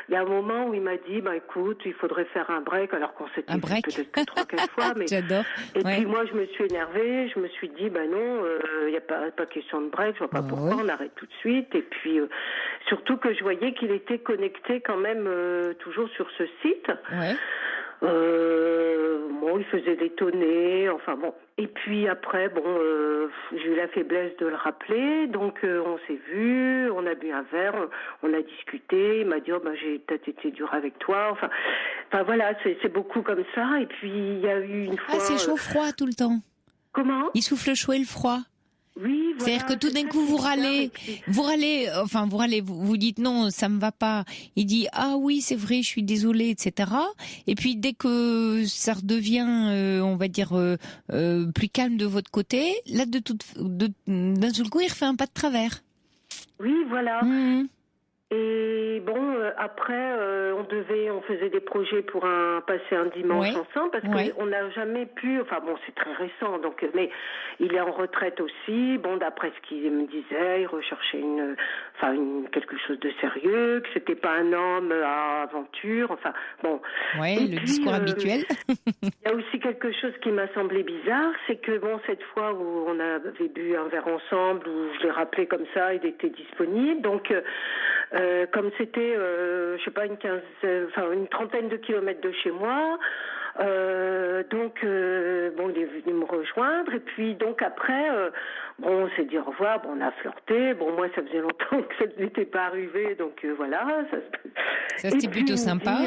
Il y a un moment où il m'a dit, écoute, il faudrait faire un break, alors qu'on s'était vu peut-être que 3-4 fois. Mais... J'adore. Et puis moi, je me suis énervée. Je me suis dit, non, il n'y a pas question de break. Je vois pas pourquoi. On arrête tout de suite. Et puis surtout que je voyais qu'il était connecté quand même toujours sur ce site. Bon, il faisait détonner, enfin bon. Et puis après, bon, j'ai eu la faiblesse de le rappeler, donc on s'est vu, on a bu un verre, on a discuté, il m'a dit j'ai peut-être été dur avec toi, enfin voilà, c'est beaucoup comme ça. Et puis il y a eu une fois... Ah, c'est chaud-froid tout le temps. Comment ? Il souffle le chaud et le froid. Oui, voilà. C'est-à-dire que tout d'un coup vous râlez, vous dites non, ça me va pas. Il dit ah oui c'est vrai, je suis désolée, etc. Et puis dès que ça redevient, on va dire plus calme de votre côté, là d'un seul coup il refait un pas de travers. Oui, voilà. Mmh. Et bon, après, on faisait des projets pour passer un dimanche ensemble, parce qu'on n'a jamais pu, enfin bon, c'est très récent, donc, mais il est en retraite aussi. Bon, d'après ce qu'il me disait, il recherchait quelque chose de sérieux, que c'était pas un homme à aventure, enfin bon. Ouais, et le puis, discours habituel. Il y a aussi quelque chose qui m'a semblé bizarre, c'est que bon, cette fois où on avait bu un verre ensemble, où je l'ai rappelé comme ça, il était disponible, donc. Comme c'était, je sais pas, une trentaine de kilomètres de chez moi, donc bon, il est venu me rejoindre et puis donc après, bon, on s'est dit au revoir, bon, on a flirté, bon, moi ça faisait longtemps que ça n'était pas arrivé, donc voilà, ça c'était plutôt sympa.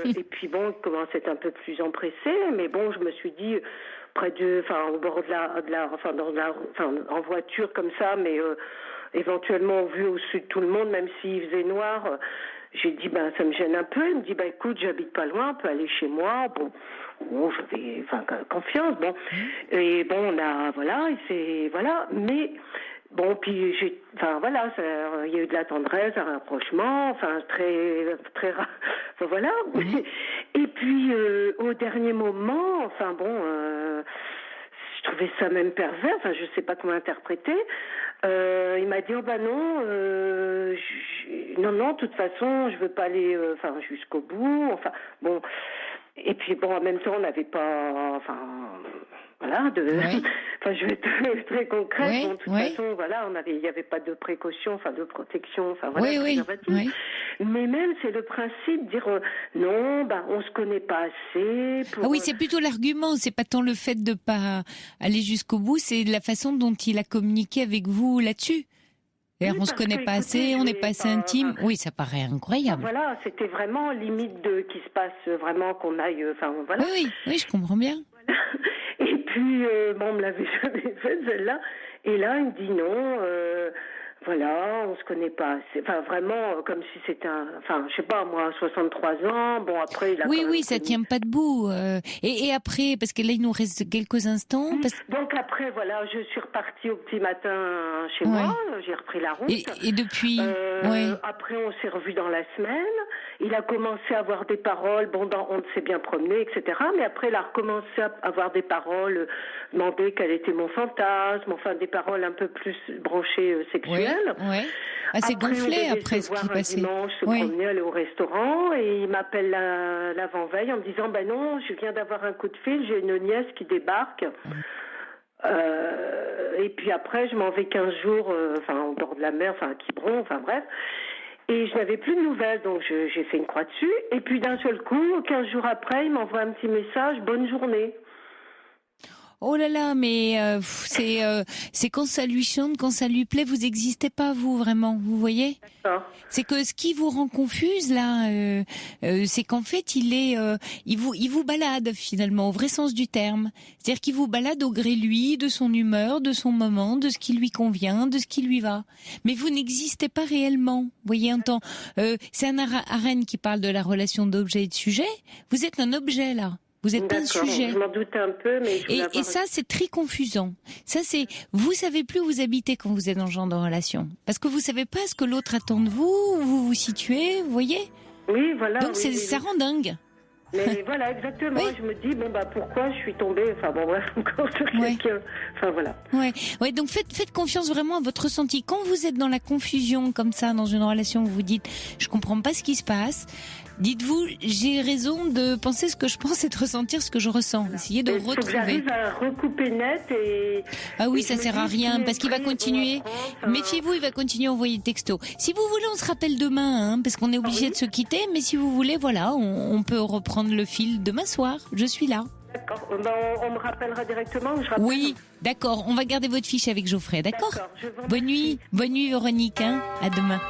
Et puis bon, il commence à être un peu plus empressé, mais bon, je me suis dit au bord en voiture comme ça, mais éventuellement vu au-dessus de tout le monde, même s'il faisait noir, j'ai dit ça me gêne un peu. Il me dit écoute, j'habite pas loin, on peut aller chez moi. Bon, j'avais confiance. Bon, et bon, on a mais bon, puis il y a eu de la tendresse, un rapprochement, très très rare. Voilà. Et puis au dernier moment, je trouvais ça même pervers. Je sais pas comment interpréter. Il m'a dit non, de toute façon, je veux pas aller jusqu'au bout. Bon. Et puis bon, en même temps, on n'avait pas, je vais être très concrète. Oui, bon, de toute façon, voilà, il n'y avait pas de précaution, de protection, oui. Mais même, c'est le principe de dire non, on se connaît pas assez. Ah oui, c'est plutôt l'argument, c'est pas tant le fait de pas aller jusqu'au bout, c'est la façon dont il a communiqué avec vous là-dessus. D'ailleurs, on se connaît pas assez, on n'est pas assez intime. Oui, ça paraît incroyable. Voilà, c'était vraiment limite qu'il se passe vraiment qu'on aille, voilà. Oui, je comprends bien. Voilà. Et puis, on me l'avait jamais fait celle-là. Et là, il me dit non, voilà, on se connaît pas assez. Vraiment, comme si c'était je sais pas, moi, 63 ans, bon, après, il a Oui, ça tient pas debout. Et après, parce que là, il nous reste quelques instants. Donc après, voilà, je suis repartie au petit matin chez moi, j'ai repris la route. Et depuis Après, on s'est revus dans la semaine. Il a commencé à avoir des paroles, on s'est bien promené, etc. Mais après, il a recommencé à avoir des paroles, demander quel était mon fantasme, des paroles un peu plus branchées sexuelles. Ouais. C'est gonflé après ce qui passait. Dimanche, se promener, aller au restaurant, et il m'appelle l'avant-veille en me disant non, je viens d'avoir un coup de fil, j'ai une nièce qui débarque. Et puis après, je m'en vais 15 jours, au bord de la mer, à Quiberon, bref. Et je n'avais plus de nouvelles, donc j'ai fait une croix dessus. Et puis d'un seul coup, 15 jours après, il m'envoie un petit message, bonne journée. Oh là là, mais c'est quand ça lui chante, quand ça lui plaît, vous n'existez pas, vous, vraiment, vous voyez ? D'accord. C'est que ce qui vous rend confuse, là, c'est qu'en fait, il vous balade, finalement, au vrai sens du terme. C'est-à-dire qu'il vous balade au gré, lui, de son humeur, de son moment, de ce qui lui convient, de ce qui lui va. Mais vous n'existez pas réellement. Vous voyez, c'est Hannah Arendt qui parle de la relation d'objet et de sujet. Vous êtes un objet, là. Vous n'êtes pas un sujet. Je m'en doutais un peu, mais et ça, c'est très confusant. Ça, vous savez plus où vous habitez quand vous êtes dans ce genre de relation, parce que vous savez pas ce que l'autre attend de vous, où vous vous situez, vous voyez. Oui, voilà. Donc ça rend dingue. Mais voilà, exactement. Je me dis pourquoi je suis tombée, encore sur quelqu'un. Voilà. Ouais. Donc faites confiance vraiment à votre ressenti. Quand vous êtes dans la confusion comme ça dans une relation, vous vous dites je comprends pas ce qui se passe. Dites-vous, j'ai raison de penser ce que je pense et de ressentir ce que je ressens. Essayez de retrouver. Faut que j'arrive à recouper net et... Ah oui, ça sert à rien parce qu'il va continuer. Méfiez-vous, il va continuer à envoyer des textos. Si vous voulez, on se rappelle demain, parce qu'on est obligé de se quitter. Mais si vous voulez, voilà, on peut reprendre reprendre le fil demain soir. Je suis là. D'accord. On me rappellera directement. Oui, d'accord. On va garder votre fiche avec Geoffrey, d'accord ? Bonne nuit, Véronique. À demain.